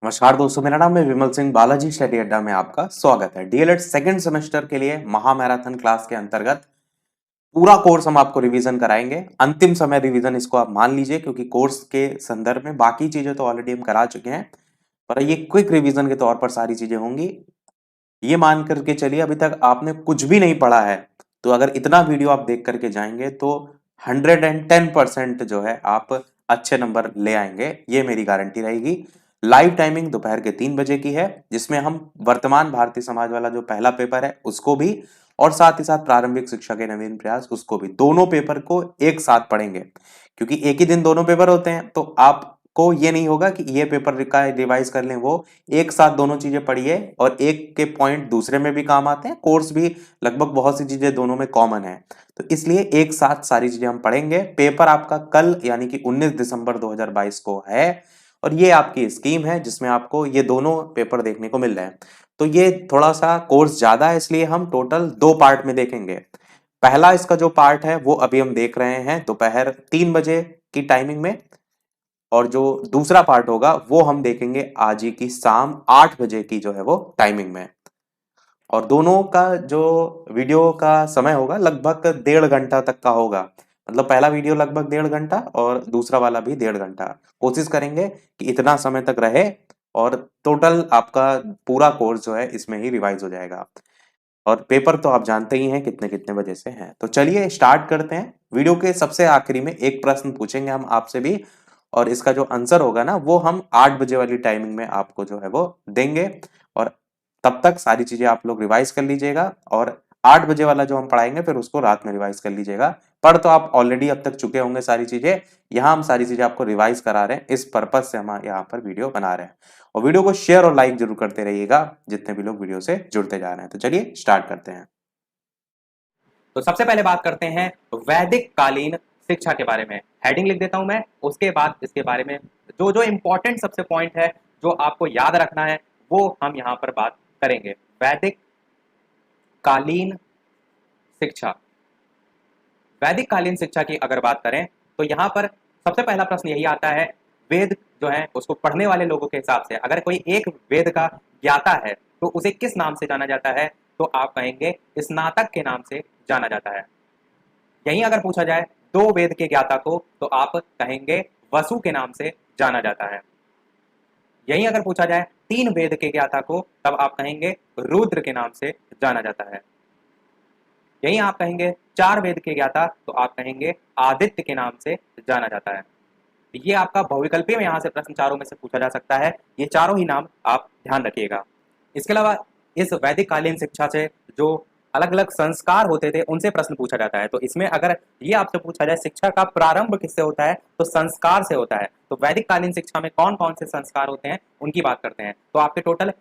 नमस्कार दोस्तों, मेरा नाम है विमल सिंह। बालाजी स्टडी अड्डा में आपका स्वागत है। डीएलएड सेकंड सेमेस्टर के लिए महा मैराथन क्लास के अंतर्गत पूरा कोर्स हम आपको रिवीजन कराएंगे। अंतिम समय रिवीजन इसको आप मान लीजिए, क्योंकि कोर्स के संदर्भ में बाकी चीजें तो ऑलरेडी हम करा चुके हैं, पर ये क्विक रिवीजन के तौर पर सारी चीजें होंगी। ये मान करके चलिए, अभी तक आपने कुछ भी नहीं पढ़ा है तो अगर इतना वीडियो आप देख करके जाएंगे तो 110% जो है आप अच्छे नंबर ले आएंगे, ये मेरी गारंटी रहेगी। लाइव टाइमिंग दोपहर के 3 बजे की है, जिसमें हम वर्तमान भारतीय समाज वाला जो पहला पेपर है उसको भी, और साथ ही साथ प्रारंभिक शिक्षा के नवीन प्रयास उसको भी, दोनों पेपर को एक साथ पढ़ेंगे। क्योंकि एक ही दिन दोनों पेपर होते हैं तो आपको ये नहीं होगा कि ये पेपर का रिवाइज कर लें, वो एक साथ दोनों चीजें पढ़िए और एक के पॉइंट दूसरे में भी काम आते हैं। कोर्स भी लगभग बहुत सी चीजें दोनों में कॉमन है, तो इसलिए एक साथ सारी चीजें हम पढ़ेंगे। पेपर आपका कल यानी कि 19 दिसंबर 2022 को है, और ये आपकी स्कीम है जिसमें आपको ये दोनों पेपर देखने को मिल रहे हैं। तो ये थोड़ा सा कोर्स ज्यादा है, इसलिए हम टोटल 2 पार्ट में देखेंगे। पहला इसका जो पार्ट है वो अभी हम देख रहे हैं दोपहर 3 बजे की टाइमिंग में, और जो दूसरा पार्ट होगा वो हम देखेंगे आज ही की शाम 8 बजे की जो है वो टाइमिंग में। और दोनों का जो वीडियो का समय होगा लगभग 1.5 घंटा तक का होगा। मतलब पहला वीडियो लगभग 1.5 घंटा और दूसरा वाला भी 1.5 घंटा। कोशिश करेंगे कि इतना समय तक रहे, और टोटल आपका पूरा कोर्स जो है इसमें ही रिवाइज हो जाएगा। और पेपर तो आप जानते ही हैं कितने कितने बजे से हैं। तो चलिए स्टार्ट करते हैं। वीडियो के सबसे आखिरी में एक प्रश्न पूछेंगे हम आपसे भी, और इसका जो आंसर होगा ना वो हम 8 बजे वाली टाइमिंग में आपको जो है वो देंगे। और तब तक सारी चीजें आप लोग रिवाइज कर लीजिएगा, और 8 बजे वाला जो हम पढ़ाएंगे फिर उसको रात में रिवाइज कर लीजिएगा। पढ़ तो आप ऑलरेडी अब तक चुके होंगे सारी चीजें, यहाँ हम सारी चीजें आपको रिवाइज करा रहे हैं। इस पर्पज से हम यहाँ पर वीडियो बना रहे हैं। और वीडियो को शेयर और लाइक जरूर करते रहिएगा जितने भी लोग वीडियो से जुड़ते जा रहे हैं। तो चलिए स्टार्ट करते हैं। तो सबसे पहले बात करते हैं वैदिक कालीन शिक्षा के बारे में। हेडिंग लिख देता हूं मैं, उसके बाद इसके बारे में जो जो इंपॉर्टेंट सबसे पॉइंट है जो आपको याद रखना है वो हम यहां पर बात करेंगे। वैदिक कालीन शिक्षा। वैदिक कालीन शिक्षा की अगर बात करें तो यहाँ पर सबसे पहला प्रश्न यही आता है, वेद जो है उसको पढ़ने वाले लोगों के हिसाब से अगर कोई एक वेद का ज्ञाता है तो उसे किस नाम से जाना जाता है? तो आप कहेंगे स्नातक के नाम से जाना जाता है। यहीं अगर पूछा जाए दो वेद के ज्ञाता को तो आप कहेंगे वसु के नाम से जाना जाता है। यहीं अगर पूछा जाए तीन वेद के ज्ञाता को तब आप कहेंगे रुद्र के नाम से जाना जाता है। यहीं आप कहेंगे चार वेद के ज्ञाता तो आप कहेंगे आदित्य के नाम से जाना जाता है। ये आपका बहुविकल्पीय में यहाँ से प्रश्न चारों में से पूछा जा सकता है, ये चारों ही नाम आप ध्यान रखिएगा। इसके अलावा इस वैदिक कालीन शिक्षा से जो अलग अलग संस्कार होते थे उनसे प्रश्न पूछा जाता है। तो इसमें अगर ये आपसे पूछा जाए शिक्षा का प्रारंभ किससे होता है तो संस्कार से होता है। तो वैदिक कालीन शिक्षा में कौन कौन से संस्कार होते हैं उनकी बात करते हैं। तो आपके टोटल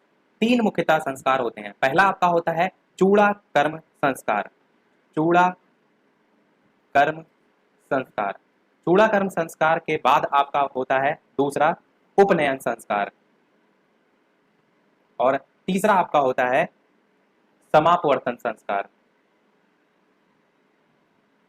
तीन मुख्यतः संस्कार होते हैं। पहला आपका होता है चूड़ा कर्म संस्कार। चूड़ा कर्म संस्कार। चूड़ा कर्म संस्कार के बाद आपका होता है दूसरा उपनयन संस्कार, और तीसरा आपका होता है समापवर्तन संस्कार।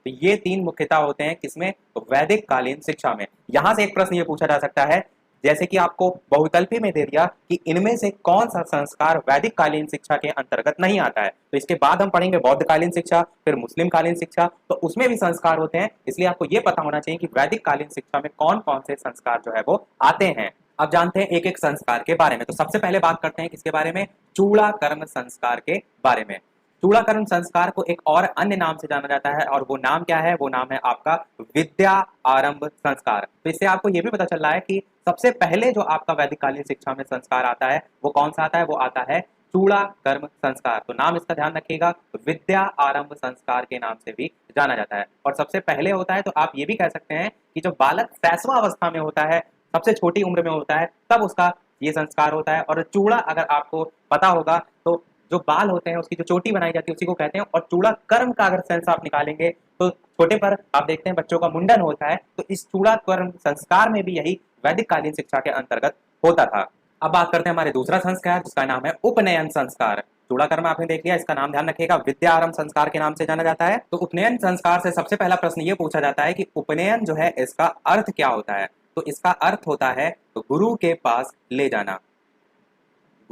तो ये तीन मुख्यतः होते हैं किसमें? तो वैदिक कालीन शिक्षा में। यहां से एक प्रश्न ये पूछा जा सकता है, जैसे कि आपको बहुविकल्पी में दे दिया कि इनमें से कौन सा संस्कार वैदिक कालीन शिक्षा के अंतर्गत नहीं आता है। तो इसके बाद हम पढ़ेंगे बौद्ध कालीन शिक्षा, फिर मुस्लिम कालीन शिक्षा, तो उसमें भी संस्कार होते हैं। इसलिए आपको ये पता होना चाहिए कि वैदिक कालीन शिक्षा में कौन कौन से संस्कार जो है वो आते हैं। अब जानते हैं एक एक संस्कार के बारे में। तो सबसे पहले बात करते हैं किसके बारे में? चूड़ा कर्म संस्कार के बारे में। चूड़ा कर्म संस्कार को एक और अन्य नाम से जाना जाता है, और वो नाम क्या है? वो नाम है आपका विद्या आरंभ संस्कार। तो इससे आपको ये भी पता चल रहा है कि सबसे पहले जो आपका वैदिक कालीन शिक्षा में संस्कार आता है वो कौन सा आता है? वो आता है चूड़ा कर्म संस्कार। तो नाम इसका ध्यान रखिएगा, विद्या आरंभ संस्कार के नाम से भी जाना जाता है। और सबसे पहले होता है तो आप ये भी कह सकते हैं कि जो बालक शैशव अवस्था में होता है, सबसे छोटी उम्र में होता है, तब उसका ये संस्कार होता है। और चूड़ा अगर आपको पता होगा तो जो बाल होते हैं उसकी जो चोटी बनाई जाती है उसी को कहते हैं। और चूड़ा कर्म का अगर सेंस आप निकालेंगे तो छोटे पर आप देखते हैं बच्चों का मुंडन होता है, तो इस चूड़ा कर्म संस्कार में भी यही वैदिक कालीन शिक्षा के अंतर्गत होता था। अब बात करते हैं हमारे दूसरा संस्कार जिसका नाम है उपनयन संस्कार। चूड़ा कर्म आपने देख लिया, इसका नाम ध्यान रखिएगा, विद्या आरंभ संस्कार के नाम से जाना जाता है। तो उपनयन संस्कार से सबसे पहला प्रश्न ये पूछा जाता है कि उपनयन जो है इसका अर्थ क्या होता है? तो इसका अर्थ होता है तो गुरु के पास ले जाना।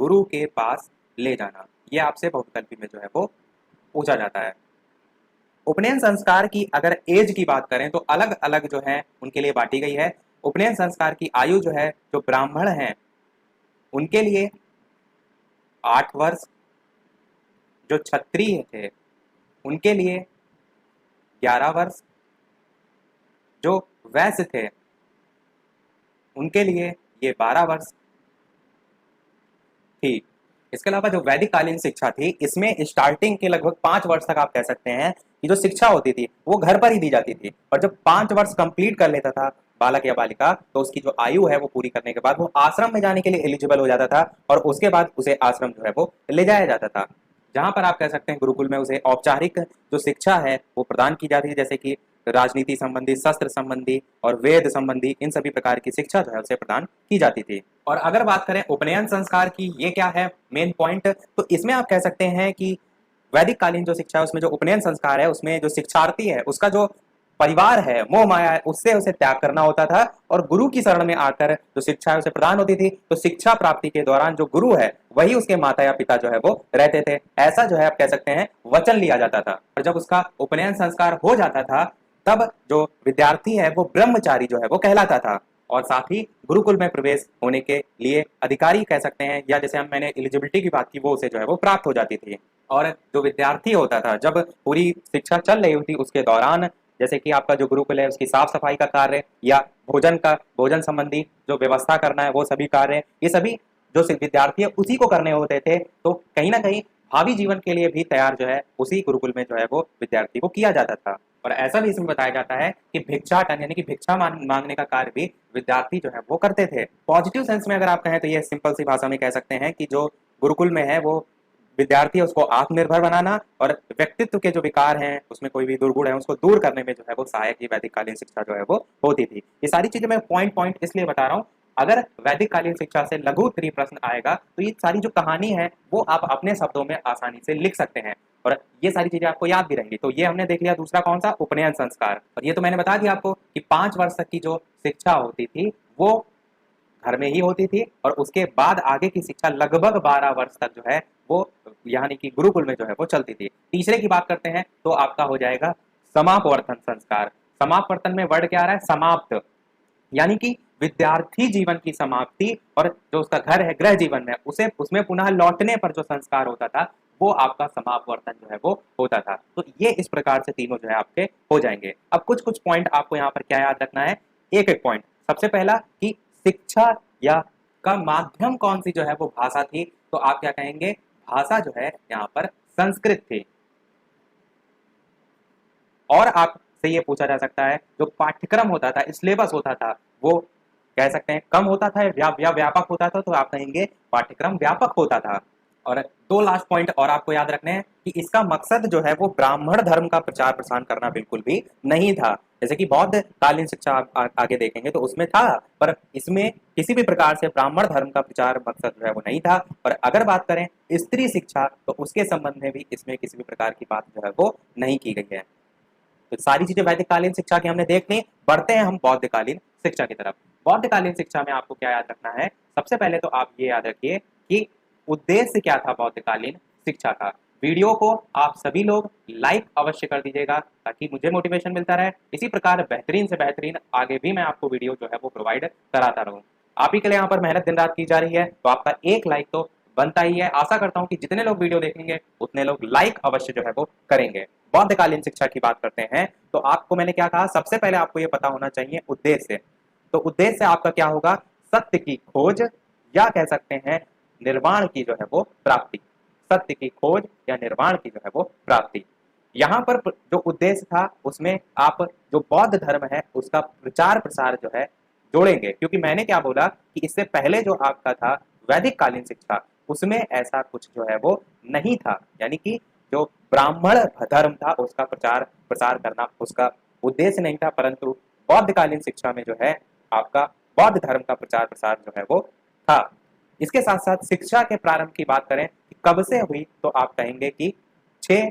गुरु के पास ले जाना। ये आपसे बहुविकल्पी में जो है वो पूछा जाता है। उपनयन संस्कार की अगर एज की बात करें तो अलग अलग जो है उनके लिए बांटी गई है। उपनयन संस्कार की आयु जो है, जो ब्राह्मण हैं उनके लिए 8 वर्ष, जो क्षत्रिय थे उनके लिए 11 वर्ष, जो वैश्य थे उनके लिए ये 12 वर्ष थी। इसके अलावा जो वैदिक कालीन शिक्षा थी, इसमें स्टार्टिंग के लगभग 5 वर्ष तक आप कह सकते हैं कि जो शिक्षा होती थी वो घर पर ही दी जाती थी, और जब 5 वर्ष कंप्लीट कर लेता था बालक या बालिका, तो उसकी जो आयु है वो पूरी करने के बाद वो आश्रम में जाने के लिए एलिजिबल हो जाता था, और उसके बाद उसे आश्रम जो है वो ले जाया जाता था, जहां पर आप कह सकते हैं गुरुकुल में उसे औपचारिक जो शिक्षा है वो प्रदान की जाती है, जैसे कि राजनीति संबंधी, शस्त्र संबंधी और वेद संबंधी इन सभी प्रकार की शिक्षा जो है उसे प्रदान की जाती थी। और अगर बात करें उपनयन संस्कार की, ये क्या है मेन पॉइंट, तो इसमें आप कह सकते हैं कि वैदिक कालीन जो शिक्षा है उसमें जो उपनयन संस्कार है उसमें जो शिक्षार्थी है उसका जो परिवार है, मोह माया है, उससे उसे त्याग करना होता था, और गुरु की शरण में आकर जो शिक्षा है उसे प्रदान होती थी। तो शिक्षा प्राप्ति के दौरान जो गुरु है वही उसके माता या पिता जो है वो रहते थे। ऐसा जो है आप कह सकते हैं वचन लिया जाता था, और जब उसका उपनयन संस्कार हो जाता था तब जो विद्यार्थी है वो ब्रह्मचारी जो है वो कहलाता था, और साथ ही गुरुकुल में प्रवेश होने के लिए अधिकारी कह सकते हैं, या जैसे हम मैंने एलिजिबिलिटी की बात की, वो उसे जो है वो प्राप्त हो जाती थी। और जो विद्यार्थी होता था, जब पूरी शिक्षा चल रही होती उसके दौरान, जैसे कि आपका जो गुरुकुल है उसकी साफ सफाई का कार्य या भोजन संबंधी जो व्यवस्था करना है वो सभी कार्य, ये सभी जो विद्यार्थी है उसी को करने होते थे। तो कहीं ना कहीं भावी जीवन के लिए भी तैयार जो है उसी गुरुकुल में जो है वो विद्यार्थी को किया जाता था। और ऐसा भी इसमें बताया जाता है कि भिक्षाटन यानी कि भिक्षा मांगने का कार्य भी विद्यार्थी जो है वो करते थे। पॉजिटिव सेंस में अगर आप कहें तो ये सिंपल सी भाषा में कह सकते हैं कि जो गुरुकुल में है वो विद्यार्थी है उसको आत्मनिर्भर बनाना, और व्यक्तित्व के जो विकार हैं उसमें कोई भी दुर्गुण है उसको दूर करने में जो है वो सहायक ये वैदिक कालीन शिक्षा जो है वो होती थी। ये सारी चीजें मैं पॉइंट पॉइंट इसलिए बता रहा हूँ, अगर वैदिक कालीन शिक्षा से लघु उत्तरीय प्रश्न आएगा तो ये सारी जो कहानी है वो आप अपने शब्दों में आसानी से लिख सकते हैं, और ये सारी चीजें आपको याद भी रहेंगी। तो ये हमने देख लिया दूसरा कौन सा, उपनयन संस्कार। और ये तो मैंने बता दिया आपको कि 5 वर्ष तक की जो शिक्षा होती थी वो घर में ही होती थी, और उसके बाद आगे की शिक्षा लगभग 12 वर्ष तक जो है वो यानी कि गुरुकुल में जो है वो चलती थी। तीसरे की बात करते हैं तो आपका हो जाएगा समापवर्तन संस्कार। समापवर्तन में वर्ड क्या आ रहा है, समाप्त, यानी कि विद्यार्थी जीवन की समाप्ति, और जो उसका घर है गृह जीवन में उसे उसमें पुनः लौटने पर जो संस्कार होता था वो आपका समापवर्तन जो है वो होता था। तो ये इस प्रकार से तीनों जो है आपके हो जाएंगे। अब कुछ कुछ पॉइंट आपको यहाँ पर क्या याद रखना है, एक एक पॉइंट। सबसे पहला कि शिक्षा या का माध्यम कौन सी जो है वो भाषा थी, तो आप क्या कहेंगे, भाषा जो है यहाँ पर संस्कृत थी। और आपसे ये पूछा जा सकता है जो पाठ्यक्रम होता था, सिलेबस होता था, वो कह सकते हैं कम होता था या व्यापक होता था, तो आप कहेंगे पाठ्यक्रम व्यापक होता था। और दो लास्ट पॉइंट और आपको याद रखने हैं कि इसका मकसद जो है वो ब्राह्मण धर्म का प्रचार प्रसार करना बिल्कुल भी नहीं था। जैसे कि बौद्ध कालीन शिक्षा आप आगे देखेंगे तो उसमें था, पर इसमें किसी भी प्रकार से ब्राह्मण धर्म का प्रचार मकसद जो है वो नहीं था। और अगर बात करें स्त्री शिक्षा तो उसके संबंध में भी इसमें किसी भी प्रकार की बात जो है वो नहीं की गई है। तो सारी चीजें वैदिक कालीन शिक्षा की हमने देख ली। बढ़ते हैं हम बौद्धकालीन शिक्षा की तरफ। बौद्धकालीन शिक्षा में आपको क्या याद रखना है, सबसे पहले तो आप ये याद रखिए कि उद्देश्य क्या था बौद्धकालीन शिक्षा का। वीडियो को आप सभी लोग लाइक अवश्य कर दीजिएगा ताकि मुझे मोटिवेशन मिलता रहे। इसी प्रकार बेहतरीन से बेहतरीन आगे भी मैं आपको वीडियो जो है वो प्रोवाइड कराता रहूं। आप ही के लिए यहाँ पर मेहनत दिन रात की जा रही है, तो आपका एक लाइक तो बनता ही है। आशा करता हूँ कि जितने लोग वीडियो देखेंगे उतने लोग लाइक अवश्य जो है वो करेंगे। बौद्धकालीन शिक्षा की बात करते हैं तो आपको मैंने क्या कहा, सबसे पहले आपको ये पता होना चाहिए उद्देश्य। तो उद्देश्य आपका क्या होगा, सत्य की खोज या कह सकते हैं निर्वाण की जो है वो प्राप्ति। सत्य की खोज या निर्वाण की जो है वो प्राप्ति। यहाँ पर जो उद्देश्य था उसमें आप जो बौद्ध धर्म है उसका प्रचार प्रसार जो है जोड़ेंगे, क्योंकि मैंने क्या बोला कि इससे पहले जो आपका था वैदिक कालीन शिक्षा उसमें ऐसा कुछ जो है वो नहीं था, यानी कि जो ब्राह्मण धर्म था उसका प्रचार प्रसार करना उसका उद्देश्य नहीं था, परंतु बौद्धकालीन शिक्षा में जो है आपका बौद्ध धर्म का प्रचार प्रसार जो है वो था। इसके साथ साथ शिक्षा के प्रारंभ की बात करें कि कब से हुई, तो आप कहेंगे कि 6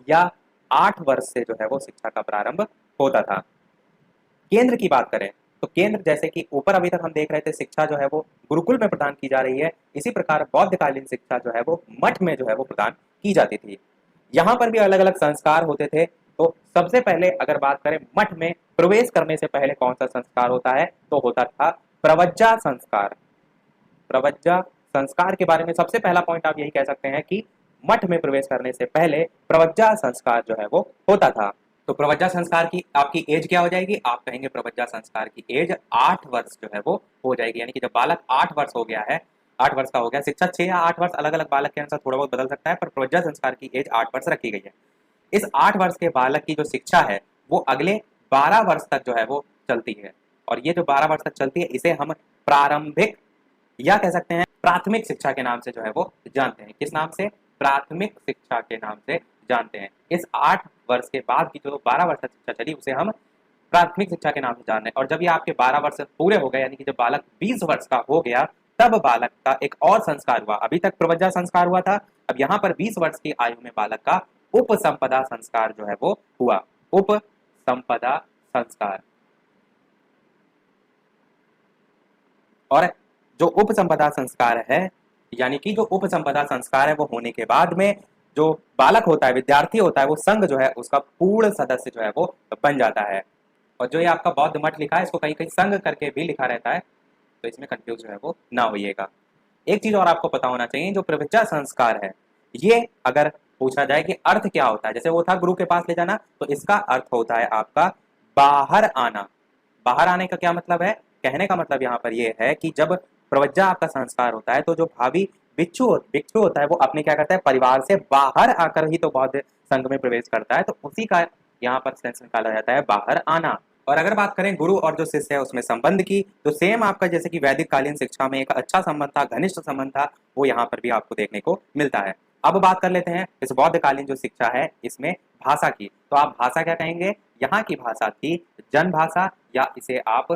या 8 वर्ष से जो है वो शिक्षा का प्रारंभ होता था। केंद्र की बात करें तो केंद्र जैसे कि ऊपर अभी तक हम देख रहे थे शिक्षा जो है वो गुरुकुल में प्रदान की जा रही है, इसी प्रकार बौद्धकालीन शिक्षा जो है वो मठ में जो है वो प्रदान की जाती थी। यहाँ पर भी अलग अलग संस्कार होते थे। तो सबसे पहले अगर बात करें मठ में प्रवेश करने से पहले कौन सा संस्कार होता है, तो होता था प्रवज्जा संस्कार। प्रवज्जा संस्कार के बारे में सबसे पहला पॉइंट आप यही कह सकते हैं कि मठ में प्रवेश करने से पहले प्रवज्जा संस्कार जो है वो होता था। तो प्रवज्जा संस्कार की आपकी एज क्या हो जाएगी, आप कहेंगे प्रवज्जा संस्कार की एज 8 वर्ष जो है वो हो जाएगी। यानी कि जब बालक 8 वर्ष हो गया है, 8 वर्ष का हो गया, शिक्षा 6 या 8 वर्ष अलग अलग बालक के अनुसार थोड़ा बहुत बदल सकता है, पर प्रवज्जा संस्कार की एज 8 वर्ष रखी गई है। इस 8 वर्ष के बालक की जो शिक्षा है वो अगले 12 वर्ष तक जो है वो चलती है। और ये जो 12 वर्ष तक चलती है इसे हम प्रारंभिक या कह सकते हैं प्राथमिक शिक्षा के नाम से जो है वो जानते हैं। किस नाम से? प्राथमिक शिक्षा के नाम से जानते हैं। इस 8 वर्ष के बाद की जो 12 वर्ष तक शिक्षा चली उसे हम प्राथमिक शिक्षा के नाम से जान रहे हैं। और जब ये आपके 12 वर्ष पूरे हो गए, यानी कि जब बालक 20 वर्ष का हो गया, तब बालक का एक और संस्कार हुआ। अभी तक प्रवज्जा संस्कार हुआ था, अब यहाँ पर 20 वर्ष की आयु में बालक का उपसंपदा संस्कार जो है वो हुआ। उपसंपदा संस्कार। और जो उपसंपदा संस्कार है, यानी कि जो उपसंपदा संस्कार है वो होने के बाद में जो बालक होता है, विद्यार्थी होता है, वो संघ जो है उसका पूर्ण सदस्य जो है वो बन जाता है। और जो ये आपका बौद्ध मठ लिखा है इसको कहीं कहीं संघ करके भी लिखा रहता है, तो इसमें कंफ्यूज जो है वो ना होइएगा। एक चीज और आपको पता होना चाहिए, जो प्रवज्जा संस्कार है ये अगर पूछा जाए कि अर्थ क्या होता है, जैसे वो था गुरु के पास ले जाना, तो इसका अर्थ होता है आपका बाहर आना। बाहर आने का क्या मतलब है? कहने का मतलब यहाँ पर ये है कि जब प्रवज्जा आपका संस्कार होता है तो जो भावी भिक्षु होता है वो अपने क्या करता है, परिवार से बाहर आकर ही तो बौद्ध संघ में प्रवेश करता है, तो उसी का यहाँ पर सेंस निकाला जाता है बाहर आना। और अगर बात करें गुरु और जो शिष्य है उसमें संबंध की, तो सेम आपका जैसे कि वैदिक कालीन शिक्षा में एक अच्छा संबंध था, घनिष्ठ संबंध था, वो यहाँ पर भी आपको देखने को मिलता है। अब बात कर लेते हैं इस बौद्ध कालीन जो शिक्षा है इसमें भाषा की। तो आप भाषा क्या कहेंगे? यहाँ की भाषा थी जन भाषा, या इसे आप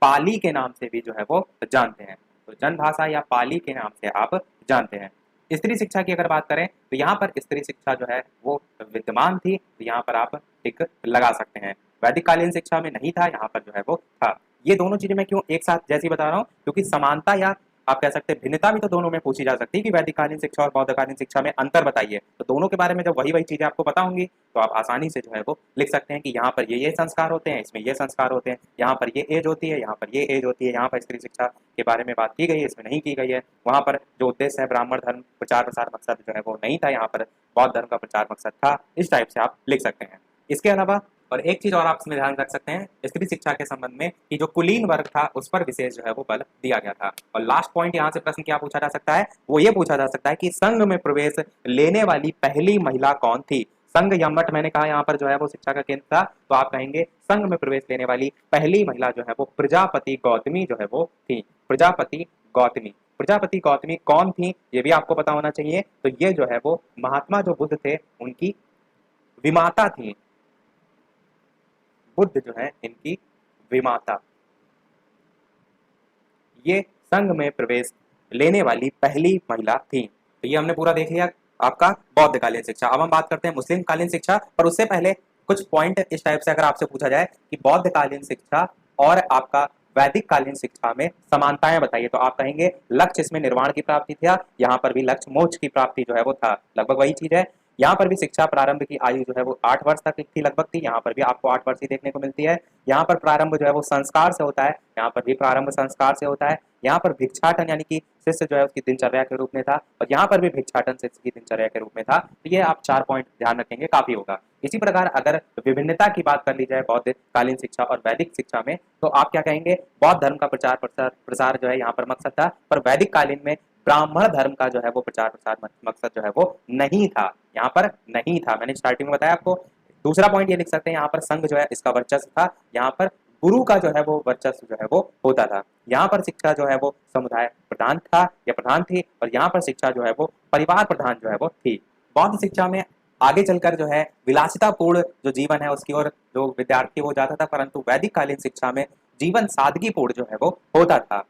पाली के नाम से भी जो है वो जानते हैं। तो जन भाषा या पाली के नाम से आप जानते हैं। स्त्री शिक्षा की अगर बात करें तो यहाँ पर स्त्री शिक्षा जो है वो विद्यमान थी, तो यहाँ पर आप टिक लगा सकते हैं। वैदिक कालीन शिक्षा में नहीं था, यहाँ पर जो है वो था। ये दोनों चीजें मैं क्यों एक साथ जैसी बता रहा हूँ, क्योंकि समानता या आप कह सकते हैं भिन्नता भी तो दोनों में पूछी जा सकती है कि वैदिक कालीन शिक्षा और बौद्ध कालीन शिक्षा में अंतर बताइए। तो दोनों के बारे में जब वही चीजें आपको पता होंगी तो आप आसानी से जो है वो लिख सकते हैं कि यहाँ पर ये संस्कार होते हैं, इसमें ये संस्कार होते हैं, यहाँ पर ये एज होती है, यहाँ पर ये एज होती है, यहाँ पर स्त्री शिक्षा के बारे में बात की गई है, इसमें नहीं की गई है। वहाँ पर जो उद्देश्य है ब्राह्मण धर्म प्रचार प्रसार मकसद जो है वो नहीं था, यहाँ पर बौद्ध धर्म का प्रचार मकसद था। इस टाइप से आप लिख सकते हैं। इसके अलावा और एक चीज और आप इसमें ध्यान रख सकते हैं स्त्री शिक्षा के संबंध में कि जो कुलीन वर्ग था उस पर विशेष जो है वो बल दिया गया था। और लास्ट पॉइंट यहाँ से प्रश्न क्या पूछा जा सकता है, वो ये पूछा जा सकता है कि संघ में प्रवेश लेने वाली पहली महिला कौन थी? संघ या मठ मैंने कहा यहाँ पर जो है वो शिक्षा का केंद्र था, तो आप कहेंगे संघ में प्रवेश लेने वाली पहली महिला जो है वो प्रजापति गौतमी जो है वो थी। प्रजापति गौतमी। प्रजापति गौतमी कौन थी ये भी आपको पता होना चाहिए। तो ये जो है वो महात्मा जो बुद्ध थे उनकी विमाता थी। बुद्ध जो है इनकी विमाता। ये संघ में प्रवेश लेने वाली पहली महिला थी। तो ये हमने पूरा देख लिया आपका बौद्ध कालीन शिक्षा। अब हम बात करते हैं मुस्लिम कालीन शिक्षा, पर उससे पहले कुछ पॉइंट इस टाइप से अगर आपसे पूछा जाए कि बौद्ध कालीन शिक्षा और आपका वैदिक कालीन शिक्षा में समानताएं बताइए, तो आप कहेंगे लक्ष्य इसमें निर्वाण की प्राप्ति था, यहाँ पर भी लक्ष्य मोक्ष की प्राप्ति जो है वो था, लगभग वही चीज है। यहाँ पर भी शिक्षा प्रारंभ की आयु जो है वो 8 वर्ष तक थी लगभग थी, यहाँ पर भी आपको 8 वर्ष ही देखने को मिलती है। यहाँ पर प्रारंभ जो है वो संस्कार से होता है, यहाँ पर भी प्रारंभ संस्कार से होता है। यहाँ पर भिक्षाटन यानी कि शिष्य जो है उसकी दिनचर्या के रूप में था, और यहाँ पर भी भिक्षाटन शिष्य की दिनचर्या के रूप में था। तो ये आप 4 पॉइंट ध्यान रखेंगे काफी होगा। इसी प्रकार अगर विभिन्नता की बात कर ली जाए बौद्ध कालीन शिक्षा और वैदिक शिक्षा में, तो आप क्या कहेंगे? बौद्ध धर्म का प्रचार प्रसार जो है यहाँ पर मकसद था, पर वैदिक कालीन में ब्राह्मण धर्म का जो है वो प्रचार प्रसार मकसद जो है वो नहीं था, यहाँ पर नहीं था। मैंने स्टार्टिंग में बताया आपको। दूसरा पॉइंट ये लिख सकते हैं, यहाँ पर संघ जो है इसका वर्चस्व था, यहाँ पर गुरु का जो है वो वर्चस्व जो है वो होता था। यहाँ पर शिक्षा जो है वो समुदाय प्रधान था या प्रधान थी, और यहाँ पर शिक्षा जो है वो परिवार प्रधान जो है वो थी। बौद्ध शिक्षा में आगे चलकर जो है विलासितापूर्ण जो जीवन है उसकी ओर जो विद्यार्थी वो जाता था, परंतु वैदिक कालीन शिक्षा में जीवन सादगीपूर्ण जो है वो होता था।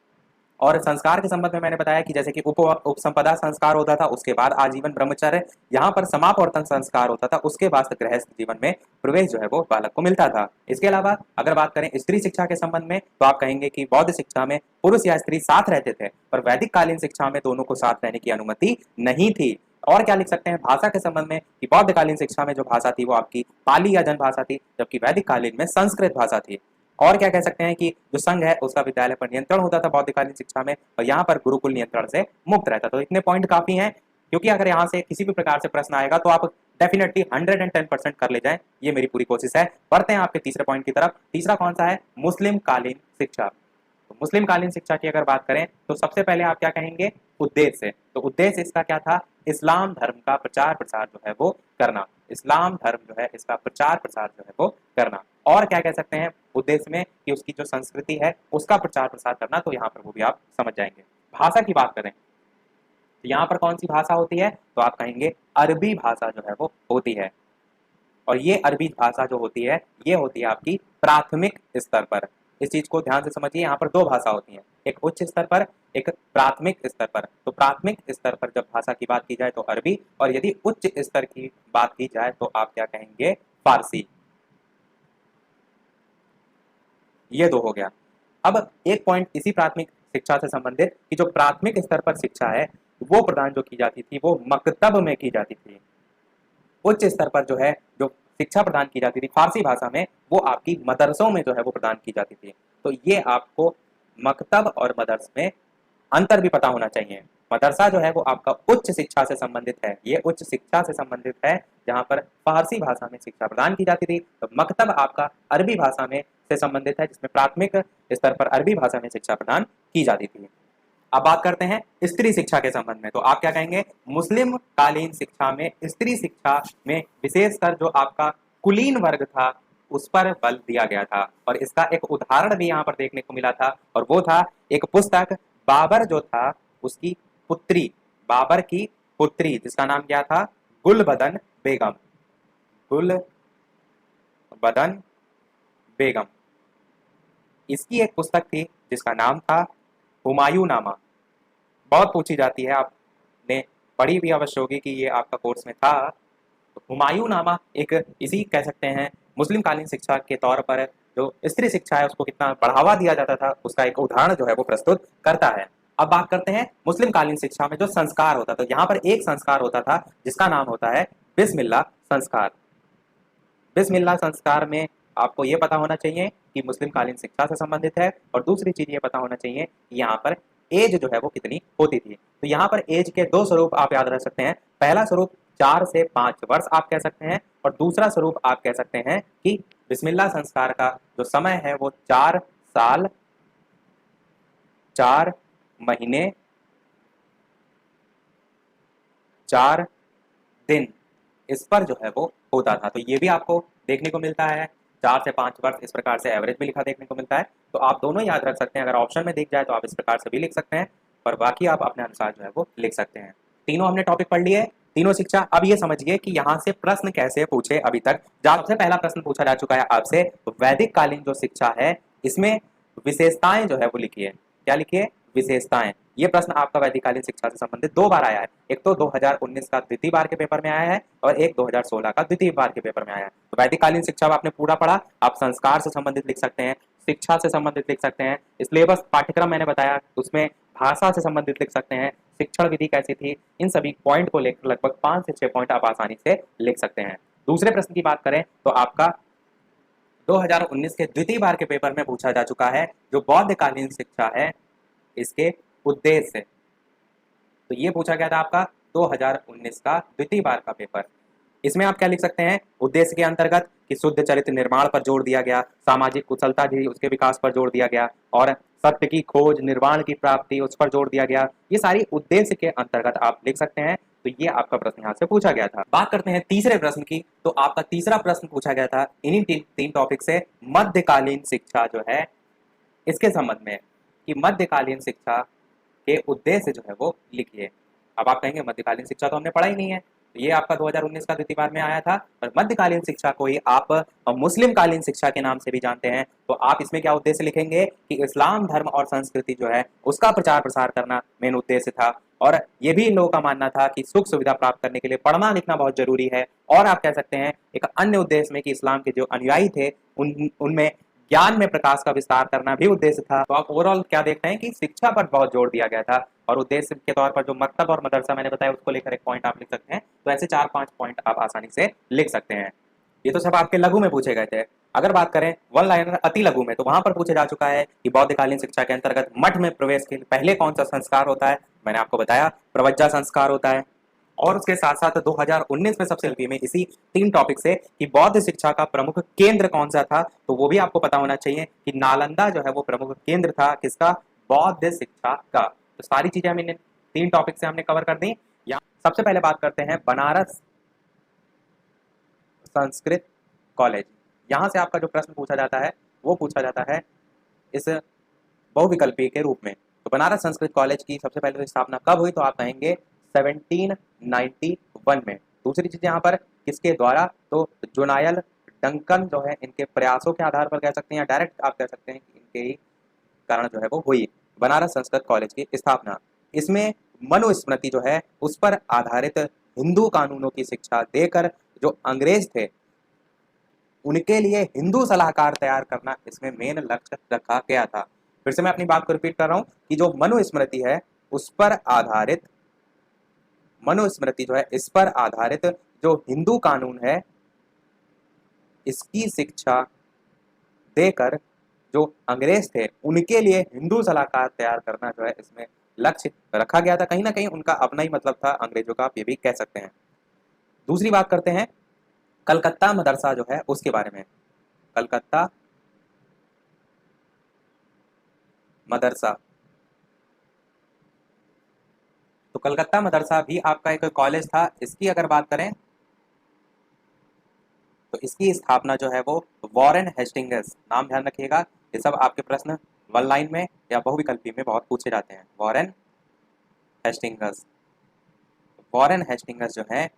और संस्कार के संबंध में मैंने बताया कि जैसे कि उपसंपदा संस्कार होता था, उसके बाद आजीवन ब्रह्मचर्य, यहाँ पर समापवर्तन संस्कार होता था, उसके बाद गृहस्थ जीवन में प्रवेश जो है वो बालक को मिलता था। इसके अलावा अगर बात करें स्त्री शिक्षा के संबंध में, तो आप कहेंगे कि बौद्ध शिक्षा में पुरुष या स्त्री साथ रहते थे, पर वैदिक कालीन शिक्षा में दोनों को साथ रहने की अनुमति नहीं थी। और क्या लिख सकते हैं भाषा के संबंध में कि बौद्ध कालीन शिक्षा में जो भाषा थी वो आपकी पाली या जन भाषा थी, जबकि वैदिक कालीन में संस्कृत भाषा थी। और क्या कह सकते हैं कि जो संघ है उसका विद्यालय पर नियंत्रण होता था बौद्धकालीन शिक्षा में, और यहाँ पर गुरुकुल नियंत्रण से मुक्त रहता। तो इतने पॉइंट काफी हैं, क्योंकि अगर यहाँ से किसी भी प्रकार से प्रश्न आएगा तो आप डेफिनेटली 110% कर ले जाएं, ये मेरी पूरी कोशिश है। बढ़ते हैं आपके तीसरे पॉइंट की तरफ। तीसरा कौन सा है? मुस्लिम कालीन शिक्षा। तो मुस्लिम कालीन शिक्षा की अगर बात करें तो सबसे पहले आप क्या कहेंगे? उद्देश्य। तो उद्देश्य इसका क्या था? इस्लाम धर्म का प्रचार प्रसार जो है वो करना। इस्लाम धर्म जो है इसका प्रचार प्रसार जो है वो करना। और क्या कह सकते हैं उद्देश्य में कि उसकी जो संस्कृति है उसका प्रचार प्रसार करना, तो यहाँ पर वो भी आप समझ जाएंगे। भाषा की बात करें तो यहाँ पर कौन सी भाषा होती है? तो आप कहेंगे अरबी भाषा जो है वो होती है। और ये अरबी भाषा जो होती है ये होती है आपकी प्राथमिक स्तर पर। इस चीज को ध्यान से समझिए, यहाँ पर दो भाषा होती हैं, एक उच्च स्तर पर, एक प्राथमिक स्तर पर। तो प्राथमिक स्तर पर जब भाषा की बात की जाए तो अरबी, और यदि उच्च स्तर की बात की जाए तो आप क्या कहेंगे? फारसी। ये दो हो गया। अब एक पॉइंट इसी प्राथमिक शिक्षा से संबंधित कि जो प्राथमिक स्तर पर शिक्षा है वो प्रदान जो की जाती थी वो मकतब में की जाती थी। उच्च स्तर पर जो है जो शिक्षा प्रदान की जाती थी फारसी भाषा में, वो आपकी मदरसों में जो है वो प्रदान की जाती थी। तो ये आपको मकतब और मदरस में अंतर भी पता होना चाहिए। मदरसा जो है वो आपका उच्च शिक्षा से संबंधित है, ये उच्च शिक्षा से संबंधित है जहाँ पर फारसी भाषा में शिक्षा प्रदान की जाती थी। तो मकतब आपका अरबी भाषा में से संबंधित है, जिसमें प्राथमिक स्तर पर अरबी भाषा में शिक्षा प्रदान की जाती थी। अब बात करते हैं स्त्री शिक्षा के संबंध में। तो आप क्या कहेंगे? मुस्लिम कालीन शिक्षा में स्त्री शिक्षा में विशेषकर जो आपका कुलीन वर्ग था उस पर बल दिया गया था, और इसका एक उदाहरण भी यहाँ पर देखने को मिला था, और वो था एक पुस्तक बाबर जो था उसकी पुत्री, बाबर की पुत्री जिसका नाम क्या था? गुलबदन बेगम। गुलबदन बेगम, इसकी एक पुस्तक थी जिसका नाम था हुमायूं नामा। बहुत पूछी जाती है, आपने पढ़ी भी अवश्य होगी कि ये आपका कोर्स में था। तो हुमायूं नामा एक इसी कह सकते हैं मुस्लिम कालीन शिक्षा के तौर पर जो स्त्री शिक्षा है उसको कितना बढ़ावा दिया जाता था उसका एक उदाहरण जो है वो प्रस्तुत करता है। अब बात करते हैं मुस्लिम कालीन शिक्षा में जो संस्कार होता था। तो यहाँ पर एक संस्कार होता था जिसका नाम होता है बिस्मिल्लाह संस्कार। बिस्मिल्लाह संस्कार में आपको ये पता होना चाहिए कि मुस्लिम कालीन शिक्षा से संबंधित है, और दूसरी चीज ये पता होना चाहिए कि यहाँ पर एज जो है वो कितनी होती थी। तो यहाँ पर एज के दो स्वरूप आप याद रख सकते हैं। पहला स्वरूप 4 से 5 वर्ष आप कह सकते हैं, और दूसरा स्वरूप आप कह सकते हैं कि बिस्मिल्लाह संस्कार का जो समय है वो 4 साल 4 महीने 4 दिन इस पर जो है वो होता था। तो ये भी आपको देखने को मिलता है, 4 से 5 वर्ष इस प्रकार से एवरेज में लिखा देखने को मिलता है। तो आप दोनों याद रख सकते हैं, अगर ऑप्शन में दिख जाए तो आप इस प्रकार से भी लिख सकते हैं, पर बाकी आप अपने अनुसार जो है वो लिख सकते हैं। तीनों हमने टॉपिक पढ़ लिए, तीनों शिक्षा। अब ये समझिए कि यहाँ से प्रश्न कैसे पूछे। अभी तक सबसे पहला प्रश्न पूछा जा चुका है आपसे, तो वैदिक कालीन जो शिक्षा है इसमें विशेषताएं जो है वो लिखिए। क्या लिखिए? विशेषताएं। ये प्रश्न आपका वैदिक कालीन शिक्षा से संबंधित 2 बार आया है, एक तो 2019 का द्वितीय बार के पेपर में आया है, और एक 2016 का द्वितीय बार के पेपर में आया है। तो वैदिक कालीन शिक्षा आपने पूरा पढ़ा, आप संस्कार से संबंधित लिख सकते हैं, शिक्षा से संबंधित लिख सकते हैं, सिलेबस पाठ्यक्रम मैंने बताया उसमें भाषा से संबंधित लिख सकते हैं, शिक्षण विधि कैसी थी, इन सभी पॉइंट को लेकर लगभग 5 से 6 पॉइंट आप आसानी से लिख सकते हैं। दूसरे प्रश्न की बात करें तो आपका 2019 के द्वितीय बार के पेपर में पूछा जा चुका है जो बौद्ध कालीन शिक्षा है इसके उद्देश्य। तो ये पूछा गया था आपका 2019 का द्वितीय बार का पेपर। इसमें आप क्या लिख सकते हैं? उद्देश्य के अंतर्गत कि शुद्ध चरित्र निर्माण पर जोर दिया गया, सामाजिक कुशलता थी उसके विकास पर जोर दिया गया, और सत्य की खोज, निर्वाण की प्राप्ति उस पर जोर दिया गया। ये सारी उद्देश्य के अंतर्गत आप लिख सकते हैं। तो ये आपका प्रश्न यहाँ से पूछा गया था। बात करते हैं तीसरे प्रश्न की। तो आपका तीसरा प्रश्न पूछा गया था इन्हीं तीन टॉपिक से मध्यकालीन शिक्षा जो है इसके संबंध में, कि मध्यकालीन शिक्षा के उद्देश्य जो है वो लिखिए। अब आप कहेंगे मध्यकालीन शिक्षा तो हमने पढ़ा ही नहीं है, तो ये आपका 2019 का द्वितीय बार में आया था। और मध्यकालीन शिक्षा को ही आप मुस्लिम कालीन शिक्षा के नाम से भी जानते हैं। तो आप इसमें क्या उद्देश्य लिखेंगे कि इस्लाम धर्म और संस्कृति जो है उसका प्रचार प्रसार करना मेन उद्देश्य था। और ये भी इन लोगों का मानना था कि सुख सुविधा प्राप्त करने के लिए पढ़ना लिखना बहुत जरूरी है। और आप कह सकते हैं एक अन्य उद्देश्य में कि इस्लाम के जो अनुयायी थे उनमें ज्ञान में प्रकाश का विस्तार करना भी उद्देश्य था। तो आप ओवरऑल क्या देखते हैं कि शिक्षा पर बहुत जोर दिया गया था। और उद्देश्य के तौर पर जो मकतब और मदरसा मैंने बताया उसको लेकर एक पॉइंट आप लिख सकते हैं। तो ऐसे 4-5 पॉइंट आप आसानी से लिख सकते हैं। ये तो सब आपके लघु में पूछे गए थे। अगर बात करें वन लाइनर अति लघु में, तो वहां पर पूछा जा चुका है कि बौद्धकालीन शिक्षा के अंतर्गत मठ में प्रवेश के पहले कौन सा संस्कार होता है। मैंने आपको बताया प्रवज्जा संस्कार होता है। और उसके साथ साथ 2019 में सबसे एलपी में इसी 3 टॉपिक से कि बौद्ध शिक्षा का प्रमुख केंद्र कौन सा था, तो वो भी आपको पता होना चाहिए कि नालंदा जो है वो प्रमुख केंद्र था किसका, बौद्ध शिक्षा का। तो सारी चीजें हम इन 3 टॉपिक से हमने कवर कर दी। यहाँ सबसे पहले बात करते हैं बनारस संस्कृत कॉलेज। यहाँ से आपका जो प्रश्न पूछा जाता है वो पूछा जाता है इस बहुविकल्पीय के रूप में। तो बनारस संस्कृत कॉलेज की सबसे पहले स्थापना कब हुई, तो आप कहेंगे 1791 में। दूसरी चीज यहाँ पर किसके द्वारा, तो जोनायल डंकन जो है इनके प्रयासों के आधार पर कह सकते हैं, या डायरेक्ट आप कह सकते हैं कि इनके ही कारण जो है वो हुई बनारस संस्कृत कॉलेज की स्थापना। इसमें मनुस्मृति जो है उस पर आधारित हिंदू कानूनों की शिक्षा देकर जो अंग्रेज थे उनके लिए हिंदू सलाहकार तैयार करना इसमें मेन लक्ष्य रखा गया था। फिर से मैं अपनी बात को रिपीट कर रहा हूं कि जो मनुस्मृति है उस पर आधारित, मनुस्मृति जो है इस पर आधारित जो हिंदू कानून है इसकी शिक्षा देकर जो अंग्रेज थे उनके लिए हिंदू सलाहकार तैयार करना जो है इसमें लक्ष्य रखा गया था। कहीं ना कहीं उनका अपना ही मतलब था अंग्रेजों का, आप ये भी कह सकते हैं। दूसरी बात करते हैं कलकत्ता मदरसा जो है उसके बारे में। कलकत्ता मदरसा, तो कलकत्ता मदरसा भी आपका एक कॉलेज था। इसकी अगर बात करें तो इसकी स्थापना जो है वो वॉरेन हेस्टिंग्स, नाम ध्यान रखिएगा, ये सब आपके प्रश्न वन लाइन में या बहुविकल्पी में बहुत पूछे जाते हैं। वॉरेन हेस्टिंग्स, वॉरेन हेस्टिंग्स जो है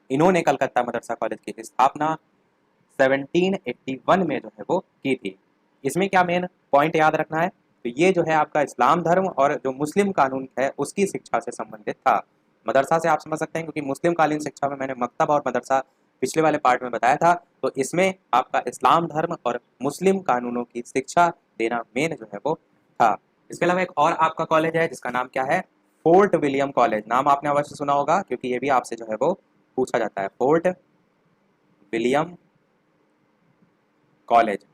इन्होंने कलकत्ता मदरसा कॉलेज की स्थापना 1781 में जो है वो की थी। इसमें क्या मेन पॉइंट याद रखना है, तो ये जो है आपका इस्लाम धर्म और जो मुस्लिम कानून है उसकी शिक्षा से संबंधित था। मदरसा से आप समझ सकते हैं क्योंकि मुस्लिम कालीन शिक्षा में मैंने मकतब और मदरसा पिछले वाले पार्ट में बताया था। तो इसमें आपका इस्लाम धर्म और मुस्लिम कानूनों की शिक्षा देना मेन जो है वो था। इसके अलावा एक और आपका कॉलेज है जिसका नाम क्या है, फोर्ट विलियम कॉलेज। नाम आपने अवश्य सुना होगा क्योंकि ये भी आपसे जो है वो पूछा जाता है, फोर्ट विलियम कॉलेज।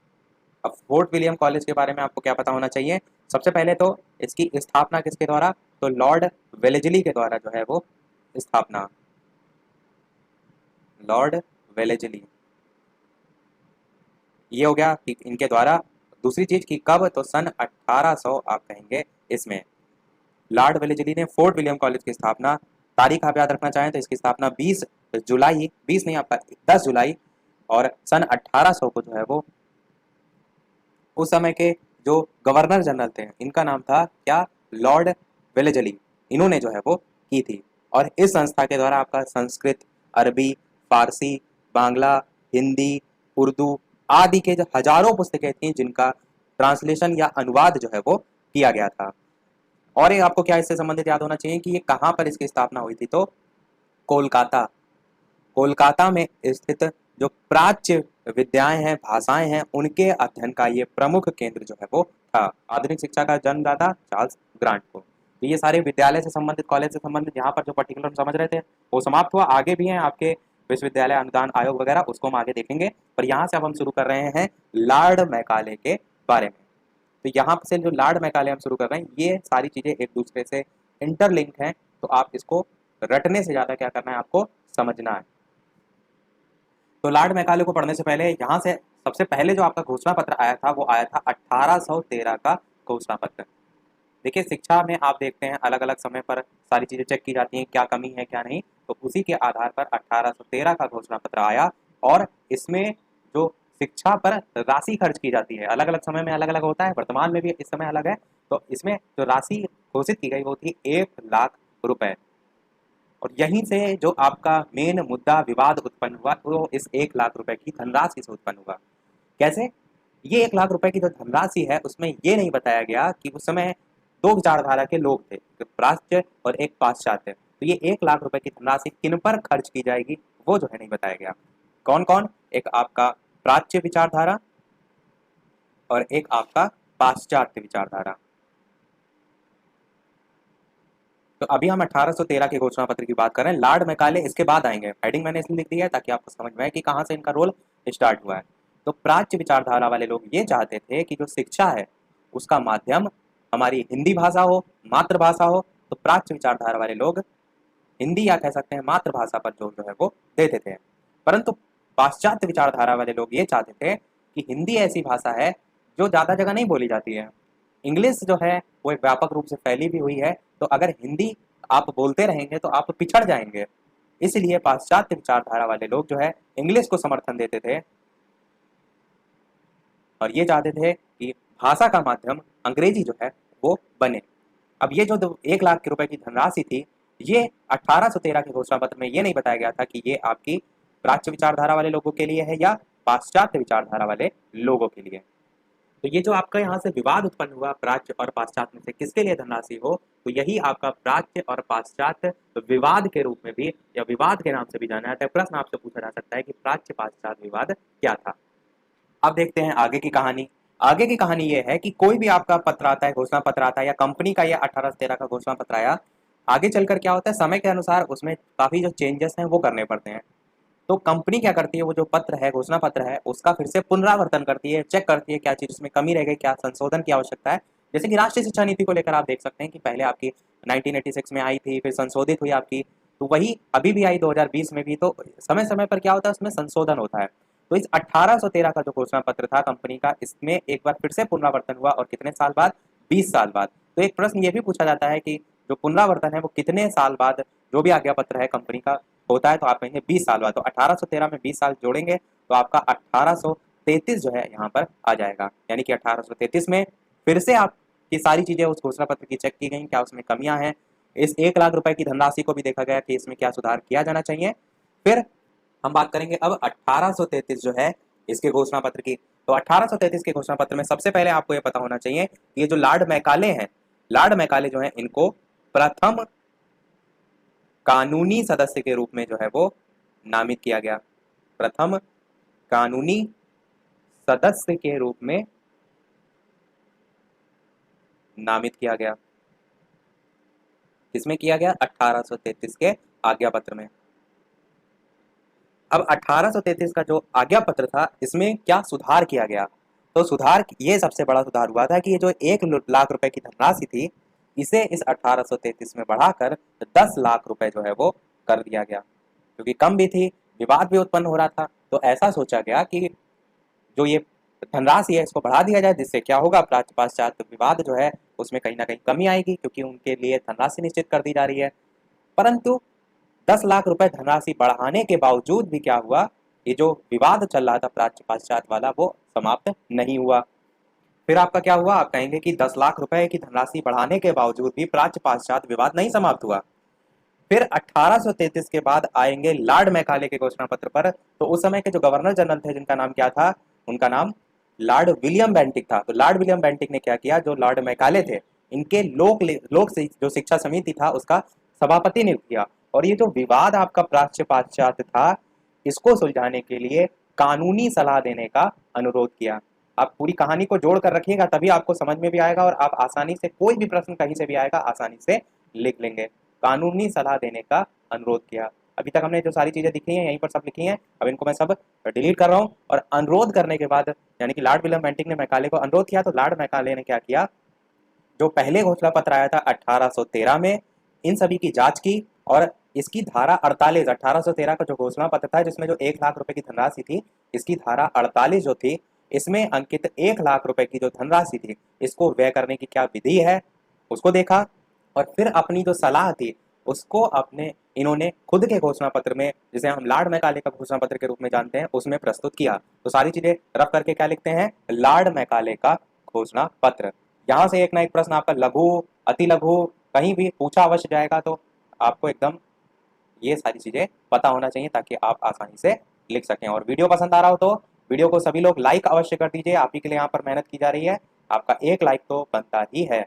अब फोर्ट विलियम कॉलेज के बारे में आपको क्या पता होना चाहिए, सबसे पहले तो इसकी स्थापना किसके द्वारा, तो लॉर्ड वेलेजली के द्वारा जो है वो स्थापना, लॉर्ड वेलेजली, ये हो गया कि इनके द्वारा। दूसरी चीज की कब, तो सन 1800 आप कहेंगे इसमें लॉर्ड वेलेजली ने फोर्ट विलियम कॉलेज की स्थापना, तारीख आप याद रखना चाहें तो इसकी स्थापना 20 जुलाई, 20 नहीं आपका 10 जुलाई और सन 1800 को जो है वो उस समय के जो गवर्नर जनरल थे इनका नाम था क्या, लॉर्ड वेलेजली, इन्होंने जो है वो की थी। और इस संस्था के द्वारा आपका संस्कृत, अरबी, फारसी, बांग्ला, हिंदी, उर्दू आदि के जो हजारों पुस्तकें थी जिनका ट्रांसलेशन या अनुवाद जो है वो किया गया था। और ये आपको क्या इससे संबंधित याद होना चाहिए कि ये कहाँ पर इसकी स्थापना हुई थी, तो कोलकाता, कोलकाता में स्थित जो प्राच्य विद्याएं हैं, भाषाएं हैं, उनके अध्ययन का ये प्रमुख केंद्र जो है वो था। आधुनिक शिक्षा का जन्मदाता चार्ल्स ग्रांट को। तो ये सारे विद्यालय से संबंधित, कॉलेज से संबंधित यहाँ पर जो पर्टिकुलर समझ रहे थे वो समाप्त हुआ। आगे भी हैं आपके विश्वविद्यालय अनुदान आयोग वगैरह, उसको हम आगे देखेंगे। पर यहाँ से अब हम शुरू कर रहे हैं लॉर्ड मैकाले के बारे में। तो यहाँ से जो लॉर्ड मैकाले हम शुरू कर रहे हैं, ये सारी चीजें एक दूसरे से इंटरलिंक हैं। तो आप इसको रटने से ज्यादा क्या करना है, आपको समझना है। तो लॉर्ड मैकाले को पढ़ने से पहले यहाँ से सबसे पहले जो आपका घोषणा पत्र आया था वो आया था 1813 का घोषणा पत्र। देखिए शिक्षा में आप देखते हैं अलग अलग समय पर सारी चीजें चेक की जाती हैं, क्या कमी है क्या नहीं। तो उसी के आधार पर 1813 का घोषणा पत्र आया और इसमें जो शिक्षा पर राशि खर्च की जाती है अलग अलग समय में अलग अलग होता है, वर्तमान में भी इस समय अलग है। तो इसमें जो राशि घोषित की गई वो थी 1 लाख रुपए। और यहीं से जो आपका मेन मुद्दा विवाद उत्पन्न हुआ वो इस 1 लाख रुपए की धनराशि से उत्पन्न हुआ। कैसे? ये 1 लाख रुपए की जो धनराशि है उसमें ये नहीं बताया गया कि उस समय दो विचारधारा के लोग थे, एक प्राच्य और एक पाश्चात्य। तो ये 1 लाख रुपए की धनराशि किन पर खर्च की जाएगी वो जो है नहीं बताया गया। कौन कौन? एक आपका प्राच्य विचारधारा और एक आपका पाश्चात्य विचारधारा। तो अभी हम 1813 के घोषणा पत्र की बात कर रहे हैं। लॉर्ड मैकाले इसके बाद आएंगे। हेडिंग मैंने इसलिए लिख दी है ताकि आपको समझ में आए कि कहाँ से इनका रोल स्टार्ट हुआ है। तो प्राच्य विचारधारा वाले लोग ये चाहते थे कि जो शिक्षा है उसका माध्यम हमारी हिंदी भाषा हो, मातृभाषा हो। तो प्राच्य विचारधारा वाले लोग हिंदी या कह सकते हैं मातृभाषा पर जोर जो है वो देते थे। परंतु पाश्चात्य विचारधारा वाले लोग ये चाहते थे कि हिंदी ऐसी भाषा है जो ज़्यादा जगह नहीं बोली जाती है। इंग्लिश जो है वो एक व्यापक रूप से फैली भी हुई है, तो अगर हिंदी आप बोलते रहेंगे तो आप पिछड़ जाएंगे। इसलिए पाश्चात्य विचारधारा वाले लोग जो है इंग्लिश को समर्थन देते थे और ये चाहते थे कि भाषा का माध्यम अंग्रेजी जो है वो बने। अब ये जो 1 लाख रुपए की धनराशि थी, ये 1813 के घोषणा पत्र में ये नहीं बताया गया था कि ये आपकी प्राच्य विचारधारा वाले लोगों के लिए है या पाश्चात्य विचारधारा वाले लोगों के लिए। तो ये जो आपका यहाँ से विवाद उत्पन्न हुआ प्राच्य और पाश्चात्य में से किसके लिए धनराशि हो, तो यही आपका प्राच्य और पाश्चात्य विवाद के रूप में भी या विवाद के नाम से भी जाना जाता है। प्रश्न आपसे पूछा जा सकता है कि प्राच्य पाश्चात्य विवाद क्या था। अब देखते हैं आगे की कहानी। आगे की कहानी ये है कि कोई भी आपका पत्र आता है, घोषणा पत्र आता है या कंपनी का या 1813 का घोषणा पत्र आया, आगे चलकर क्या होता है समय के अनुसार उसमें काफी जो चेंजेस हैं वो करने पड़ते हैं। तो कंपनी क्या करती है, वो जो पत्र है, घोषणा पत्र है, उसका फिर से पुनरावर्तन करती है, चेक करती है क्या चीज उसमें कमी रह गई, क्या संशोधन की आवश्यकता है। जैसे कि राष्ट्रीय शिक्षा नीति को लेकर आप देख सकते हैं कि पहले आपकी 1986 में आई थी, फिर संशोधित हुई आपकी, तो वही अभी भी आई 2020 में भी। तो समय समय पर क्या होता है उसमें संशोधन होता है। तो इस 1813 का जो घोषणा पत्र था कंपनी का, इसमें एक बार फिर से पुनरावर्तन हुआ और कितने साल बाद? 20 साल बाद। तो एक प्रश्न ये भी पूछा जाता है कि जो पुनरावर्तन है वो कितने साल बाद जो भी आज्ञा पत्र है कंपनी का होता है, तो आप कहेंगे 20 साल बाद। तो 1813 में 20 साल जोड़ेंगे तो आपका 1833 जो है यहाँ पर आ जाएगा। यानी कि 1833 में फिर से आपकी सारी चीजें उस घोषणा पत्र की चेक की गई, क्या उसमें कमियां हैं। इस 1 लाख रुपए की धनराशि को भी देखा गया कि इसमें क्या सुधार किया जाना चाहिए। फिर हम बात करेंगे अब 1833 जो है इसके घोषणा पत्र की। तो 1833 के घोषणा पत्र में सबसे पहले आपको ये पता होना चाहिए कि ये जो लॉर्ड मैकाले हैं, लॉर्ड मैकाले जो है इनको प्रथम कानूनी सदस्य के रूप में जो है वो नामित किया गया। प्रथम कानूनी सदस्य के रूप में नामित किया गया। किसमें किया गया? 1833 के आज्ञा पत्र में। अब 1833 का जो आज्ञा पत्र था इसमें क्या सुधार किया गया? तो सुधार, ये सबसे बड़ा सुधार हुआ था कि ये जो 1 लाख रुपए की धनराशि थी इसे इस 1833 में बढ़ाकर 10 लाख रुपए जो है वो कर दिया गया, क्योंकि कम भी थी, विवाद भी उत्पन्न हो रहा था। तो ऐसा सोचा गया कि जो ये धनराशि है इसको बढ़ा दिया जाए, जिससे क्या होगा, प्राच्य पाश्चात्य विवाद जो है उसमें कहीं ना कहीं कमी आएगी, क्योंकि उनके लिए धनराशि निश्चित कर दी जा रही है। परंतु 10 लाख रुपए धनराशि बढ़ाने के बावजूद भी क्या हुआ, ये जो विवाद चल रहा था प्राच्य पाश्चात्य वाला वो समाप्त नहीं हुआ। फिर आपका क्या हुआ, आप कहेंगे कि 10 लाख रुपए की धनराशि बढ़ाने के बावजूद भी प्राच्य पाश्चात्य विवाद नहीं समाप्त हुआ। फिर 1833 के बाद आएंगे लॉर्ड मैकाले के घोषणा पत्र पर। तो उस समय के जो गवर्नर जनरल थे जिनका नाम क्या था, उनका नाम लॉर्ड विलियम बेंटिक था। तो लॉर्ड विलियम बेंटिक ने क्या किया, जो लॉर्ड मैकाले थे इनके लोक जो शिक्षा समिति था उसका सभापति नियुक्त किया। और ये जो विवाद आपका प्राच्य पाश्चात्य था इसको सुलझाने के लिए कानूनी सलाह देने का अनुरोध किया। आप पूरी कहानी को जोड़ कर रखिएगा तभी आपको समझ में भी आएगा और आप आसानी से कोई भी प्रश्न कहीं से भी आएगा आसानी से लिख लेंगे। कानूनी सलाह देने का अनुरोध किया। अभी तक हमने जो सारी चीजें दिखी हैं यहीं पर सब लिखी हैं, अब इनको मैं सब डिलीट कर रहा हूँ। और अनुरोध करने के बाद यानी कि लॉर्ड विलियम बेंटिक ने मैकाले को अनुरोध किया, तो लॉर्ड मैकाले ने क्या किया, जो पहले घोषणा पत्र आया था 1813 में, इन सभी की जांच की और इसकी धारा 48, 1813 का जो घोषणा पत्र था जिसमें जो 1 लाख रुपए की धनराशि थी, इसकी धारा 48 जो थी इसमें अंकित 1 लाख रुपए की जो धनराशि थी इसको व्यय करने की क्या विधि है उसको देखा। और फिर अपनी जो सलाह थी उसको अपने इन्होंने खुद के घोषणा पत्र में, जिसे हम लॉर्ड मैकाले का घोषणा पत्र के रूप में जानते हैं, उसमें प्रस्तुत किया। तो सारी चीजें रफ करके क्या लिखते हैं, लॉर्ड मैकाले का घोषणा पत्र। यहाँ से एक ना एक प्रश्न आपका लघु, अति लघु कहीं भी पूछा अवश्य जाएगा, तो आपको एकदम ये सारी चीज़ें पता होना चाहिए ताकि आप आसानी से लिख सकें। और वीडियो पसंद आ रहा हो तो वीडियो को सभी लोग लाइक अवश्य कर दीजिए, आप ही के लिए यहाँ पर मेहनत की जा रही है, आपका एक लाइक तो बनता ही है।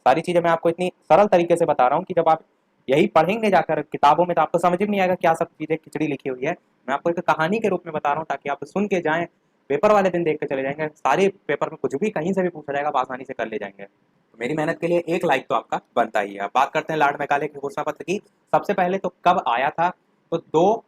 सारी चीज़ें मैं आपको इतनी सरल तरीके से बता रहा हूँ कि जब आप यही पढ़ेंगे जाकर किताबों में तो आपको समझ में नहीं आएगा क्या सब चीज़ें खिचड़ी लिखी हुई है। मैं आपको एक कहानी के रूप में बता रहा हूँ ताकि आप सुन के जाएँ, पेपर वाले दिन देख के चले जाएंगे, सारे पेपर में कुछ भी कहीं से भी पूछा जाएगा आप आसानी से कर ले जाएंगे। तो मेरी मेहनत के लिए एक लाइक तो आपका बनता ही है। अब बात करते हैं लॉर्ड मैकाले के घोषणा पत्र की। सबसे पहले तो कब आया था, तो 2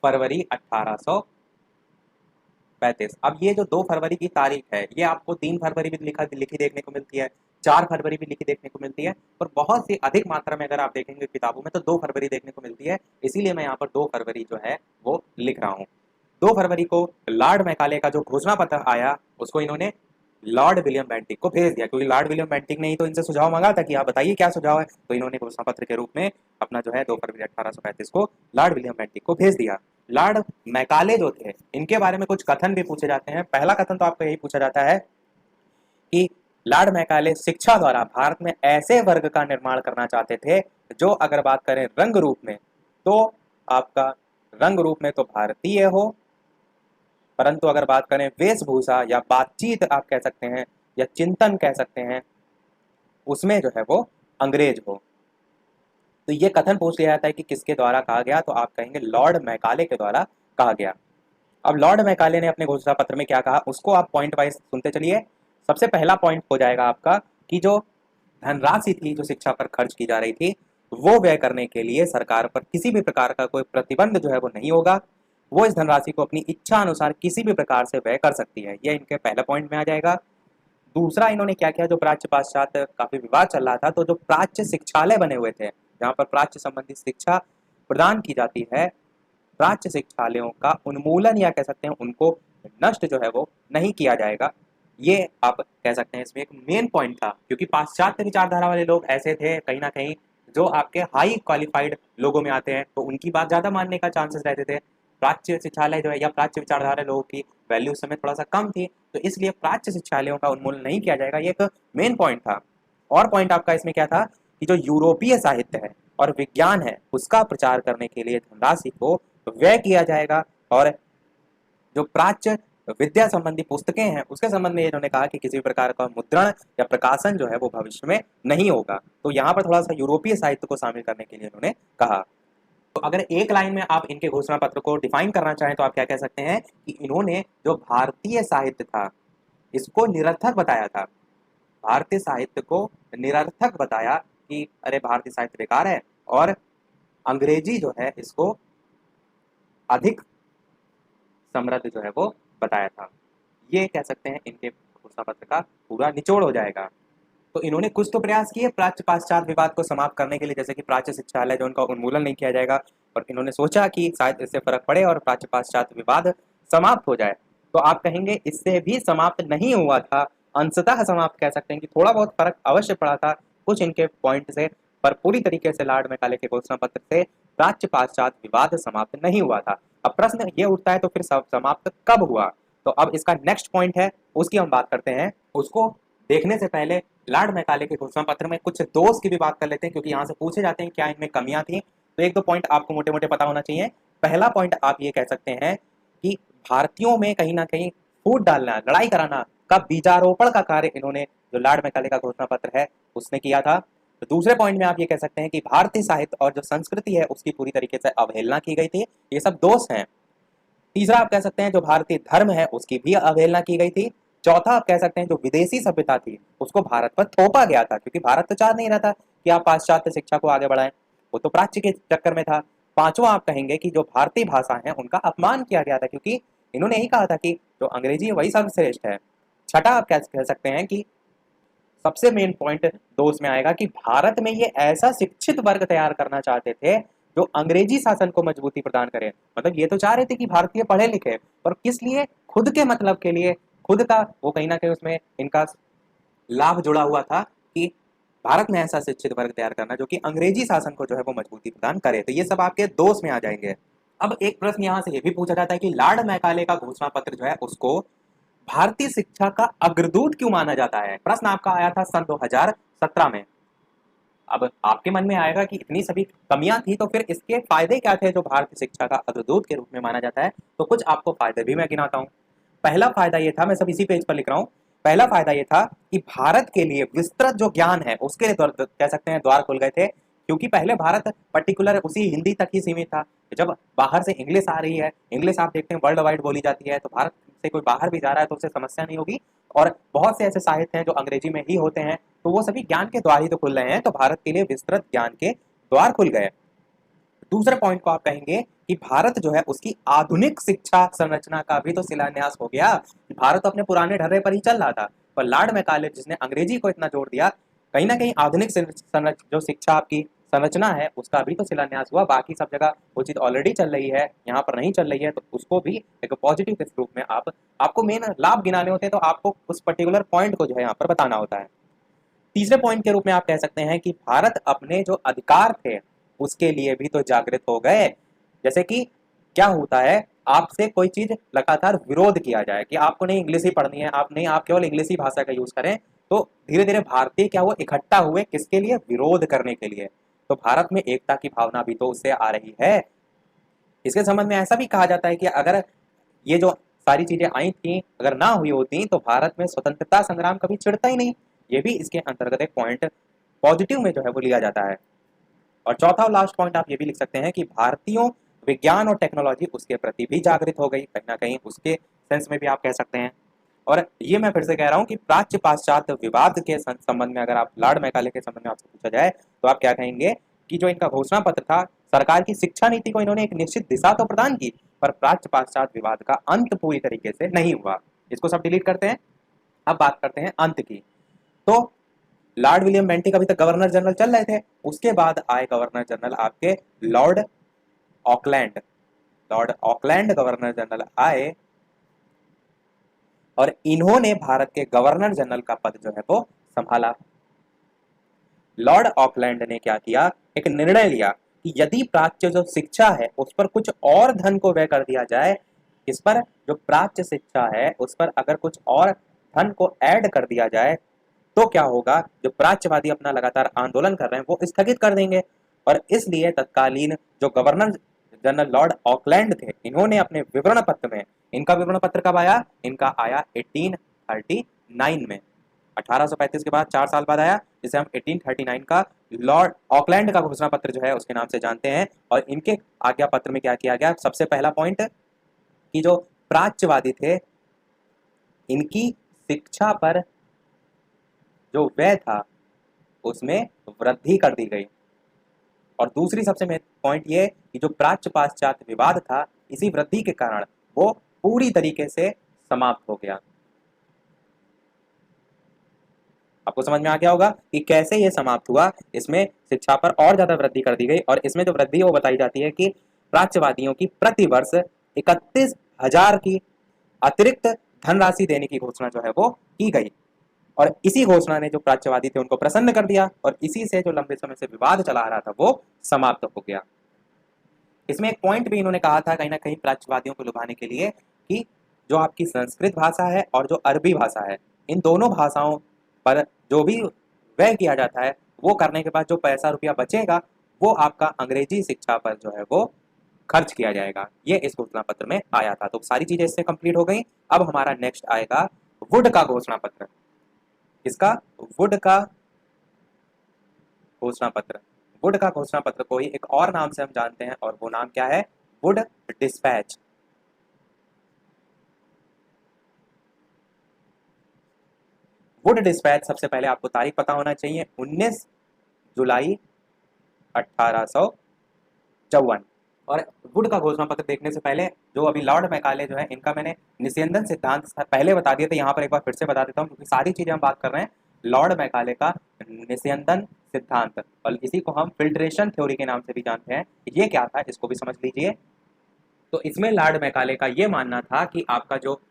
फरवरी 1835। अब ये जो 2 फरवरी की तारीख है ये आपको 3 फरवरी भी लिखी देखने को मिलती है, 4 फरवरी भी लिखी देखने को मिलती है, और बहुत सी अधिक मात्रा में अगर आप देखेंगे किताबों में तो 2 फरवरी देखने को मिलती है। इसीलिए मैं यहाँ पर 2 फरवरी जो है वो लिख रहा हूँ। 2 फरवरी को लॉर्ड मैकाले का जो घोषणा पत्र आया उसको इन्होंने लॉर्ड विलियम बेंटिक को भेज दिया, क्योंकि लॉर्ड विलियम बेंटिक ने ही तो इनसे सुझाव मांगा था कि आप बताइए क्या सुझाव है, तो इन्होंने घोषणा पत्र के रूप में अपना जो है 2 फरवरी 1835 को लॉर्ड विलियम बेंटिक को भेज दिया। लॉर्ड मैकाले जो थे इनके बारे में कुछ कथन भी पूछे जाते हैं। पहला कथन तो आपको यही पूछा जाता है कि लॉर्ड मैकाले शिक्षा द्वारा भारत में ऐसे वर्ग का निर्माण करना चाहते थे जो, अगर बात करें रंग रूप में, तो आपका रंग रूप में तो भारतीय हो, परंतु अगर बात करें वेशभूषा या बातचीत आप कह सकते हैं या चिंतन कह सकते हैं, उसमें जो है वो अंग्रेज हो। तो ये कथन पूछ लिया जाता है कि किसके द्वारा कहा गया, तो आप कहेंगे लॉर्ड मैकाले के द्वारा कहा गया। अब लॉर्ड मैकाले ने अपने घोषणा पत्र में क्या कहा उसको आप पॉइंट वाइज सुनते चलिए। सबसे पहला पॉइंट हो जाएगा आपका कि जो धनराशि थी जो शिक्षा पर खर्च की जा रही थी वो व्यय करने के लिए सरकार पर किसी भी प्रकार का कोई प्रतिबंध जो है वो नहीं होगा, वो इस धनराशि को अपनी इच्छा अनुसार किसी भी प्रकार से व्यय कर सकती है। ये इनके पहले पॉइंट में आ जाएगा। दूसरा इन्होंने क्या किया, जो प्राच्य पाश्चात्य काफी विवाद चल रहा था, तो जो प्राच्य शिक्षालय बने हुए थे जहाँ पर प्राच्य संबंधी शिक्षा प्रदान की जाती है, प्राच्य शिक्षालयों का उन्मूलन या कह सकते हैं उनको नष्ट जो है वो नहीं किया जाएगा। ये आप कह सकते हैं इसमें एक मेन पॉइंट था, क्योंकि पाश्चात्य विचारधारा वाले लोग ऐसे थे कहीं ना कहीं जो आपके हाई क्वालिफाइड लोगों में आते हैं, तो उनकी बात ज्यादा मानने का चांसेस रहते थे। प्राच्य शिक्षालय जो है या प्राच्य विचारधारा लोगों की वैल्यू उस समय थोड़ा सा कम थी, तो इसलिए प्राच्य शिक्षालयों का उन्मूलन नहीं किया जाएगा, ये एक मेन पॉइंट था। और पॉइंट आपका इसमें क्या था कि जो यूरोपीय साहित्य है और विज्ञान है उसका प्रचार करने के लिए धनराशि को व्यय किया जाएगा, और जो प्राच्य विद्या संबंधी पुस्तकें हैं उसके संबंध में इन्होंने कहा कि किसी भी प्रकार का मुद्रण या प्रकाशन जो है वो भविष्य में नहीं होगा। तो यहाँ पर थोड़ा सा यूरोपीय साहित्य को शामिल करने के लिए इन्होंने कहा। तो अगर एक लाइन में आप इनके घोषणा पत्र को डिफाइन करना चाहें तो आप क्या कह सकते हैं कि इन्होंने जो भारतीय साहित्य था इसको निरर्थक बताया था। भारतीय साहित्य को निरर्थक बताया कि अरे भारतीय साहित्य बेकार है, और अंग्रेजी जो है इसको अधिक समृद्ध जो है वो बताया था। ये कह सकते हैं इनके घोषणा पत्र का पूरा निचोड़ हो जाएगा। तो इन्होंने कुछ तो प्रयास किए प्राच्य पाश्चात्य विवाद को समाप्त करने के लिए, जैसे कि प्राच्य शिक्षालय जो उनका उन्मूलन नहीं किया जाएगा, और इन्होंने सोचा कि शायद इससे फर्क पड़े और प्राच्य पाश्चात्य विवाद समाप्त हो जाए। तो आप कहेंगे इससे भी समाप्त नहीं हुआ था, अंशतः समाप्त कह सकते हैं कि थोड़ा बहुत फर्क अवश्य पड़ा था कुछ इनके पॉइंट से, पर पूरी तरीके से लॉर्ड मैकाले के घोषणा पत्र से प्राच्य पाश्चात्य विवाद समाप्त नहीं हुआ था। अब प्रश्न ये उठता है तो फिर समाप्त कब हुआ, तो अब इसका नेक्स्ट पॉइंट है उसकी हम बात करते हैं। उसको देखने से पहले लॉर्ड मैकाले के घोषणा पत्र में कुछ दोष की भी बात कर लेते हैं, क्योंकि यहाँ से पूछे जाते हैं क्या इनमें कमियां थी। तो एक दो पॉइंट आपको मोटे मोटे पता होना चाहिए। पहला पॉइंट आप ये कह सकते हैं कि भारतीयों में कहीं ना कहीं फूट डालना, लड़ाई कराना का बीजारोपण का कार्य इन्होंने जो लॉर्ड मैकाले का घोषणा पत्र है उसने किया था। तो दूसरे पॉइंट में आप ये कह सकते हैं कि भारतीय साहित्य और जो संस्कृति है उसकी पूरी तरीके से अवहेलना की गई थी। ये सब दोष हैं। तीसरा आप कह सकते हैं जो भारतीय धर्म है उसकी भी अवहेलना की गई थी। चौथा आप कह सकते हैं जो विदेशी सभ्यता थी उसको भारत पर थोपा गया था, क्योंकि भारत तो चाह नहीं रहा था कि आप पाश्चात्य शिक्षा को आगे बढ़ाएं, वो तो प्राच्य के चक्कर में था। पांचवा आप कहेंगे कि जो भारतीय भाषा है उनका अपमान किया गया था, क्योंकि इन्होंने यही कहा था कि जो अंग्रेजी है वही सर्वश्रेष्ठ है। छठा आप कह सकते हैं कि सबसे मेन पॉइंट दो उसमें आएगा कि भारत में ये ऐसा शिक्षित वर्ग तैयार करना चाहते थे जो अंग्रेजी शासन को मजबूती प्रदान करे। मतलब ये तो चाह रहे थे कि भारतीय पढ़े लिखे, पर किस लिए, खुद के मतलब के लिए, खुद का वो कहीं ना कहीं उसमें इनका लाभ जुड़ा हुआ था कि भारत में ऐसा शिक्षित वर्ग तैयार करना जो कि अंग्रेजी शासन को जो है वो मजबूती प्रदान करे। तो ये सब आपके दोष में आ जाएंगे। अब एक प्रश्न यहाँ से ये भी पूछा जाता है कि लॉर्ड मैकाले का घोषणा पत्र जो है उसको भारतीय शिक्षा का अग्रदूत क्यों माना जाता है। प्रश्न आपका आया था सन 2017 में। अब आपके मन में आएगा कि इतनी सभी कमियां थी तो फिर इसके फायदे क्या थे जो भारतीय शिक्षा का अग्रदूत के रूप में माना जाता है। तो कुछ आपको फायदे भी मैं गिनाता हूँ। पहला फायदा ये था, मैं सब इसी पेज पर लिख रहा हूँ। पहला फायदा ये था कि भारत के लिए विस्तृत जो ज्ञान है उसके लिए कह सकते हैं द्वार खुल गए थे, क्योंकि पहले भारत पर्टिकुलर उसी हिंदी तक ही सीमित था। जब बाहर से इंग्लिश आ रही है, इंग्लिश आप देखते हैं वर्ल्ड वाइड बोली जाती है, तो भारत से कोई बाहर भी जा रहा है तो उससे समस्या नहीं होगी। और बहुत से ऐसे साहित्य हैं जो अंग्रेजी में ही होते हैं, तो वो सभी ज्ञान के द्वार ही तो खुल रहे हैं, तो भारत के लिए विस्तृत ज्ञान के द्वार खुल गए। दूसरे पॉइंट को आप कहेंगे कि भारत जो है उसकी आधुनिक शिक्षा संरचना का भी तो शिलान्यास हो गया। भारत अपने पुराने ढर्रे पर ही चल रहा था, पर लॉर्ड मैकाले जिसने अंग्रेजी को इतना जोड़ दिया, कहीं ना कहीं आधुनिक जो शिक्षा आपकी संरचना है उसका भी तो शिलान्यास हुआ। बाकी सब जगह वो चीज ऑलरेडी चल रही है, यहाँ पर नहीं चल रही है, तो उसको भी एक पॉजिटिव के रूप में आपको मेन लाभ गिनाने होते हैं, तो आपको उस पर्टिकुलर पॉइंट को जो है यहाँ पर बताना होता है। तीसरे पॉइंट के रूप में आप कह सकते हैं कि भारत अपने जो अधिकार थे उसके लिए भी तो जागृत हो गए। जैसे कि क्या होता है, आपसे कोई चीज लगातार विरोध किया जाए कि आपको नहीं इंग्लिश ही पढ़नी है, आप केवल इंग्लिश ही भाषा का यूज करें, तो धीरे धीरे भारतीय क्या हुआ, इकट्ठा हुए किसके लिए, विरोध करने के लिए। तो भारत में एकता की भावना भी तो उससे आ रही है। इसके संबंध में ऐसा भी कहा जाता है कि अगर ये जो सारी चीजें आई थी अगर ना हुई होती तो भारत में स्वतंत्रता संग्राम कभी छिड़ता ही नहीं। ये भी इसके अंतर्गत एक पॉइंट पॉजिटिव में जो है वो लिया जाता है। और चौथा और लास्ट पॉइंट आप ये भी लिख सकते हैं कि भारतीयों विज्ञान और टेक्नोलॉजी उसके प्रति भी जागृत हो गई, कहीं ना कहीं उसके सेंस में भी आप कह सकते हैं। और ये मैं फिर से कह रहा हूँ कि प्राच्य पाश्चात्य विवाद के संबंध में अगर आप लॉर्ड मैकाले के संबंध में आपसे पूछा जाए तो आप क्या कहेंगे कि जो इनका घोषणा पत्र था, सरकार की शिक्षा नीति को इन्होंने एक निश्चित दिशा तो प्रदान की, पर प्राच्य पाश्चात्य विवाद का अंत पूरी तरीके से नहीं हुआ। इसको सब डिलीट करते हैं। अब बात करते हैं अंत की। तो लॉर्ड विलियम बेंटिक अभी तक गवर्नर जनरल चल रहे थे, उसके बाद आए गवर्नर जनरल आपके Lord Auckland. Lord Auckland governor general आए और इन्होंने भारत के गवर्नर जनरल का पद जो है वो संभाला। लॉर्ड ऑकलैंड ने क्या किया, एक निर्णय लिया कि यदि प्राच्य जो शिक्षा है उस पर कुछ और धन को व्यय कर दिया जाए, इस पर जो प्राच्य शिक्षा है उस पर अगर कुछ और धन को ऐड कर दिया जाए तो क्या होगा, जो प्राच्यवादी अपना लगातार आंदोलन कर रहे हैं वो स्थगित कर देंगे। और इसलिए तत्कालीन जो गवर्नर जनरल लॉर्ड ऑकलैंड थे, इन्होंने अपने विवरण पत्र में, इनका विवरण पत्र कब आया, इनका आया 1839 में, 1835 के बाद 4 साल बाद आया, जिसे हम 1839 का लॉर्ड ऑकलैंड का घोषणा पत्र जो है उसके नाम से जानते हैं। और इनके आज्ञा पत्र में क्या किया गया, सबसे पहला पॉइंट कि जो प्राच्यवादी थे इनकी शिक्षा पर जो व्यय था उसमें वृद्धि कर दी गई। और दूसरी सबसे महत्वपूर्ण पॉइंट ये कि जो प्राच्य पाश्चात्य विवाद था, इसी वृद्धि के कारण वो पूरी तरीके से समाप्त हो गया। आपको समझ में आ गया होगा कि कैसे ये समाप्त हुआ। इसमें शिक्षा पर और ज्यादा वृद्धि कर दी गई, और इसमें जो वृद्धि वो बताई जाती है कि प्राच्यवादियों की प्रति वर्ष 31,000 की अतिरिक्त धनराशि देने की घोषणा जो है वो की गई। और इसी घोषणा ने जो प्राच्यवादी थे उनको प्रसन्न कर दिया, और इसी से जो लंबे समय से विवाद चला आ रहा था वो समाप्त हो गया। इसमें एक पॉइंट भी इन्होंने कहा था कहीं ना कहीं प्राच्यवादियों को लुभाने के लिए कि जो आपकी संस्कृत भाषा है और जो अरबी भाषा है, इन दोनों भाषाओं पर जो भी व्यय किया जाता है वो करने के बाद जो पैसा रुपया बचेगा वो आपका अंग्रेजी शिक्षा पर जो है वो खर्च किया जाएगा। ये इस घोषणा पत्र में आया था। तो सारी चीजें इससे कंप्लीट हो गई। अब हमारा नेक्स्ट आएगा वुड का घोषणा पत्र। इसका वुड का घोषणा पत्र, वुड का घोषणा पत्र को ही एक और नाम से हम जानते हैं, और वो नाम क्या है, वुड डिस्पैच। वुड डिस्पैच, सबसे पहले आपको तारीख पता होना चाहिए, 19 जुलाई 1854। और वुड का घोषणा पत्र देखने से पहले जो अभी लॉर्ड मैकाले जो है इनका मैंने निस्यंदन सिद्धांत पहले बता दिया था, यहाँ पर एक बार फिर से बता देता हूँ क्योंकि सारी चीजें हम बात कर रहे हैं लॉर्ड मैकाले का निस्यंदन सिद्धांत, और इसी को हम फिल्ट्रेशन थ्योरी के नाम से भी जानते हैं। ये क्या था इसको भी समझ लीजिए। तो इसमें लॉर्ड मैकाले का ये मानना था कि आपका जो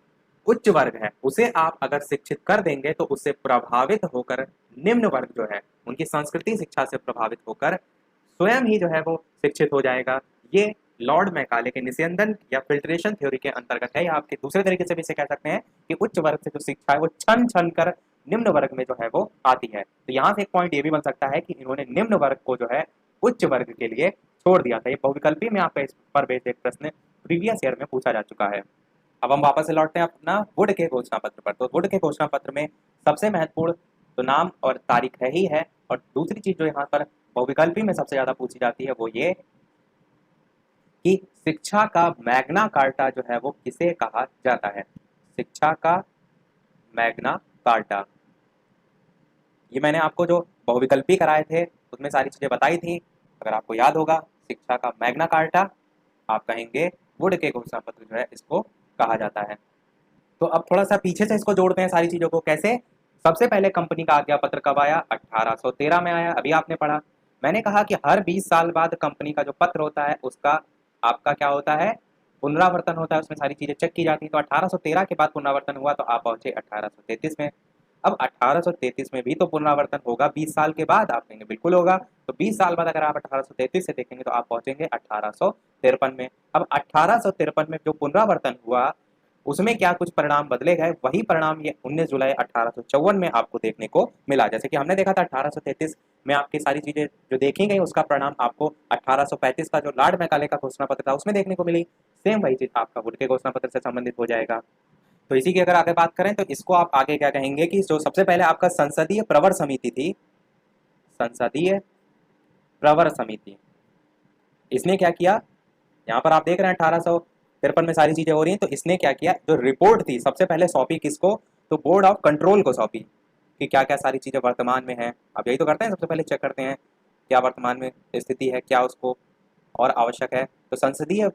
उच्च वर्ग है उसे आप अगर शिक्षित कर देंगे तो उससे प्रभावित होकर निम्न वर्ग जो है उनकी संस्कृति शिक्षा से प्रभावित होकर स्वयं ही जो है वो शिक्षित हो जाएगा। ये लॉर्ड मैकाले के निस्यंदन या फिल्ट्रेशन थ्योरी के अंतर्गत है, या आपके दूसरे तरीके से भी इसे कह सकते हैं कि उच्च वर्ग से जो शिक्षा है वो छन छन कर निम्न वर्ग में जो है वो आती है। तो यहाँ से एक पॉइंट ये भी बन सकता है कि इन्होंने निम्न वर्ग को जो है उच्च वर्ग के लिए छोड़ दिया था। ये बहुविकल्पी में आपका इस पर बेस्ड एक प्रश्न प्रीवियस ईयर में पूछा जा चुका है। अब हम वापस से लौटते हैं अपना वुड के घोषणा पत्र पर। तो वुड के घोषणा पत्र में सबसे महत्वपूर्ण तो नाम और तारीख है ही है, और दूसरी चीज जो यहाँ पर बहुविकल्पी में सबसे ज्यादा पूछी जाती है वो ये कि शिक्षा का मैग्ना कार्टा जो है वो किसे कहा जाता है। शिक्षा का मैग्ना कार्टा, ये मैंने आपको जो बहुविकल्पी कराए थे उसमें सारी चीजें बताई थी, अगर आपको याद होगा। शिक्षा का मैग्ना कार्टा आप कहेंगे वुड के घोषणा पत्र जो है इसको कहा जाता है। तो अब थोड़ा सा पीछे से इसको जोड़ते हैं सारी चीजों को। कैसे? सबसे पहले कंपनी का आज्ञा पत्र कब आया? 1813 में आया, अभी आपने पढ़ा। मैंने कहा कि हर 20 साल बाद कंपनी का जो पत्र होता है उसका आपका क्या होता है, पुनरावर्तन होता है, उसमें सारी चीजें चेक की जाती हैं। तो 1813 के बाद पुनरावर्तन हुआ तो आप पहुंचे 1833 में। अब 1833 में भी तो पुनरावर्तन होगा 20 साल के बाद? आप कहेंगे बिल्कुल होगा। तो 20 साल बाद अगर आप 1833 से देखेंगे तो आप पहुंचेंगे 1853 में। अब 1853 में जो पुनरावर्तन हुआ उसमें क्या कुछ परिणाम बदले गए, वही परिणाम ये 19 जुलाई 1854 में आपको देखने को मिला। जैसे कि हमने देखा था 1833 में आपकी सारी चीजें जो देखी गई उसका परिणाम आपको 1835 का जो लॉर्ड मैकाले का घोषणा पत्र था उसमें देखने को मिली। सेम वही चीज आपका वुड के घोषणा पत्र से संबंधित हो जाएगा। तो इसी की अगर आगे बात करें तो इसको आप आगे क्या कहेंगे कि जो सबसे पहले आपका संसदीय प्रवर समिति थी, संसदीय प्रवर समिति, इसने क्या किया, यहाँ पर आप देख रहे हैं 1853 में सारी चीजें हो रही हैं। तो इसने क्या किया, जो रिपोर्ट थी सबसे पहले सौंपी किसको, तो बोर्ड ऑफ कंट्रोल को सौंपी कि क्या क्या सारी चीजें वर्तमान में है। अब यही तो करते हैं, सबसे पहले चेक करते हैं क्या वर्तमान में स्थिति है, क्या उसको और आवश्यक है। तो संसदीय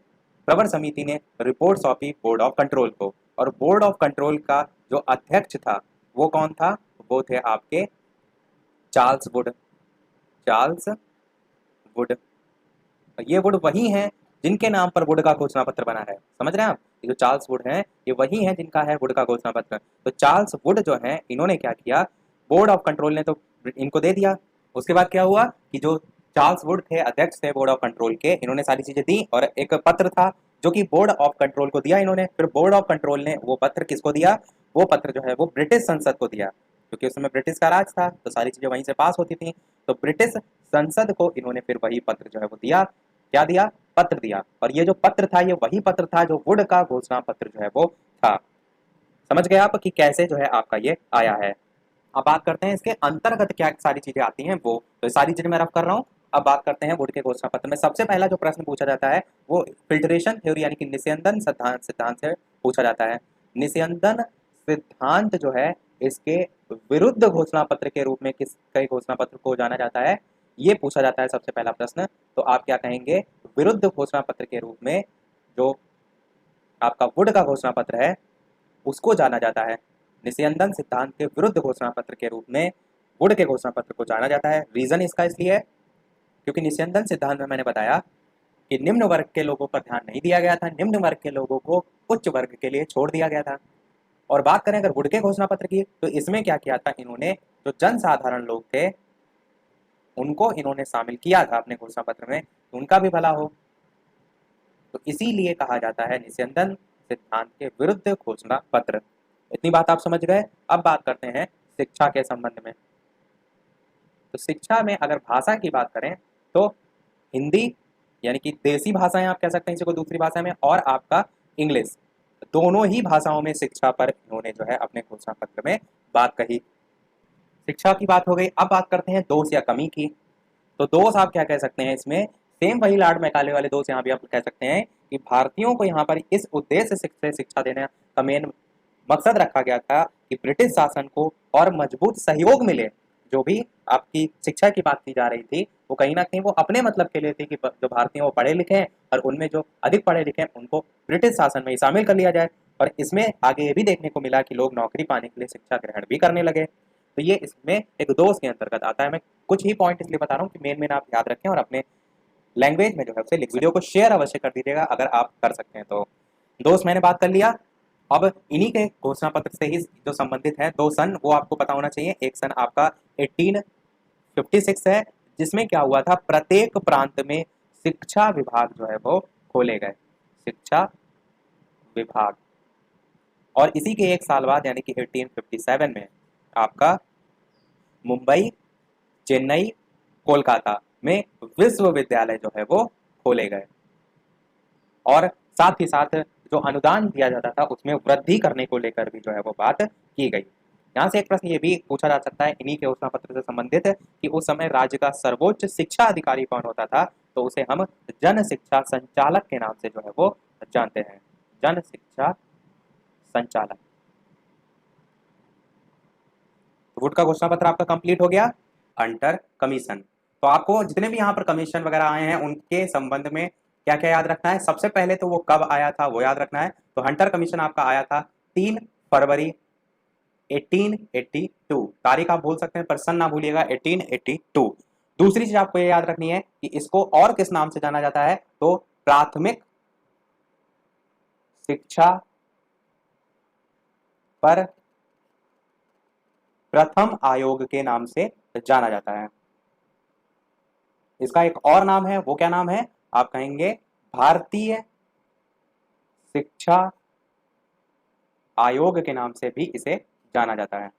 प्रवर समिति ने रिपोर्ट सौंपी बोर्ड ऑफ कंट्रोल को, और बोर्ड ऑफ कंट्रोल का जो अध्यक्ष था वो कौन था, वो थे आपके चार्ल्स वुड। चार्ल्स वुड, ये वुड वही हैं जिनके नाम पर वुड का घोषणा पत्र बना है। समझ रहे हैं आप, ये जो चार्ल्स वुड हैं ये वही हैं जिनका है वुड का घोषणा पत्र। तो चार्ल्स वुड जो है इन्होंने क्या किया, बोर्ड ऑफ कंट्रोल ने तो इनको दे दिया। उसके बाद क्या हुआ कि जो चार्ल्स वुड थे, अध्यक्ष थे बोर्ड ऑफ कंट्रोल के, इन्होंने सारी चीजें दी और एक पत्र था जो कि बोर्ड ऑफ कंट्रोल को दिया इन्होंने। फिर बोर्ड ऑफ कंट्रोल ने वो पत्र किसको दिया, वो पत्र जो है वो ब्रिटिश संसद को दिया, क्योंकि उस समय ब्रिटिश का राज था तो सारी चीजें वहीं से पास होती थी। तो ब्रिटिश संसद को इन्होंने फिर वही पत्र जो है वो दिया। क्या दिया, पत्र दिया। और ये जो पत्र था ये वही पत्र था जो वुड का घोषणा पत्र जो है वो था। समझ गए आप कि कैसे जो है आपका ये आया है। अब बात करते हैं इसके अंतर्गत क्या सारी चीजें आती हैं वो, तो सारी चीजें मैं रफ कर रहा हूँ। अब बात करते हैं वुड के घोषणा पत्र में। सबसे पहला जो प्रश्न पूछा जाता है वो फिल्ट्रेशन थ्योरी यानी कि निस्यंदन सिद्धांत से पूछा जाता है। निस्यंदन सिद्धांत जो है इसके विरुद्ध घोषणा पत्र के रूप में किस कई घोषणा पत्र को जाना जाता है, ये पूछा जाता है सबसे पहला प्रश्न। तो आप क्या कहेंगे, विरुद्ध घोषणा पत्र के रूप में जो आपका वुड का घोषणा पत्र है उसको जाना जाता है। निस्यंदन सिद्धांत के विरुद्ध घोषणा पत्र के रूप में वुड के घोषणा पत्र को जाना जाता है। रीजन इसका इसलिए है क्योंकि निस्यंदन सिद्धांत में मैंने बताया कि निम्न वर्ग के लोगों पर ध्यान नहीं दिया गया था, निम्न वर्ग के लोगों को उच्च वर्ग के लिए छोड़ दिया गया था। और बात करें अगर वुड के घोषणा पत्र की, तो इसमें क्या किया था इन्होंने, जो जनसाधारण लोग थे उनको इन्होंने शामिल किया था अपने घोषणा पत्र में, उनका भी भला हो। तो इसीलिए कहा जाता है निस्यंदन सिद्धांत के विरुद्ध घोषणा पत्र। इतनी बात आप समझ गए। अब बात करते हैं शिक्षा के संबंध में। तो शिक्षा में अगर भाषा की बात करें तो हिंदी यानी कि देसी भाषाएं आप कह सकते हैं इसी को दूसरी भाषा में, और आपका इंग्लिश, दोनों ही भाषाओं में शिक्षा पर इन्होंने जो है अपने घोषणा पत्र में बात कही। शिक्षा की बात हो गई। अब बात करते हैं दोष या कमी की। तो दोष आप क्या कह सकते हैं इसमें, सेम वही लॉर्ड मैकाले वाले दोष यहाँ भी आप कह सकते हैं कि भारतीयों को यहाँ पर इस उद्देश्य से शिक्षा देने का मेन मकसद रखा गया था कि ब्रिटिश शासन को और मजबूत सहयोग मिले। जो भी आपकी शिक्षा की बात की जा रही थी वो कहीं ना कहीं वो अपने मतलब के लिए थी कि जो भारतीय वो पढ़े लिखे हैं और उनमें जो अधिक पढ़े लिखे हैं उनको ब्रिटिश शासन में ही शामिल कर लिया जाए। और इसमें आगे ये भी देखने को मिला कि लोग नौकरी पाने के लिए शिक्षा ग्रहण भी करने लगे। तो ये इसमें एक दोष के अंतर्गत आता है। मैं कुछ ही पॉइंट इसलिए बता रहा हूँ कि मेन आप याद रखें और अपने लैंग्वेज में जो है उसे लिख। वीडियो को शेयर अवश्य कर दीजिएगा अगर आप कर सकते हैं तो। दोस्त मैंने बात कर लिया। अब इन्हीं के घोषणा पत्र से ही जो संबंधित है दो सन वो आपको पता होना चाहिए। एक सन आपका 1856 है जिसमें क्या हुआ था, प्रत्येक प्रांत में शिक्षा विभाग जो है वो खोले गए, शिक्षा विभाग। और इसी के एक साल बाद यानी कि 1857 में आपका मुंबई, चेन्नई, कोलकाता में विश्वविद्यालय जो है वो खोले गए और साथ ही साथ जो अनुदान दिया जाता था उसमें वृद्धि करने को लेकर भी जो है वो बात की गई। यहाँ से एक प्रश्न ये भी पूछा जा सकता है इन्हीं के घोषणा पत्र से संबंधित कि उस समय राज्य का सर्वोच्च शिक्षा अधिकारी कौन होता था, तो उसे हम जन शिक्षा संचालक के नाम से जो है वो जानते हैं, जन शिक्षा संचालक। वुड का घोषणा पत्र आपका कंप्लीट हो गया। हंटर कमीशन, तो आपको जितने भी यहाँ पर कमीशन वगैरह आए हैं उनके संबंध में क्या क्या याद रखना है। सबसे पहले तो वो कब आया था वो याद रखना है। तो हंटर कमीशन आपका आया था 3 फरवरी 1882। तारीख आप भूल सकते हैं पर सन ना भूलिएगा, 1882। दूसरी चीज आपको ये याद रखनी है कि इसको और किस नाम से जाना जाता है, तो प्राथमिक शिक्षा पर प्रथम आयोग के नाम से जाना जाता है। इसका एक और नाम है, वो क्या नाम है, आप कहेंगे भारतीय शिक्षा आयोग के नाम से भी इसे जाना जाता है।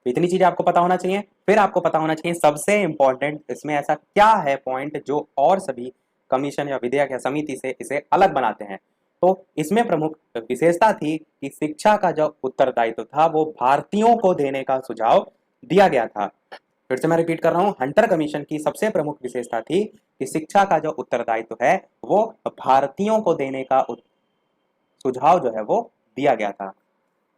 इतनी चीजें आपको पता होना चाहिए। फिर आपको पता होना चाहिए सबसे इंपॉर्टेंट इसमें ऐसा क्या है पॉइंट जो और सभी कमीशन या विधेयक या समिति से इसे अलग बनाते हैं। तो इसमें प्रमुख विशेषता थी कि शिक्षा का जो उत्तरदायित्व था वो भारतीयों को देने का सुझाव दिया गया था। फिर से मैं रिपीट कर रहा हूं, हंटर कमीशन की सबसे प्रमुख विशेषता थी कि शिक्षा का जो उत्तरदायित्व है वो भारतीयों को देने का सुझाव जो है वो दिया गया था।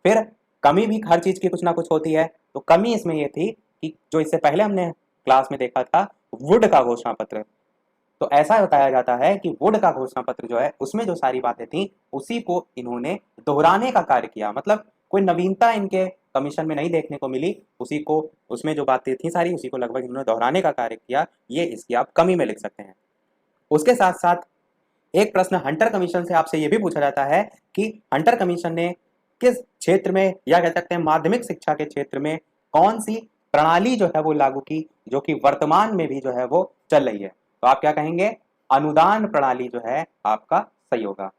फिर कमी भी हर चीज की कुछ ना कुछ होती है, तो कमी इसमें यह थी कि जो इससे पहले हमने क्लास में देखा था वुड का घोषणा पत्र, तो ऐसा बताया जाता है कि वुड का घोषणा पत्र जो है उसमें जो सारी बातें थी उसी को इन्होंने दोहराने का कार्य किया। मतलब कोई नवीनता इनके कमीशन में नहीं देखने को मिली, उसी को उसमें जो बातें थी सारी उसी को लगभग इन्होंने दोहराने का कार्य किया। ये इसकी आप कमी में लिख सकते हैं। उसके साथ साथ एक प्रश्न हंटर कमीशन से आपसे यह भी पूछा जाता है कि हंटर कमीशन ने किस क्षेत्र में या कह सकते हैं माध्यमिक शिक्षा के क्षेत्र में कौन सी प्रणाली जो है वो लागू की जो कि वर्तमान में भी जो है वो चल रही है। तो आप क्या कहेंगे, अनुदान प्रणाली जो है आपका सही होगा।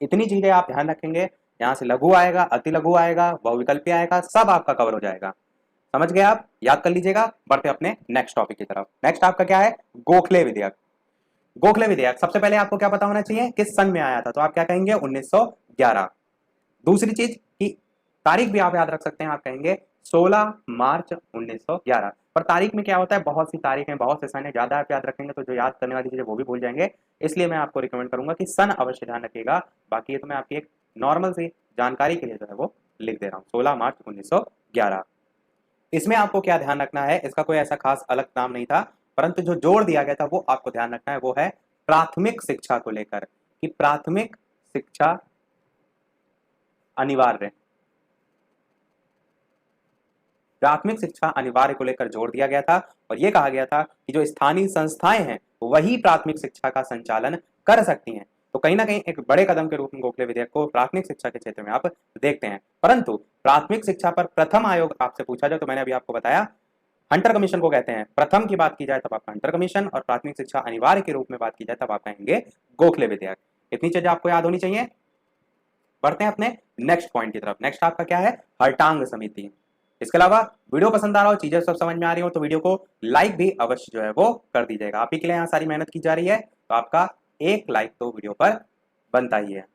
इतनी चीजें आप ध्यान रखेंगे, यहां से लघु आएगा, अति लघु आएगा, बहुविकल्पी आएगा, सब आपका कवर हो जाएगा। समझ गए आप, याद कर लीजिएगा। बढ़ते अपने नेक्स्ट टॉपिक की तरफ। नेक्स्ट आपका क्या है, गोखले विधेयक। गोखले विधेयक सबसे पहले आपको क्या पता होना चाहिए किस सन में आया था, तो आप क्या कहेंगे 1911। दूसरी चीज की तारीख भी आप याद रख सकते हैं, आप कहेंगे 16 मार्च 1911। पर तारीख में क्या होता है, बहुत सी तारीखें बहुत से सन है, ज्यादा आप याद रखेंगे तो जो याद करने वाली चीजें वो भी भूल जाएंगे। इसलिए मैं आपको रिकमेंड करूंगा कि सन अवश्य ध्यान रखिएगा। बाकी ये तो मैं आपकी एक नॉर्मल सी जानकारी के लिए जो है वो लिख दे रहा हूँ, 16 मार्च 1911। इसमें आपको क्या ध्यान रखना है, इसका कोई ऐसा खास अलग नाम नहीं था, परंतु जो जोड़ दिया गया था वो आपको ध्यान रखना है, वो है प्राथमिक शिक्षा को लेकर कि प्राथमिक शिक्षा अनिवार्य, प्राथमिक शिक्षा अनिवार्य को लेकर जोर दिया गया था। और यह कहा गया था कि जो स्थानीय संस्थाएं हैं वही प्राथमिक शिक्षा का संचालन कर सकती हैं। तो कहीं ना कहीं एक बड़े कदम के रूप में गोखले विधेयक को प्राथमिक शिक्षा के क्षेत्र में आप देखते हैं। परंतु प्राथमिक शिक्षा पर प्रथम आयोग आपसे पूछा जाए तो मैंने अभी आपको बताया हंटर कमीशन को कहते हैं। प्रथम की बात की जाए तब आपका हंटर कमीशन, और प्राथमिक शिक्षा अनिवार्य के रूप में बात की जाए तब आप कहेंगे गोखले विधेयक। इतनी चीजें आपको याद होनी चाहिए। बढ़ते हैं अपने नेक्स्ट पॉइंट की तरफ। नेक्स्ट आपका क्या है, हर्टांग समिति। इसके अलावा वीडियो पसंद आ रहा हो, चीजें सब समझ में आ रही हो तो वीडियो को लाइक भी अवश्य जो है वो कर दीजिएगा। आप ही के लिए यहाँ सारी मेहनत की जा रही है, तो आपका एक लाइक तो वीडियो पर बनता ही है।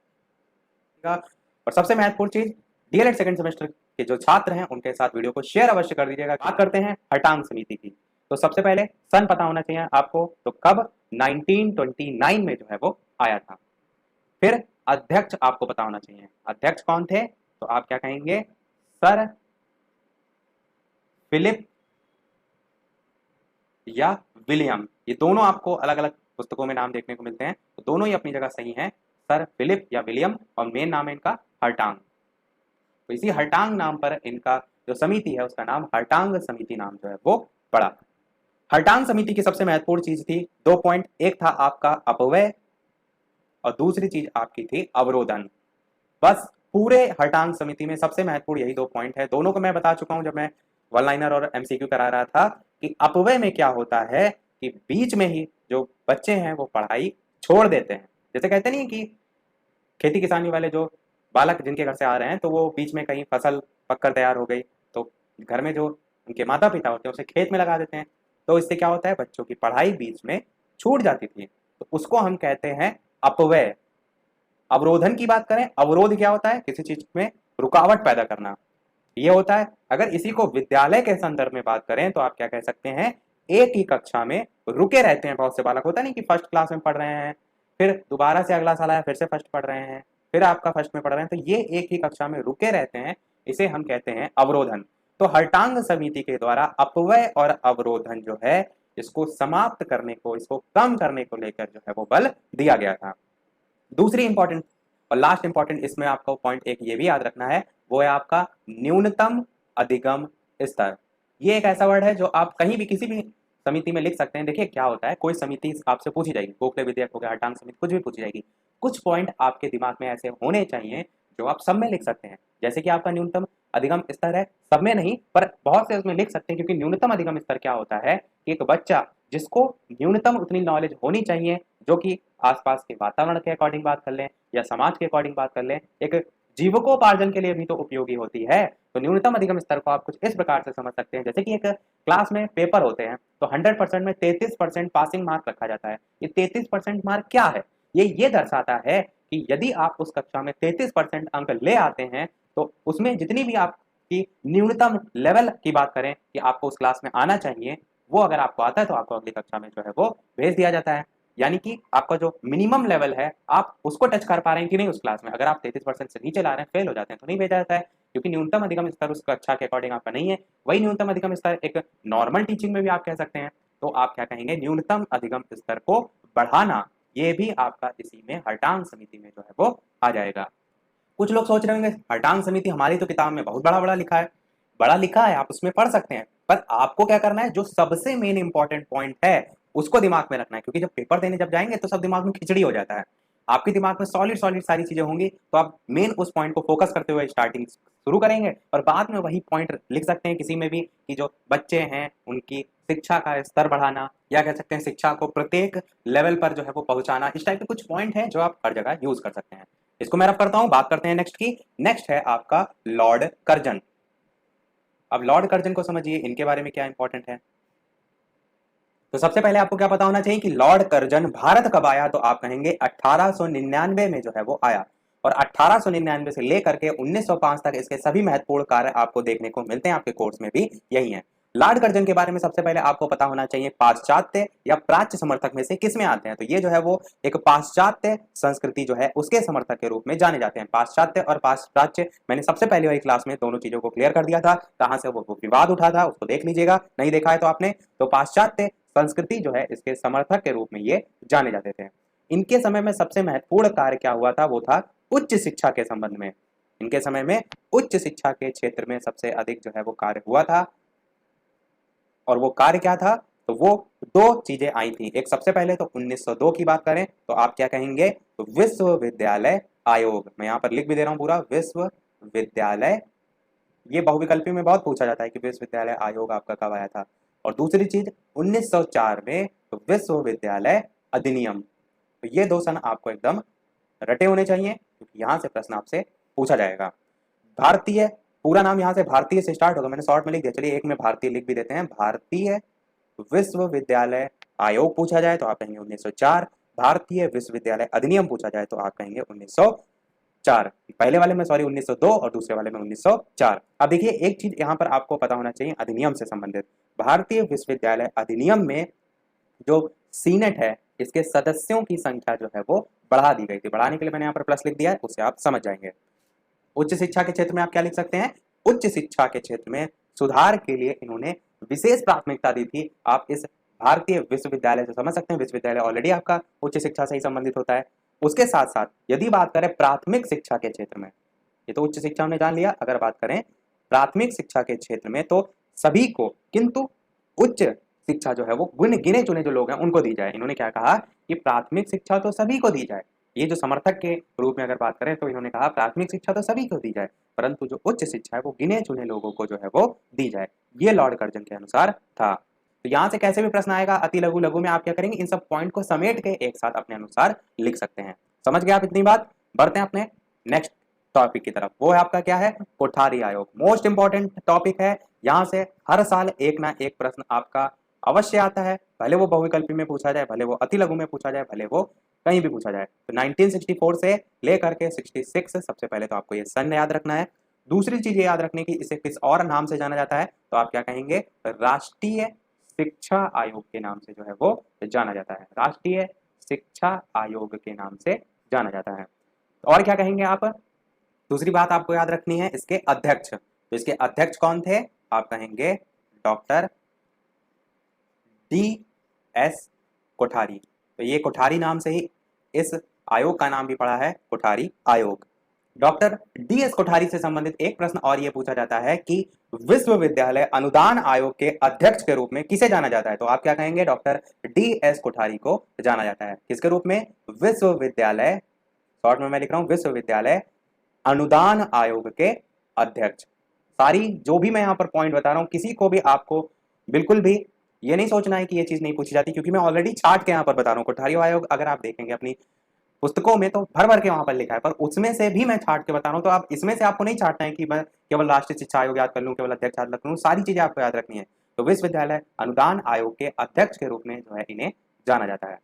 और सबसे महत्वपूर्ण चीज, डीएलएड सेकंड सेमेस्टर के जो छात्र हैं उनके साथ वीडियो को शेयर अवश्य कर दीजिएगा। बात करते हैं हर्टांग समिति की। तो सबसे पहले सन पता होना चाहिए आपको, तो कब 1929 में जो है वो आया था। फिर अध्यक्ष आपको पता होना चाहिए, अध्यक्ष कौन थे, तो आप क्या कहेंगे, सर फिलिप या विलियम। ये दोनों आपको अलग अलग पुस्तकों में नाम देखने को मिलते हैं, तो दोनों ही अपनी जगह सही हैं, सर फिलिप या विलियम, और मेन नाम है इनका हर्टांग। तो इसी हर्टांग नाम पर इनका जो समिति है उसका नाम हर्टांग समिति नाम जो है वो पड़ा। हर्टांग समिति की सबसे महत्वपूर्ण चीज थी 2 पॉइंट, एक था आपका अपव्यय और दूसरी चीज आपकी थी अवरोधन। बस पूरे हर्टांग समिति में सबसे महत्वपूर्ण यही 2 पॉइंट है। दोनों को मैं बता चुका हूं जब मैं वन लाइनर और एमसीक्यू करा रहा था कि अपव्यय में क्या होता है कि बीच में ही जो बच्चे हैं वो पढ़ाई छोड़ देते हैं। जैसे कहते नहीं कि खेती किसानी वाले जो बालक जिनके घर से आ रहे हैं तो वो बीच में कहीं फसल पककर तैयार हो गई तो घर में जो उनके माता पिता होते हैं उसे खेत में लगा देते हैं, तो इससे क्या होता है बच्चों की पढ़ाई बीच में छूट जाती थी, तो उसको हम कहते हैं अपव्यय। अवरोधन की बात करें, अवरोध क्या होता है, किसी चीज में रुकावट पैदा करना, ये होता है। अगर इसी को विद्यालय के संदर्भ में बात करें तो आप क्या कह सकते हैं, एक ही कक्षा में रुके रहते हैं बहुत से बालक, होता नहीं कि फर्स्ट क्लास में पढ़ रहे हैं, फिर दोबारा से अगला साल आया फिर से फर्स्ट पढ़ रहे हैं, फिर आपका फर्स्ट में पढ़ रहे हैं, तो ये एक ही कक्षा में रुके रहते हैं, इसे हम कहते हैं अवरोधन। तो हर्टांग समिति के द्वारा अपव्यय और अवरोधन जो है इसको समाप्त करने को, इसको कम करने को लेकर जो है वो बल दिया गया था। दूसरी इंपॉर्टेंट और लास्ट इंपॉर्टेंट इसमें आपको पॉइंट एक ये भी याद रखना है, वो है आपका न्यूनतम अधिगम स्तर। ये एक ऐसा वर्ड है जो आप कहीं भी किसी भी समिति में लिख सकते हैं। देखिए क्या होता है, कोई समिति आपसे पूछी जाएगी, गोखले विधेयक हो गया, हटांग समिति, कुछ भी पूछी जाएगी, कुछ पॉइंट आपके दिमाग में ऐसे होने चाहिए जो आप सब में लिख सकते हैं। जैसे कि आपका न्यूनतम अधिगम स्तर है, सब में नहीं पर बहुत से उसमें लिख सकते हैं, क्योंकि न्यूनतम अधिगम स्तर क्या होता है कि एक बच्चा जिसको न्यूनतम उतनी नॉलेज होनी चाहिए, जो कि आसपास के वातावरण के अकॉर्डिंग बात कर लें या समाज के अकॉर्डिंग बात कर लें, एक जीविकोपार्जन के लिए भी तो उपयोगी होती है। तो न्यूनतम अधिगम स्तर को आप कुछ इस प्रकार से समझ सकते हैं, जैसे कि एक क्लास में पेपर होते हैं तो 100% में 33% पासिंग मार्क रखा जाता है। ये 33% मार्क क्या है, ये दर्शाता है कि यदि आप उस कक्षा में 33% अंक ले आते हैं तो उसमें जितनी भी आपकी न्यूनतम लेवल की बात करें कि आपको उस क्लास में आना चाहिए, वो अगर आपको आता है तो आपको अगली कक्षा में जो है वो भेज दिया जाता है। यानी कि आपका जो मिनिमम लेवल है आप उसको टच कर पा रहे हैं कि नहीं उस क्लास में। अगर आप 33% से नीचे ला रहे हैं, फेल हो जाते हैं, तो नहीं भेजा जाता है, क्योंकि न्यूनतम अधिगम स्तर उस कक्षा के अकॉर्डिंग आपका नहीं है। वही न्यूनतम अधिगम स्तर एक नॉर्मल टीचिंग में भी आप कह सकते हैं, तो आप क्या कहेंगे, न्यूनतम अधिगम स्तर को बढ़ाना, ये भी आपका इसी में हर्टांग समिति में जो है वो आ जाएगा। कुछ लोग सोच रहे होंगे हर्टांग समिति हमारी तो किताब में बहुत बड़ा बड़ा लिखा है, बड़ा लिखा है, आप उसमें पढ़ सकते हैं, पर आपको क्या करना है, जो सबसे मेन इंपॉर्टेंट पॉइंट है उसको दिमाग में रखना है, क्योंकि जब पेपर देने जब जाएंगे तो सब दिमाग में खिचड़ी हो जाता है। आपके दिमाग में सॉलिड सॉलिड सारी चीजें होंगी, तो आप मेन उस पॉइंट को फोकस करते हुए स्टार्टिंग शुरू करेंगे और बाद में वही पॉइंट लिख सकते हैं किसी में भी, कि जो बच्चे हैं उनकी शिक्षा का स्तर बढ़ाना, या कह सकते हैं शिक्षा को प्रत्येक लेवल पर जो है वो पहुंचाना। इस टाइप के कुछ पॉइंट हैं जो आप हर जगह यूज कर सकते हैं। इसको मैं रब करता हूं, बात करते हैं नेक्स्ट की। नेक्स्ट है आपका लॉर्ड कर्जन। अब लॉर्ड कर्जन को समझिए, इनके बारे में क्या इंपॉर्टेंट है। तो सबसे पहले आपको क्या पता होना चाहिए कि लॉर्ड कर्जन भारत कब आया, तो आप कहेंगे 1899 में जो है वो आया, और 1899 से लेकर के 1905 तक इसके सभी महत्वपूर्ण कार्य आपको देखने को मिलते हैं, आपके कोर्स में भी यही है। लॉर्ड कर्जन के बारे में सबसे पहले आपको पता होना चाहिए पाश्चात्य या प्राच्य समर्थक में से किस में आते हैं, तो ये जो है वो एक पाश्चात्य संस्कृति जो है उसके समर्थक के रूप में जाने जाते हैं। पाश्चात्य और प्राच्य मैंने सबसे पहले वाली क्लास में दोनों चीजों को क्लियर कर दिया था, कहां से वो विवाद उठा था उसको देख लीजिएगा, नहीं देखा है तो आपने। तो पाश्चात्य संस्कृति जो है इसके समर्थक के रूप में ये जाने जाते थे। इनके समय में सबसे महत्वपूर्ण कार्य क्या हुआ था, वो था उच्च शिक्षा के संबंध में। इनके समय में उच्च शिक्षा के क्षेत्र में सबसे अधिक जो है वो कार्य हुआ था, और वो कार्य क्या था, तो वो दो चीजें आई थी। एक सबसे पहले तो 1902 की बात करें तो आप क्या कहेंगे, तो विश्वविद्यालय आयोग। मैं यहाँ पर लिख भी दे रहा हूँ पूरा, विश्वविद्यालय। ये बहुविकल्पी में बहुत पूछा जाता है कि विश्वविद्यालय आयोग आपका कब आया था। और दूसरी चीज 1904 में तो विश्वविद्यालय अधिनियम। तो ये दो सन आपको एकदम रटे होने चाहिए, क्योंकि यहाँ से प्रश्न आपसे पूछा जाएगा। भारतीय, पूरा नाम यहाँ से भारतीय से स्टार्ट होगा, मैंने शॉर्ट में लिख दिया, चलिए एक में भारतीय लिख भी देते हैं। भारतीय विश्वविद्यालय आयोग पूछा जाए तो आप कहेंगे 1904, भारतीय विश्वविद्यालय अधिनियम पूछा जाए तो आप कहेंगे 1904। पहले वाले में सॉरी 1902 और दूसरे वाले में 1904। अब देखिए एक चीज यहाँ पर आपको पता होना चाहिए अधिनियम से संबंधित। भारतीय विश्वविद्यालय अधिनियम में जो सीनेट है इसके सदस्यों की संख्या जो है वो बढ़ा दी गई थी। बढ़ाने के लिए मैंने यहाँ पर प्लस लिख दिया है, उससे आप समझ जाएंगे। उच्च शिक्षा के क्षेत्र में आप क्या लिख सकते हैं, उच्च शिक्षा के क्षेत्र में सुधार के लिए इन्होंने विशेष प्राथमिकता दी थी। आप इस भारतीय विश्वविद्यालय से समझ सकते हैं, विश्वविद्यालय ऑलरेडी आपका उच्च शिक्षा से ही संबंधित होता है। उसके साथ साथ यदि बात करें प्राथमिक शिक्षा के क्षेत्र में, ये तो उच्च शिक्षा हमने जान लिया, अगर बात करें प्राथमिक शिक्षा के क्षेत्र में तो सभी को, किंतु उच्च शिक्षा जो है वो गिने चुने जो लोग हैं उनको दी जाए। इन्होंने क्या कहा कि प्राथमिक शिक्षा तो सभी को दी जाए। ये जो समर्थक के रूप में अगर बात करें तो इन्होंने कहा प्राथमिक शिक्षा तो सभी को दी जाए, परंतु जो उच्च शिक्षा है वो गिने चुने लोगों को जो है वो दी जाए। ये लॉर्ड कर्जन के अनुसार था। तो यहाँ से कैसे भी प्रश्न आएगा अति लघु लघु में, आप क्या करेंगे, इन सब पॉइंट को समेट के एक साथ अपने अनुसार लिख सकते हैं। समझ गए आप इतनी बात। बढ़ते हैं अपने नेक्स्ट टॉपिक की तरफ। वो है आपका क्या है, कोठारी आयोग। मोस्ट इंपॉर्टेंट टॉपिक है, यहाँ से हर साल एक ना एक प्रश्न आपका अवश्य आता है, भले वो बहुविकल्पी में पूछा जाए, भले वो अति लघु में पूछा जाए, भले वो कहीं भी पूछा जाए। तो 1964 से लेकर के 66 सबसे पहले तो आपको ये सन याद रखना है। दूसरी चीज याद रखने की, इसे किस और नाम से जाना जाता है, तो आप क्या कहेंगे, राष्ट्रीय शिक्षा आयोग के नाम से जो है वो जाना जाता है। राष्ट्रीय शिक्षा आयोग के नाम से जाना जाता है। और क्या कहेंगे आप, दूसरी बात आपको याद रखनी है, इसके अध्यक्ष। तो इसके अध्यक्ष कौन थे, आप कहेंगे डॉक्टर DS कोठारी। तो ये कोठारी नाम से ही इस आयोग का नाम भी पड़ा है, कोठारी आयोग। डॉक्टर DS कोठारी से संबंधित एक प्रश्न और ये पूछा जाता है कि विश्वविद्यालय अनुदान आयोग के अध्यक्ष के रूप में किसे जाना जाता है, तो आप क्या कहेंगे, डॉक्टर DS कोठारी को जाना जाता है। किसके रूप में, विश्वविद्यालय, शॉर्ट में मैं लिख रहा हूं, विश्वविद्यालय अनुदान आयोग के अध्यक्ष। सारी जो भी मैं यहाँ पर पॉइंट बता रहा हूँ, किसी को भी आपको बिल्कुल भी ये नहीं सोचना है कि ये चीज नहीं पूछी जाती, क्योंकि मैं ऑलरेडी छाट के यहाँ पर बता रहा हूँ। कोठारी आयोग अगर आप देखेंगे अपनी पुस्तकों में तो भर भर के वहां पर लिखा है, पर उसमें से भी मैं छाट के बता रहा हूँ। तो आप इसमें से आपको नहीं छाटना है कि मैं केवल राष्ट्रीय शिक्षा आयोग याद कर लूँ, केवल अध्यक्ष याद रख लूँ, सारी चीजें आपको याद रखनी है। तो विश्वविद्यालय अनुदान आयोग के अध्यक्ष के रूप में जो है इन्हें जाना जाता है।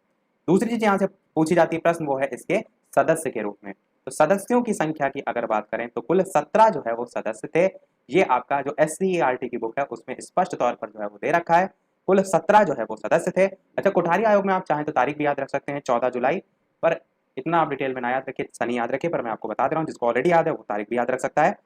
दूसरी चीज यहाँ से पूछी जाती है प्रश्न, वो है इसके सदस्य के रूप में। तो सदस्यों की संख्या की अगर बात करें तो कुल 17 जो है वो सदस्य थे। ये आपका जो SCERT की बुक है उसमें स्पष्ट तौर पर जो है वो दे रखा है, कुल 17 जो है वो सदस्य थे। अच्छा, कोठारी आयोग में आप चाहें तो तारीख भी याद रख सकते हैं, 14 जुलाई, पर इतना आप डिटेल में ना याद रखिए, सनी याद रखिए, पर मैं आपको बता दे रहा हूँ, जिसको ऑलरेडी याद है वो तारीख भी याद रख सकता है।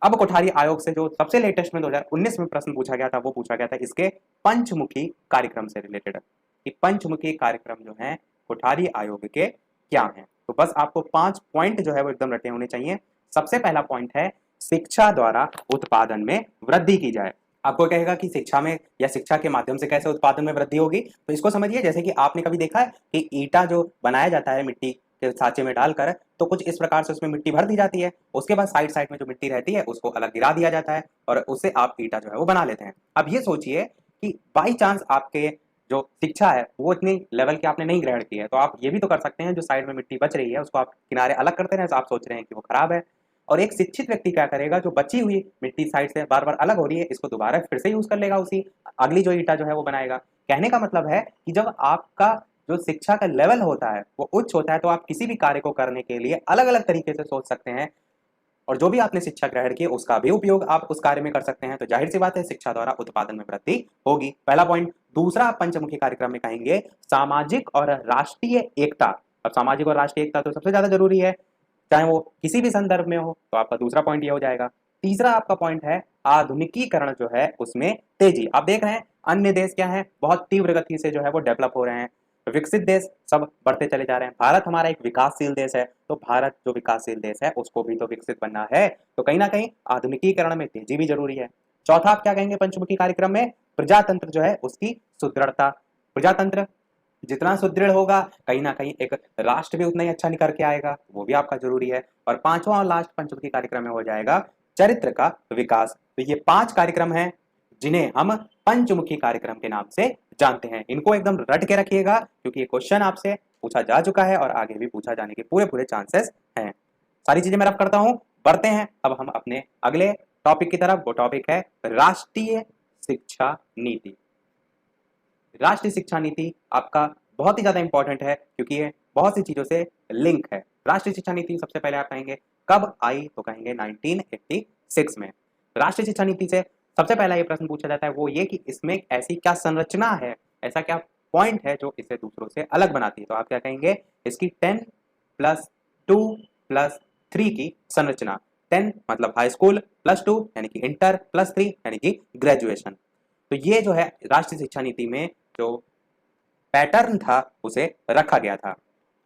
अब कोठारी आयोग से जो सबसे लेटेस्ट में 2019 में प्रश्न पूछा गया था, वो पूछा गया था इसके पंचमुखी कार्यक्रम से रिलेटेड, कि पंचमुखी कार्यक्रम जो है कोठारी आयोग के क्या हैं। तो बस आपको 5 पॉइंट जो है वो एकदम रटे होने चाहिए। सबसे पहला पॉइंट है, शिक्षा द्वारा उत्पादन में वृद्धि की जाए। आपको कहेगा कि शिक्षा में या शिक्षा के माध्यम से कैसे उत्पादन में वृद्धि होगी, तो इसको समझिए, जैसे कि आपने कभी देखा है कि ईंटा जो बनाया जाता है मिट्टी के सांचे में डालकर, तो कुछ इस प्रकार से उसमें मिट्टी भर दी जाती है, उसके बाद साइड साइड में जो मिट्टी रहती है उसको अलग गिरा दिया जाता है और उससे आप ईंटा जो है वो बना लेते हैं। अब ये सोचिए कि बाई चांस आपके जो शिक्षा है वो इतनी लेवल की आपने नहीं ग्रहण की है, तो आप ये भी तो कर सकते हैं, जो साइड में मिट्टी बच रही है उसको आप किनारे अलग करते रहे, तो आप सोच रहे हैं कि वो खराब है। और एक शिक्षित व्यक्ति क्या करेगा, जो बची हुई मिट्टी साइड से बार बार अलग हो रही है, इसको दोबारा फिर से यूज कर लेगा, उसी अगली जो ईंटा जो है वो बनाएगा। कहने का मतलब है कि जब आपका जो शिक्षा का लेवल होता है वो उच्च होता है, तो आप किसी भी कार्य को करने के लिए अलग अलग तरीके से सोच सकते हैं, और जो भी आपने शिक्षा ग्रहण की उसका भी उपयोग आप उस कार्य में कर सकते हैं। तो जाहिर सी बात है, शिक्षा द्वारा उत्पादन में वृद्धि होगी, पहला पॉइंट। दूसरा, पंचमुखी कार्यक्रम में कहेंगे सामाजिक और राष्ट्रीय एकता। और सामाजिक और राष्ट्रीय एकता तो सबसे ज्यादा जरूरी है, चाहे वो किसी भी संदर्भ में हो, तो आपका दूसरा पॉइंट ये हो जाएगा। तीसरा आपका पॉइंट है आधुनिकीकरण जो है उसमें तेजी। आप देख रहे हैं अन्य देश क्या है, बहुत तीव्र गति से जो है वो डेवलप हो रहे हैं, विकसित देश सब बढ़ते चले जा रहे हैं। भारत हमारा एक विकासशील देश है, तो भारत जो विकासशील देश है उसको भी तो विकसित बनना है, तो कहीं ना कहीं आधुनिकीकरण में तेजी भी जरूरी है। चौथा आप क्या कहेंगे पंचमुखी कार्यक्रम में, प्रजातंत्र जो है उसकी सुदृढ़ता। प्रजातंत्र जितना सुदृढ़ होगा, कहीं ना कहीं एक राष्ट्र भी उतना ही अच्छा निकल के आएगा, वो भी आपका जरूरी है। और पांचवा और लास्ट पंचमुखी कार्यक्रम में हो जाएगा चरित्र का विकास। तो ये 5 कार्यक्रम हैं जिन्हें हम पंचमुखी कार्यक्रम के नाम से जानते हैं। इनको एकदम रट के रखिएगा, क्योंकि ये क्वेश्चन आपसे पूछा जा चुका है और आगे भी पूछा जाने के पूरे पूरे चांसेस हैं। सारी चीजें मैं रफ करता हूं, बढ़ते हैं अब हम अपने अगले टॉपिक की तरफ। वो टॉपिक है राष्ट्रीय शिक्षा नीति। राष्ट्रीय शिक्षा नीति आपका बहुत ही ज्यादा इंपॉर्टेंट है, क्योंकि ये बहुत सी चीजों से लिंक है। राष्ट्रीय शिक्षा नीति सबसे पहले आप कहेंगे कब आई, तो कहेंगे 1986 में। राष्ट्रीय शिक्षा नीति से सबसे पहला ये प्रश्न पूछा जाता है वो ये कि इसमें ऐसी क्या संरचना है, ऐसा क्या पॉइंट है जो इसे दूसरों से अलग बनाती है, तो आप क्या कहेंगे, इसकी 10+2+3 की संरचना। 10 मतलब हाई स्कूल, +2 यानी कि इंटर, +3 यानी कि ग्रेजुएशन। तो ये जो है राष्ट्रीय शिक्षा नीति में जो पैटर्न था उसे रखा गया था।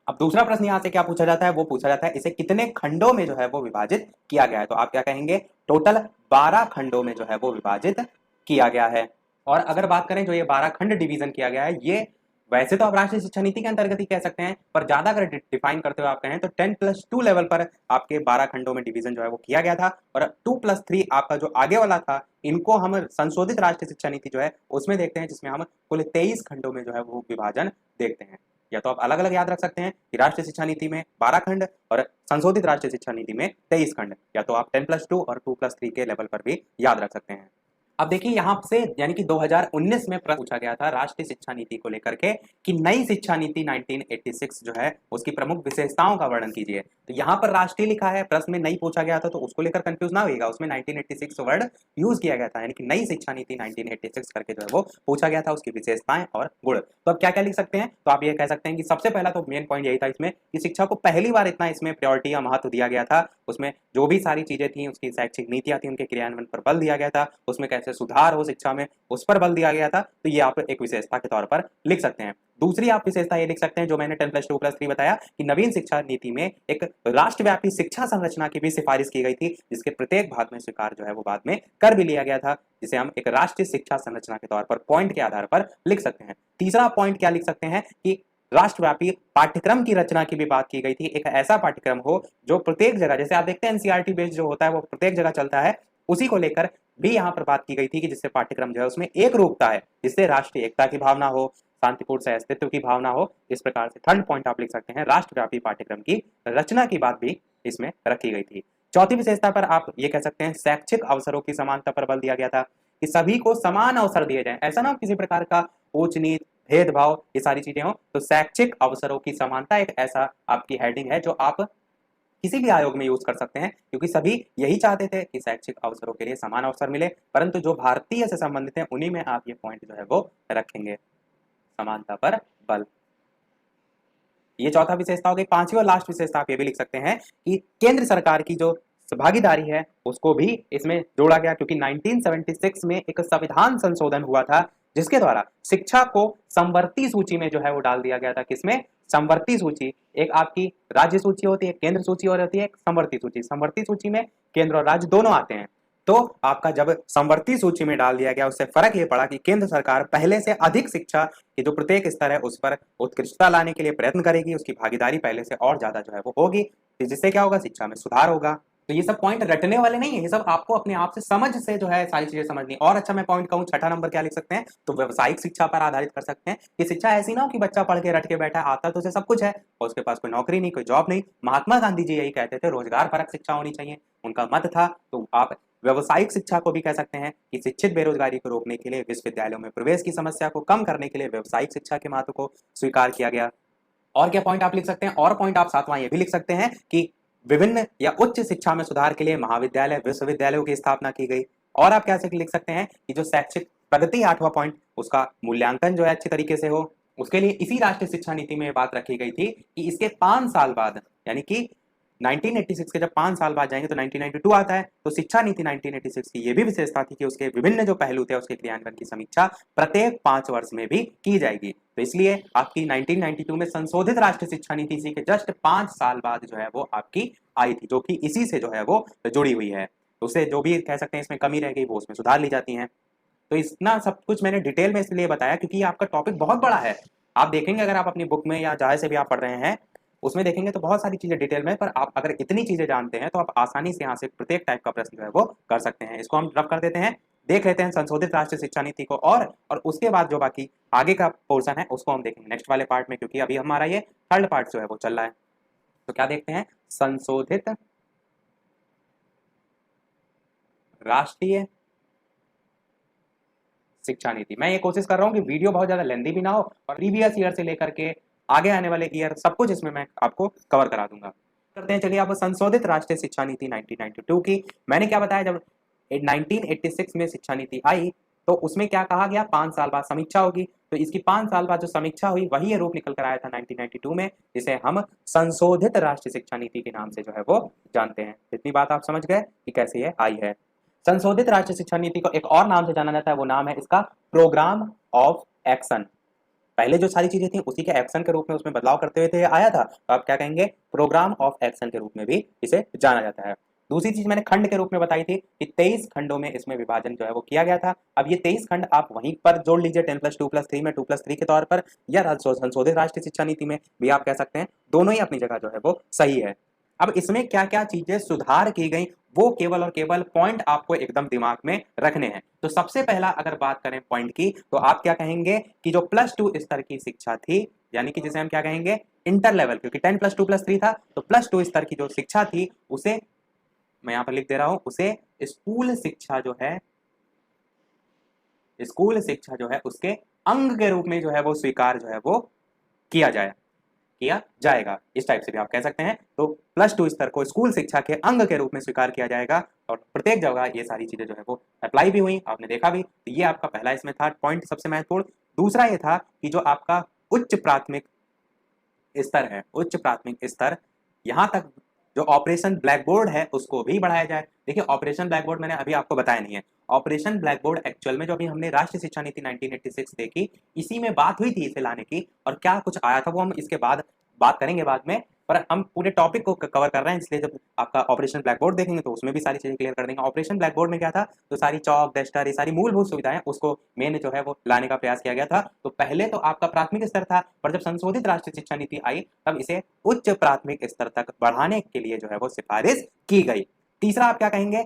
अब दूसरा प्रश्न यहाँ से क्या पूछा जाता है, वो पूछा जाता है इसे कितने खंडों में जो है वो विभाजित किया गया है, तो आप क्या कहेंगे, टोटल 12 खंडों में जो है वो विभाजित किया गया है। और अगर बात करें जो ये 12 खंड डिवीजन किया गया है, ये वैसे तो आप राष्ट्रीय शिक्षा नीति के अंतर्गत ही कह सकते हैं, पर ज्यादा अगर डिफाइन करते हुए आप कहें तो 10+2 लेवल पर आपके 12 खंडों में डिवीजन जो है वो किया गया था। और 2+3 आपका जो आगे वाला था, इनको हम संशोधित राष्ट्रीय शिक्षा नीति जो है उसमें देखते हैं, जिसमें हम कुल 23 खंडों में जो है वो विभाजन देखते हैं। या तो आप अलग अलग याद रख सकते हैं कि राष्ट्रीय शिक्षा नीति में 12 खंड और संशोधित राष्ट्रीय शिक्षा नीति में 23 खंड, या तो आप 10+2 और 2+3 के लेवल पर भी याद रख सकते हैं। अब देखिए यहाँ से यानी कि 2019 में प्रश्न पूछा गया था राष्ट्रीय शिक्षा नीति को लेकर के कि नई शिक्षा नीति 1986 जो है उसकी प्रमुख विशेषताओं का वर्णन कीजिए। तो यहाँ पर राष्ट्रीय लिखा है, प्रश्न में नई पूछा गया था तो उसको लेकर कंफ्यूज ना होइएगा, उसमें 1986 वर्ड यूज किया गया था, यानी कि नई शिक्षा नीति 1986 करके जो है वो पूछा गया था, उसकी विशेषताएं और गुण। तो अब क्या क्या लिख सकते हैं, तो आप ये कह सकते हैं कि सबसे पहला तो मेन पॉइंट यही था इसमें कि शिक्षा को पहली बार इतना इसमें प्रायोरिटी या महत्व दिया गया था, उसमें जो भी सारी चीजें थी उसकी शैक्षिक नीतियां थी उनके क्रियान्वयन पर बल दिया गया था, उसमें कैसे सुधार हो शिक्षा में उस पर बल दिया गया था। तो ये आप एक विशेषता के तौर पर लिख सकते हैं। दूसरी आप विशेषता ये लिख सकते हैं जो मैंने 10+2+3 बताया कि नवीन शिक्षा नीति में एक राष्ट्रव्यापी शिक्षा संरचना की भी सिफारिश की गई थी, जिसके प्रत्येक भाग में स्वीकार जो है वो बाद में कर भी लिया गया था, जिसे हम एक राष्ट्रीय शिक्षा संरचना के तौर पर पॉइंट के आधार पर लिख सकते हैं। तीसरा पॉइंट क्या लिख सकते हैं कि राष्ट्रव्यापी पाठ्यक्रम की रचना की भी बात की गई थी, एक ऐसा पाठ्यक्रम हो जो प्रत्येक जगह, जैसे आप देखते हैं एनसीईआरटी बेस्ड जो होता है वो प्रत्येक जगह चलता है, उसी को लेकर भी यहाँ पर बात की गई थी कि जिससे पाठ्यक्रम जो है उसमें एक रूपता है, जिससे राष्ट्रीय एकता की भावना हो, शांतिपूर्ण से अस्तित्व की भावना हो। इस प्रकार से थर्ड पॉइंट आप लिख सकते हैं राष्ट्रव्यापी पाठ्यक्रम की रचना की बात भी इसमें रखी गई थी। चौथी विशेषता पर आप ये कह सकते हैं शैक्षिक अवसरों की समानता पर बल दिया गया था कि सभी को समान अवसर दिए जाएं, ऐसा ना किसी प्रकार का ऊंच नीच भेदभाव ये सारी चीजें हो। तो शैक्षिक अवसरों की समानता एक ऐसा आपकी हेडिंग है जो आप किसी भी आयोग में यूज कर सकते हैं, क्योंकि सभी यही चाहते थे कि शैक्षिक अवसरों के लिए समान अवसर मिले, परंतु जो भारतीय से संबंधित है उन्हीं में आप ये पॉइंट जो है वो रखेंगे, समानता पर बल। ये चौथा विशेषता हो गई। पांचवी और लास्ट विशेषता आप ये भी लिख सकते हैं कि केंद्र सरकार की जो भागीदारी है उसको भी इसमें जोड़ा गया, क्योंकि 1976 में एक संविधान संशोधन हुआ था जिसके द्वारा शिक्षा को समवर्ती सूची में जो है वो डाल दिया गया था। किसमें? समवर्ती सूची। एक आपकी राज्य सूची होती है, केंद्र सूची और होती है एक समवर्ती सूची। समवर्ती सूची में केंद्र और राज्य दोनों आते हैं। तो आपका जब समवर्ती सूची में डाल दिया गया उससे फर्क ये पड़ा कि केंद्र सरकार पहले से अधिक शिक्षा की जो प्रत्येक स्तर है उस पर उत्कृष्टता लाने के लिए प्रयत्न करेगी, उसकी भागीदारी पहले से और ज्यादा जो है वो होगी, जिससे क्या होगा, शिक्षा में सुधार होगा। तो ये सब पॉइंट रटने वाले नहीं है, ये सब आपको अपने आप से समझ से जो है सारी चीजें समझनी। और अच्छा मैं पॉइंट कहूँ, छठा नंबर क्या लिख सकते हैं, तो व्यवसायिक शिक्षा पर आधारित कर सकते हैं कि शिक्षा ऐसी ना हो कि बच्चा पढ़ के रट के बैठा, आता तो उसे सब कुछ है और उसके पास कोई नौकरी नहीं, कोई जॉब नहीं। महात्मा गांधी जी यही कहते थे, रोजगार परक शिक्षा होनी चाहिए, उनका मत था। तो आप व्यवसायिक शिक्षा को भी कह सकते हैं कि शिक्षित बेरोजगारी को रोकने के लिए, विश्वविद्यालयों में प्रवेश की समस्या को कम करने के लिए व्यवसायिक शिक्षा के महत्व को स्वीकार किया गया। और क्या पॉइंट आप लिख सकते हैं, और पॉइंट आप सातवां ये भी लिख सकते हैं कि विभिन्न या उच्च शिक्षा में सुधार के लिए महाविद्यालय, विश्वविद्यालयों की स्थापना की गई। और आप क्या लिख सकते हैं कि जो शैक्षिक प्रगति, आठवां पॉइंट, उसका मूल्यांकन जो है अच्छी तरीके से हो, उसके लिए इसी राष्ट्रीय शिक्षा नीति में बात रखी गई थी कि इसके 5 साल बाद, यानी कि 1986 के जब 5 साल बाद जाएंगे तो 1992 आता है, तो शिक्षा नीति 1986 की ये भी विशेषता थी कि उसके विभिन्न जो पहलू थे उसके क्रियान्वयन की समीक्षा प्रत्येक 5 वर्ष में भी की जाएगी। तो इसलिए आपकी 1992 में संशोधित राष्ट्रीय शिक्षा नीति इसी के जस्ट 5 साल बाद जो है वो आपकी आई थी, जो कि इसी से जो है वो जुड़ी हुई है। तो उससे जो भी कह सकते हैं इसमें कमी रह गई वो उसमें सुधार ली जाती है। तो इतना सब कुछ मैंने डिटेल में इसलिए बताया क्योंकि आपका टॉपिक बहुत बड़ा है। आप देखेंगे अगर आप अपनी बुक में या जहाँ से भी आप पढ़ रहे हैं उसमें देखेंगे तो बहुत सारी चीजें डिटेल में, पर आप अगर इतनी चीजें जानते हैं तो आप आसानी से यहाँ से प्रत्येक टाइप का प्रश्न जो है वो कर सकते हैं। इसको हम रफ कर देते हैं, देख लेते हैं संशोधित राष्ट्रीय शिक्षा नीति को, और उसके बाद जो बाकी आगे का पोर्शन है उसको हम देखेंगे नेक्स्ट वाले पार्ट में, क्योंकि अभी हमारा ये थर्ड पार्ट जो है वो चल रहा है। तो क्या देखते हैं, संशोधित राष्ट्रीय शिक्षा नीति। मैं ये कोशिश कर रहा हूँ कि वीडियो बहुत ज्यादा लेंथी भी ना हो और प्रीवियस ईयर से लेकर के आगे आने वाले ईयर सब कुछ इसमें मैं आपको कवर करा दूंगा। करते हैं, चलिए आप संशोधित राष्ट्रीय शिक्षा नीति 1992 की। मैंने क्या बताया, जब 1986 में शिक्षा नीति आई तो उसमें क्या कहा गया, 5 साल बाद समीक्षा होगी। तो इसकी 5 साल बाद जो समीक्षा हुई वही ये रूप निकल कर आया था 1992 में, जिसे हम संशोधित राष्ट्रीय शिक्षा नीति के नाम से जो है वो जानते हैं। इतनी बात आप समझ गए कि कैसे ये आई है। संशोधित राष्ट्रीय शिक्षा नीति को एक और नाम से जाना जाता है, वो नाम है इसका प्रोग्राम ऑफ एक्शन। पहले जो सारी चीजें थी उसी के एक्शन के रूप में उसमें बदलाव करते हुए थे आया था, तो आप क्या कहेंगे, प्रोग्राम ऑफ एक्शन के रूप में भी इसे जाना जाता है। दूसरी चीज मैंने खंड के रूप में बताई थी कि 23 खंडों में इसमें विभाजन जो है वो किया गया था। अब ये 23 खंड आप वहीं पर जोड़ लीजिए 10+2+3 में 2+3 के तौर पर, या संशोधित राष्ट्रीय शिक्षा नीति में भी आप कह सकते हैं, दोनों ही अपनी जगह जो है वो सही है। अब इसमें क्या क्या चीजें सुधार की गई वो केवल और केवल पॉइंट आपको एकदम दिमाग में रखने हैं। तो सबसे पहला अगर बात करें पॉइंट की, तो आप क्या कहेंगे कि जो +2 स्तर की शिक्षा थी, यानी कि जिसे हम क्या कहेंगे, इंटर लेवल, क्योंकि 10+2+3 था, तो +2 स्तर की जो शिक्षा थी उसे मैं यहाँ पर लिख दे रहा हूँ, उसे स्कूल शिक्षा जो है, स्कूल शिक्षा जो है उसके अंग के रूप में जो है वो स्वीकार जो है वो किया जाएगा। इस टाइप से भी आप कह सकते हैं। तो +2 स्तर को स्कूल शिक्षा के अंग के रूप में स्वीकार किया जाएगा और प्रत्येक जगह ये सारी चीजें जो है वो अप्लाई भी हुई, आपने देखा भी। तो ये आपका पहला इसमें था पॉइंट सबसे महत्वपूर्ण। दूसरा ये था कि जो आपका उच्च प्राथमिक स्तर है, उच्च प्राथमिक स्तर, यहाँ तक जो ऑपरेशन ब्लैक बोर्ड है उसको भी बढ़ाया जाए। देखिए ऑपरेशन ब्लैक बोर्ड मैंने अभी आपको बताया नहीं है। ऑपरेशन ब्लैक बोर्ड एक्चुअल में जो अभी हमने राष्ट्रीय शिक्षा नीति 1986 देखी, इसी में बात हुई थी इसे लाने की, और क्या कुछ आया था वो हम इसके बाद बात करेंगे बाद में, पर हम पूरे टॉपिक को कवर कर रहे हैं, इसलिए जब आपका ऑपरेशन ब्लैक बोर्ड देखेंगे तो उसमें भी सारी चीजें क्लियर कर देंगे। ऑपरेशन ब्लैक बोर्ड में क्या था, तो सारी चौक डस्टर, ये सारी मूलभूत सुविधाएं उसको मेन जो है वो लाने का प्रयास किया गया था। तो पहले तो आपका प्राथमिक स्तर था, पर जब संशोधित राष्ट्रीय शिक्षा नीति आई तब इसे उच्च प्राथमिक स्तर तक बढ़ाने के लिए जो है वो सिफारिश की गई। तीसरा आप क्या कहेंगे,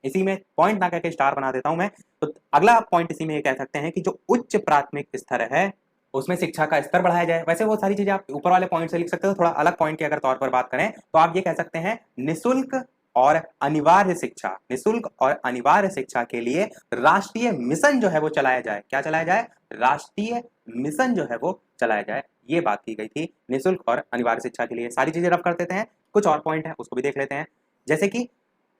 इसी में पॉइंट ना करके स्टार बना देता हूं मैं, तो अगला पॉइंट इसी में ये कह सकते हैं कि जो उच्च प्राथमिक स्तर है उसमें शिक्षा का स्तर बढ़ाया जाए। वैसे वो सारी चीजें आप ऊपर वाले पॉइंट से लिख सकते हो, थोड़ा अलग पॉइंट की अगर तौर पर बात करें तो आप ये कह सकते हैं निशुल्क और अनिवार्य शिक्षा, निशुल्क और अनिवार्य शिक्षा के लिए राष्ट्रीय मिशन जो है वो चलाया जाए। क्या चलाया जाए, राष्ट्रीय मिशन जो है वो चलाया जाए, ये बात की गई थी निशुल्क और अनिवार्य शिक्षा के लिए। सारी चीजें रफ कर देते हैं, कुछ और पॉइंट है उसको भी देख लेते हैं। जैसे कि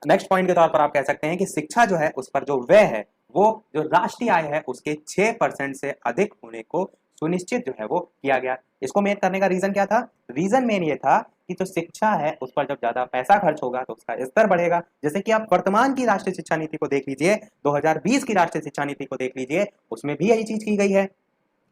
नेक्स्ट पॉइंट के तौर पर आप कह सकते हैं कि शिक्षा जो है उस पर जो व्यय है वो जो राष्ट्रीय आय है उसके 6% से अधिक होने को सुनिश्चित जो है वो किया गया। इसको मेन करने का रीजन क्या था, रीजन मेन ये था कि जो शिक्षा है उस पर जब ज्यादा पैसा खर्च होगा तो उसका स्तर बढ़ेगा। जैसे कि आप वर्तमान की राष्ट्रीय शिक्षा नीति को देख लीजिए, 2020 की राष्ट्रीय शिक्षा नीति को देख लीजिए, उसमें भी यही चीज की गई है।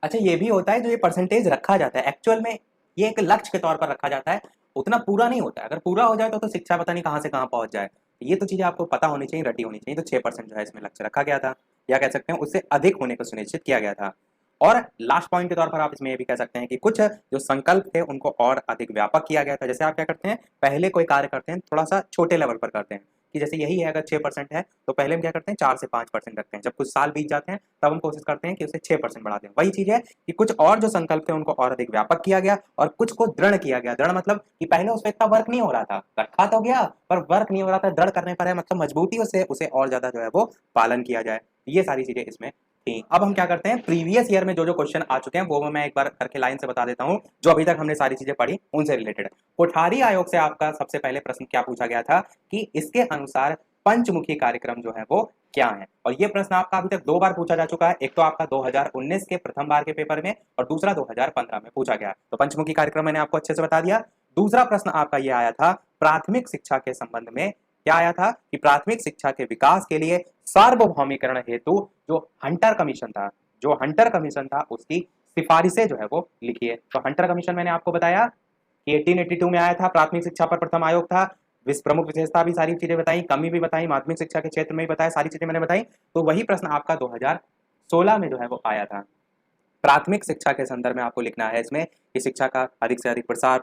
अच्छा ये भी होता है, जो ये परसेंटेज रखा जाता है एक्चुअल में ये एक लक्ष्य के तौर पर रखा जाता है, उतना पूरा नहीं होता है। अगर पूरा हो जाए तो शिक्षा पता नहीं कहाँ से कहाँ पहुंच जाए। ये तो चीजें आपको पता होनी चाहिए, रटी होनी चाहिए। तो 6% जो है इसमें लक्ष्य रखा गया था, या कह सकते हैं उससे अधिक होने को सुनिश्चित किया गया था। और लास्ट पॉइंट के तौर पर आप इसमें ये भी कह सकते हैं कि कुछ जो संकल्प थे उनको और अधिक व्यापक किया गया था। जैसे आप क्या करते हैं, पहले कोई कार्य करते हैं थोड़ा सा छोटे लेवल पर करते हैं, कि जैसे यही है अगर 6% है तो पहले हम क्या करते हैं 4 से 5% रखते हैं। जब कुछ साल बीत जाते हैं तब हम कोशिश करते हैं कि उसे 6% बढ़ा दें। वही चीज है कि कुछ और जो संकल्प थे उनको और अधिक व्यापक किया गया और कुछ को दृढ़ किया गया। दृढ़ मतलब कि पहले उस पर इतना वर्क नहीं हो रहा था, रखा तो गया पर वर्क नहीं हो रहा था, दृढ़ करने पर है मतलब मजबूती से उसे और ज्यादा जो है वो पालन किया जाए। ये सारी चीजें इसमें थी। अब हम क्या करते हैं, प्रीवियस ईयर में जो जो क्वेश्चन आ चुके हैं वो मैं एक बार करके लाइन से बता देता हूं, जो अभी तक हमने सारी चीजें पढ़ी उनसे रिलेटेड। कोठारी आयोग से आपका सबसे पहले प्रश्न क्या पूछा गया था कि इसके अनुसार पंचमुखी कार्यक्रम जो है वो क्या है। और ये प्रश्न आपका अभी तक 2 बार पूछा जा चुका है, एक तो आपका 2019 के प्रथम बार के पेपर में और दूसरा 2015 में पूछा गया। तो पंचमुखी कार्यक्रम मैंने आपको अच्छे से बता दिया। दूसरा प्रश्न आपका ये आया था प्राथमिक शिक्षा के संबंध में, क्या आया था कि प्राथमिक शिक्षा के विकास के लिए सार्वभौमिकरण हेतु जो हंटर कमीशन था, जो हंटर कमीशन था उसकी सिफारिशें जो है वो लिखिए। तो हंटर कमीशन मैंने आपको बताया कि 1882 में आया था, प्राथमिक शिक्षा पर प्रथम आयोग था। प्रमुख विशेषता भी सारी चीजें बताई, कमी भी बताई, माध्यमिक शिक्षा के क्षेत्र में भी बताया, सारी चीजें मैंने बताई। तो वही प्रश्न आपका 2016 में जो है वो आया था। प्राथमिक शिक्षा के संदर्भ में आपको लिखना है इसमें कि शिक्षा का अधिक से अधिक प्रचार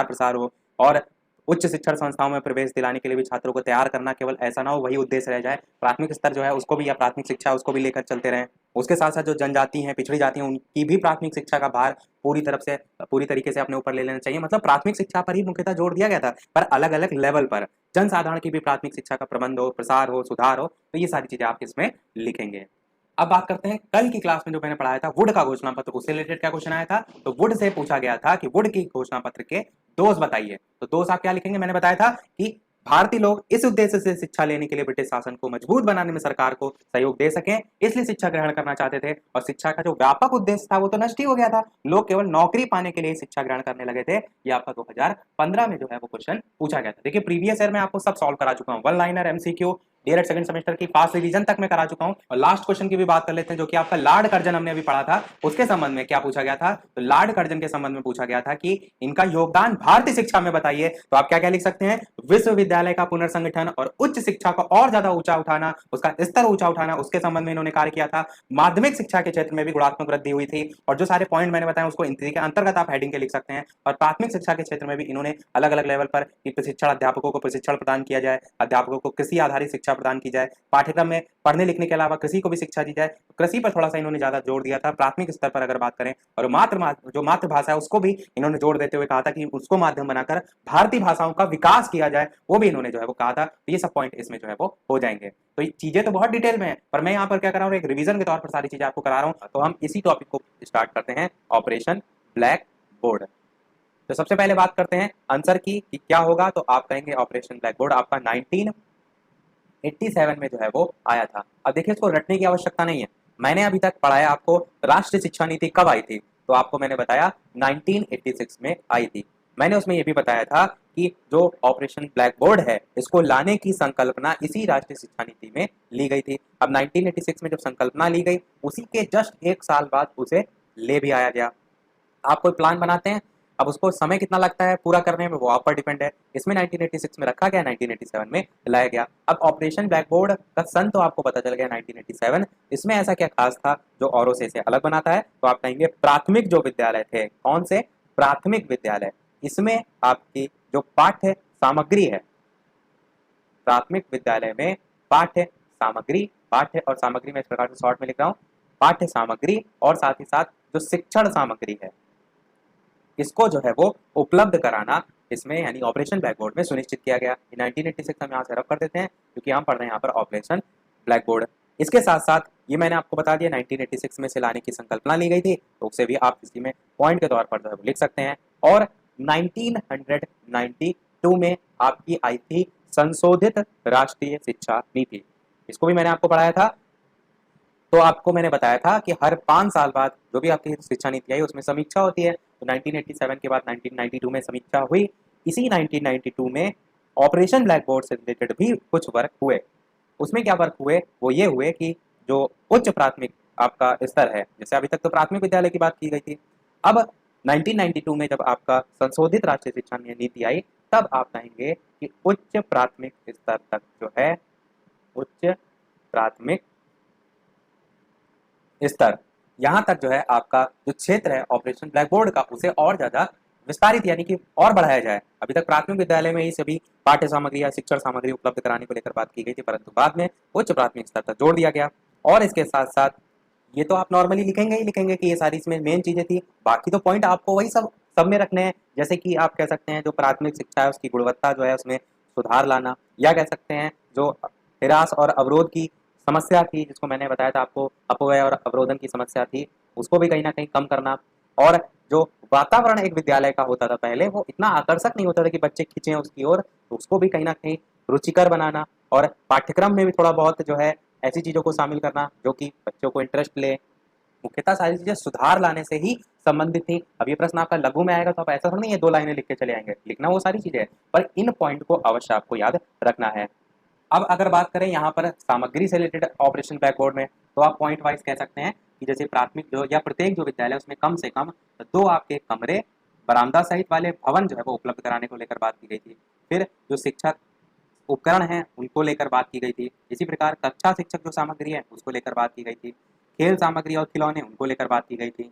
प्रसार हो और उच्च शिक्षण संस्थाओं में प्रवेश दिलाने के लिए भी छात्रों को तैयार करना, केवल ऐसा ना हो वही उद्देश्य रह जाए। प्राथमिक स्तर जो है उसको भी, या प्राथमिक शिक्षा उसको भी लेकर चलते रहें। उसके साथ साथ जो जनजाति हैं, पिछड़ी जाति हैं, उनकी भी प्राथमिक शिक्षा का भार पूरी तरीके से अपने ऊपर ले लेना चाहिए। मतलब प्राथमिक शिक्षा पर ही मुख्यतः जोर दिया गया था, पर अलग अलग लेवल पर जनसाधारण की भी प्राथमिक शिक्षा का प्रबंध हो, प्रसार हो, सुधार हो। तो ये सारी चीजें आप इसमें लिखेंगे। अब बात करते हैं कल की क्लास में जो मैंने पढ़ाया था वुड का घोषणा पत्र, उससे रिलेटेड क्या क्वेश्चन आया था। तो वुड से पूछा गया था कि वुड की घोषणा पत्र के दोष बताइए। तो दोष आप क्या लिखेंगे, मैंने बताया था कि भारतीय लोग इस उद्देश्य से शिक्षा लेने के लिए ब्रिटिश शासन को मजबूत बनाने में सरकार को सहयोग दे सकें, इसलिए शिक्षा ग्रहण करना चाहते थे। और शिक्षा का जो व्यापक उद्देश्य था वो तो नष्ट ही हो गया था, लोग केवल नौकरी पाने के लिए शिक्षा ग्रहण करने लगे थे। ये आपका 2015 में जो है वो क्वेश्चन पूछा गया था। देखिए प्रीवियस ईयर में आपको सब सॉल्व करा चुका हूँ, one liner, MCQ, DElEd second semester की फास्ट रिवीजन तक मैं करा चुका हूं। और लास्ट क्वेश्चन की भी बात कर लेते हैं, जो कि आपका लॉर्ड कर्जन हमने अभी पढ़ा था, उसके संबंध में क्या पूछा गया था। तो लॉर्ड कर्जन के संबंध में पूछा गया था कि इनका योगदान भारतीय शिक्षा में बताइए। तो आप क्या क्या लिख सकते हैं, विश्वविद्यालय का पुनर्संगठन और उच्च शिक्षा को और ज्यादा ऊंचा उठाना, उसका स्तर ऊंचा उठाना, उसके संबंध में इन्होंने कार्य किया था। माध्यमिक शिक्षा के क्षेत्र में भी गुणात्मक वृद्धि हुई थी। और जो सारे पॉइंट मैंने बताया उसको इनके अंतर्गत आप हेडिंग के लिख सकते हैं। और प्राथमिक शिक्षा के क्षेत्र में भी इन्होंने अलग अलग लेवल पर प्रशिक्षण, अध्यापकों को प्रशिक्षण प्रदान किया जाए, अध्यापकों को कृषि आधारित शिक्षा प्रदान की जाए, पाठ्यक्रम में पढ़ने लिखने के अलावा कृषि को भी शिक्षा दी जाए। कृषि पर थोड़ा सा इन्होंने ज्यादा जोर दिया था प्राथमिक स्तर पर अगर बात करें, और जो मातृभाषा है उसको भी इन्होंने जोर देते हुए कहा था कि उसको माध्यम बनाकर भारतीय भाषाओं का विकास किया जाए, वो भी इन्होंने जो है वो कहा था। तो ये सब पॉइंट इसमें जो है वो हो जाएंगे। तो ये चीजें तो बहुत डिटेल में है, पर मैं यहाँ पर क्या कर रहा हूँ, एक रिवीजन के तौर पर सारी चीजें आपको करा रहा हूँ। तो हम इसी टॉपिक को स्टार्ट करते हैं, ऑपरेशन ब्लैक बोर्ड। तो सबसे पहले बात करते हैं आंसर की कि क्या होगा। तो आप कहेंगे ऑपरेशन ब्लैक बोर्ड आपका 1987 में जो है वो आया था। अब देखिए इसको रटने की आवश्यकता नहीं है, मैंने अभी तक पढ़ाया आपको राष्ट्रीय शिक्षा नीति कब आई थी, तो आपको मैंने बताया 1986 में आई थी। मैंने उसमें यह भी बताया था कि जो ऑपरेशन ब्लैक बोर्ड है इसको लाने की संकल्पना इसी राष्ट्रीय शिक्षा नीति में ली गई थी। अब 1986 में जब संकल्पना ली गई, उसी के जस्ट एक साल बाद उसे ले भी आया गया। आप कोई प्लान बनाते हैं, अब उसको समय कितना लगता है पूरा करने में वो आप पर डिपेंड है। इसमें 1986 में रखा गया, 1987 में लाया गया। अब ऑपरेशन ब्लैक बोर्ड का सन तो आपको पता चल गया 1987। इसमें ऐसा क्या खास था जो औरों से इसे अलग बनाता है, तो आप कहेंगे प्राथमिक जो विद्यालय थे, कौन से प्राथमिक विद्यालय, इसमें आपकी जो पाठ्य सामग्री है, प्राथमिक विद्यालय में पाठ्य सामग्री, पाठ्य और सामग्री में इस प्रकार से शॉर्ट में लिख रहा हूँ, पाठ्य सामग्री और साथ ही साथ जो शिक्षण सामग्री है इसको जो है वो उपलब्ध कराना इसमें यानी ऑपरेशन ब्लैक बोर्ड में सुनिश्चित किया गया। 1986 हम यहाँ से रब कर देते हैं क्योंकि हम पढ़ रहे हैं यहाँ पर ऑपरेशन ब्लैक बोर्ड। इसके साथ साथ ये मैंने आपको बता दिया 1986 में से लाने की संकल्पना ली गई थी, तो उसे भी आप इसी में पॉइंट के तौर पर जो है लिख सकते हैं। और 1992 में आपकी आई थी संशोधित राष्ट्रीय शिक्षा नीति, इसको भी मैंने आपको पढ़ाया था। तो आपको मैंने बताया था कि हर 5 साल बाद जो भी आपकी शिक्षा नीति आई उसमें समीक्षा होती है। तो 1987 के बाद 1992 में समीक्षा हुई। इसी 1992 में ऑपरेशन ब्लैक बोर्ड से रिलेटेड भी कुछ वर्क हुए। उसमें क्या वर्क हुए, वो ये हुए कि जो उच्च प्राथमिक आपका स्तर है, जैसे अभी तक तो प्राथमिक विद्यालय की बात की गई थी, अब 1992 में जब आपका संशोधित राष्ट्रीय शिक्षा नीति आई, तब आप कहेंगे कि उच्च प्राथमिक स्तर तक जो है, उच्च प्राथमिक स्तर, यहाँ तक जो है आपका जो क्षेत्र है ऑपरेशन ब्लैक बोर्ड का, उसे और ज्यादा विस्तारित यानी कि और बढ़ाया जाए। अभी तक प्राथमिक विद्यालय में ही सभी पाठ्य सामग्री या शिक्षण सामग्री उपलब्ध कराने को लेकर बात की गई थी, परंतु बाद में उच्च प्राथमिक स्तर तक जोड़ दिया गया। और इसके साथ साथ ये तो आप नॉर्मली लिखेंगे ही लिखेंगे कि ये सारी इसमें मेन चीजें थी, बाकी तो पॉइंट आपको वही सब में रखने हैं। जैसे कि आप कह सकते हैं जो प्राथमिक शिक्षा है उसकी गुणवत्ता जो है उसमें सुधार लाना, या कह सकते हैं जो हिरास और अवरोध की समस्या थी, जिसको मैंने बताया था आपको, अपव्यय और अवरोधन की समस्या थी, उसको भी कहीं ना कहीं कम करना। और जो वातावरण एक विद्यालय का होता था पहले, वो इतना आकर्षक नहीं होता था कि बच्चे खींचे उसकी ओर, तो उसको भी कहीं ना कहीं रुचिकर बनाना। और पाठ्यक्रम में भी थोड़ा बहुत जो है ऐसी चीजों को शामिल करना जो कि बच्चों को इंटरेस्ट ले। मुख्यतः सारी चीजें सुधार लाने से ही संबंधित थी। अब ये प्रश्न आपका लघु में आएगा तो आप ऐसा थोड़ा नहीं है 2 लाइनें लिख के चले आएंगे, लिखना वो सारी चीजें है, पर इन पॉइंट को अवश्य आपको याद रखना है। अब अगर बात करें यहाँ पर सामग्री से रिलेटेड ऑपरेशन ब्लैक बोर्ड में, तो आप पॉइंट वाइज कह सकते हैं कि जैसे प्राथमिक जो या प्रत्येक जो विद्यालय उसमें कम से कम 2 आपके कमरे, बरामदा सहित वाले भवन जो है वो उपलब्ध कराने को लेकर बात की गई थी। फिर जो शिक्षक उपकरण हैं उनको लेकर बात की गई थी। इसी प्रकार कक्षा शिक्षक जो सामग्री है उसको लेकर बात की गई थी। खेल सामग्री और खिलौने उनको लेकर बात की गई थी।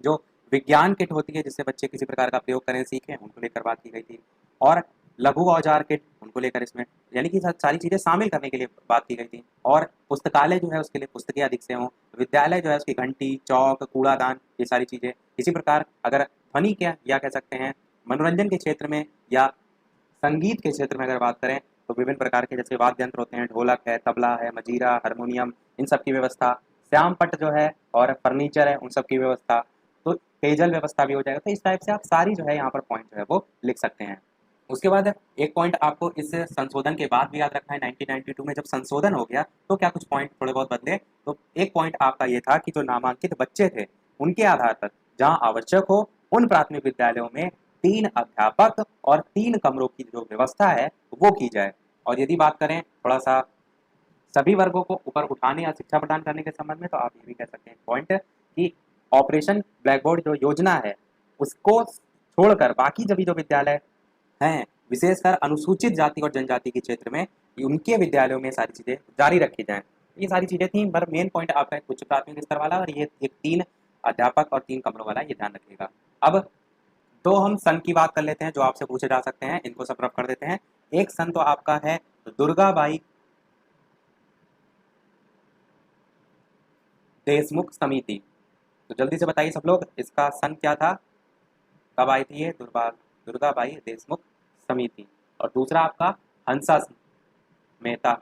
जो विज्ञान किट होती है जिससे बच्चे किसी प्रकार का प्रयोग करें सीखें, उनको लेकर बात की गई थी। और लघु औजार किट उनको लेकर इसमें यानी कि सारी चीजें शामिल करने के लिए बात की गई थी। और पुस्तकालय जो है उसके लिए पुस्तकें अधिक से हों, विद्यालय जो है उसकी घंटी, चौक, कूड़ादान, ये सारी चीजें। इसी प्रकार अगर ध्वनि क्या या कह सकते हैं मनोरंजन के क्षेत्र में या संगीत के क्षेत्र में अगर बात करें, तो विभिन्न प्रकार के जैसे वाद्य यंत्र होते हैं, ढोलक है, तबला है, मजीरा, हारमोनियम, इन सब की व्यवस्था, श्याम पट जो है और फर्नीचर है उन सब की व्यवस्था, तो पेयजल व्यवस्था भी हो जाएगा। तो इस टाइप से आप सारी जो है यहाँ पर पॉइंट जो है वो लिख सकते हैं। उसके बाद एक पॉइंट आपको इस संशोधन के बाद भी याद रखना है, 1992 में जब संशोधन हो गया तो क्या कुछ पॉइंट थोड़े बहुत बदले। तो एक पॉइंट आपका ये था कि जो नामांकित बच्चे थे उनके आधार पर जहाँ आवश्यक हो उन प्राथमिक विद्यालयों में 3 अध्यापक और 3 कमरों की जो व्यवस्था है वो की जाए। और यदि बात करें थोड़ा सा सभी वर्गों को ऊपर उठाने या शिक्षा प्रदान करने के संबंध में, तो आप ये भी कह सकते हैं पॉइंट कि ऑपरेशन ब्लैक बोर्ड जो योजना है उसको छोड़कर बाकी सभी जो विद्यालय हैं, विशेषकर अनुसूचित जाति और जनजाति के क्षेत्र में, उनके विद्यालयों में सारी चीजें जारी रखी जाएं। ये सारी चीजें थी, पर मेन पॉइंट आपका उच्च प्राथमिक स्तर वाला और ये एक 3 अध्यापक और 3 कमरों वाला, ये ध्यान रखिएगा। अब तो हम सन की बात कर लेते हैं जो आपसे पूछे जा सकते हैं, इनको सब रफ कर देते हैं। एक सन तो आपका है दुर्गाबाई देशमुख समिति। तो जल्दी से बताइए सब लोग, इसका सन क्या था, कब आई थी ये दुर्गाबाई देशमुख समिति। और दूसरा आपका हंसा मेहता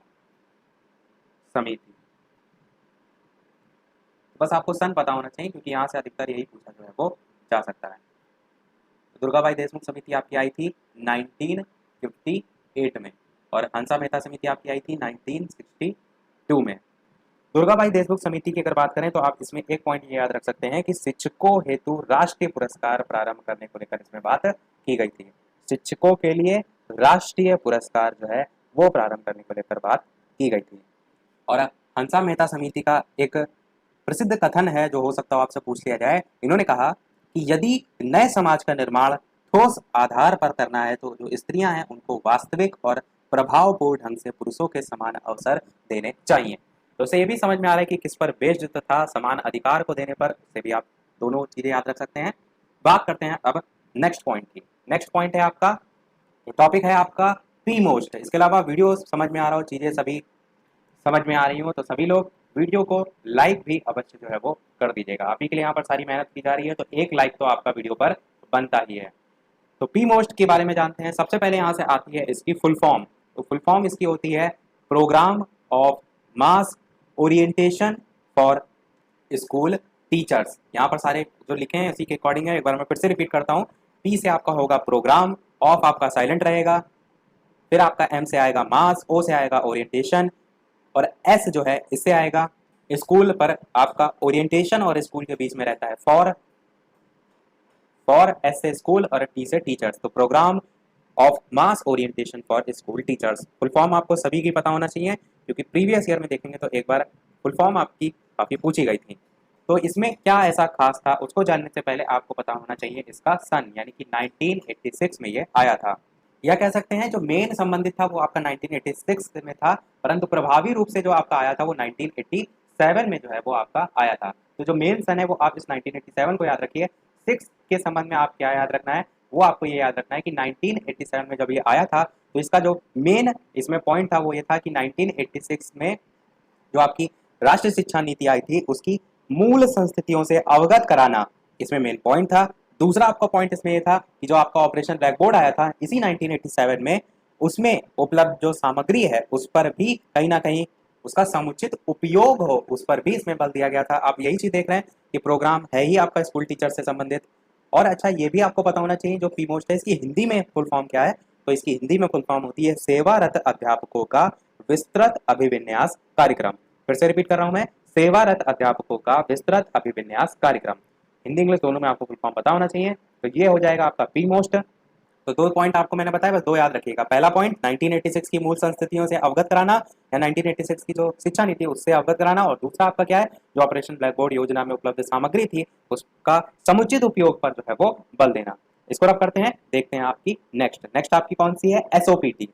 समिति। बस आपको सन पता होना चाहिए क्योंकि यहाँ से अधिकतर यही पूछा जो है वो जा सकता है। तो दुर्गाबाई देशमुख समिति आपकी आई थी 1958 में और हंसा मेहता समिति आपकी आई थी 1962 में। दुर्गाबाई देशमुख समिति की अगर बात करें तो आप इसमें एक पॉइंट ये याद रख सकते हैं कि शिक्षकों हेतु राष्ट्रीय पुरस्कार प्रारंभ करने को लेकर इसमें बात की गई थी। शिक्षकों के लिए राष्ट्रीय पुरस्कार जो है वो प्रारंभ करने को लेकर बात की गई थी। और हंसा मेहता समिति का एक प्रसिद्ध कथन है जो हो सकता है आपसे पूछ लिया जाए। इन्होंने कहा कि यदि नए समाज का निर्माण ठोस आधार पर करना है तो जो स्त्रियां हैं उनको वास्तविक और प्रभावपूर्ण ढंग से पुरुषों के समान अवसर देने चाहिए। तो इससे ये भी समझ में आ रहा है कि किस पर बेस्ड तथा समान अधिकार को देने पर, से भी आप दोनों चीजें याद रख सकते हैं। बात करते हैं अब नेक्स्ट पॉइंट की। नेक्स्ट पॉइंट है आपका, टॉपिक है आपका पी मोस्ट। इसके अलावा वीडियो समझ में आ रहा हो, चीजें सभी समझ में आ रही हो तो सभी लोग वीडियो को लाइक भी अवश्य जो है वो कर दीजिएगा। आप ही के लिए यहाँ पर सारी मेहनत की जा रही है तो एक लाइक तो आपका वीडियो पर बनता ही है। तो पी मोस्ट के बारे में जानते हैं। सबसे पहले यहाँ से आती है इसकी फुल फॉर्म। तो फुल फॉर्म इसकी होती है programme of mass orientation for school teachers. यहाँ पर सारे जो लिखे हैं इसी के अकॉर्डिंग है। एक बार मैं फिर से रिपीट करता हूँ। पी से आपका होगा प्रोग्राम, ऑफ आपका साइलेंट रहेगा, फिर आपका एम से आएगा मास, ओ से आएगा ओरिएंटेशन और एस जो है इससे आएगा स्कूल। पर आपका ओरिएंटेशन और स्कूल के बीच में रहता है फॉर एस से स्कूल और टी से टीचर्स। तो programme of mass orientation for school teachers. Full form आपको सभी की पता होना चाहिए क्योंकि प्रीवियस ईयर में देखेंगे तो एक बार फुल फॉर्म आपकी काफी पूछी गई थी। तो इसमें क्या ऐसा खास था उसको जानने से पहले आपको पता होना चाहिए इसका सन, यानी कि 1986 में ये आया था। या कह सकते हैं जो मेन संबंधित था वो आपका 1986 में था, परंतु प्रभावी रूप से जो आपका आया था वो 1987 में जो है वो आपका आया था। तो जो मेन सन है वो आप इस 1987 को याद रखिए। 6 के संबंध में आप क्या याद रखना है, वो आपको ये याद रखना है कि 1987 में जब ये आया था तो इसका जो मेन इसमें पॉइंट था वो ये था कि 1986 में जो आपकी राष्ट्रीय शिक्षा नीति आई थी उसकी मूल संस्थितियों से अवगत कराना इसमें मेन पॉइंट था। दूसरा आपका पॉइंट इसमें यह था कि जो आपका ऑपरेशन ब्लैक बोर्ड आया था इसी 1987 में, उसमें उपलब्ध जो सामग्री है उस पर भी कहीं ना कहीं उसका समुचित उपयोग हो, उस पर भी इसमें बल दिया गया था। आप यही चीज देख रहे हैं कि प्रोग्राम है ही आपका स्कूल टीचर से संबंधित। और अच्छा ये भी आपको पता होना चाहिए जो पी मोस्ट है इसकी हिंदी में फुल फॉर्म क्या है। तो इसकी हिंदी में फुल फॉर्म होती है सेवारत अध्यापकों का विस्तृत अभिविन्यास कार्यक्रम। फिर से रिपीट कर रहा हूं मैं, सेवारत अध्यापकों का विस्तृत अभिविन्यास कार्यक्रम। हिंदी इंग्लिश दोनों में आपको फुल फॉर्म पता होना चाहिए। तो ये हो जाएगा आपका पी मोस्ट। तो 2 पॉइंट आपको मैंने बताया, बस 2 याद रखिएगा। पहला पॉइंट 1986 की मूल संस्थितियों से अवगत कराना या 1986 की जो शिक्षा नीति उससे अवगत कराना। और दूसरा आपका क्या है, जो ऑपरेशन ब्लैक बोर्ड योजना में उपलब्ध सामग्री थी उसका समुचित उपयोग पर जो है वो बल देना। इसको रब करते हैं, देखते हैं आपकी नेक्स्ट आपकी कौन सी है, एसओपीटी।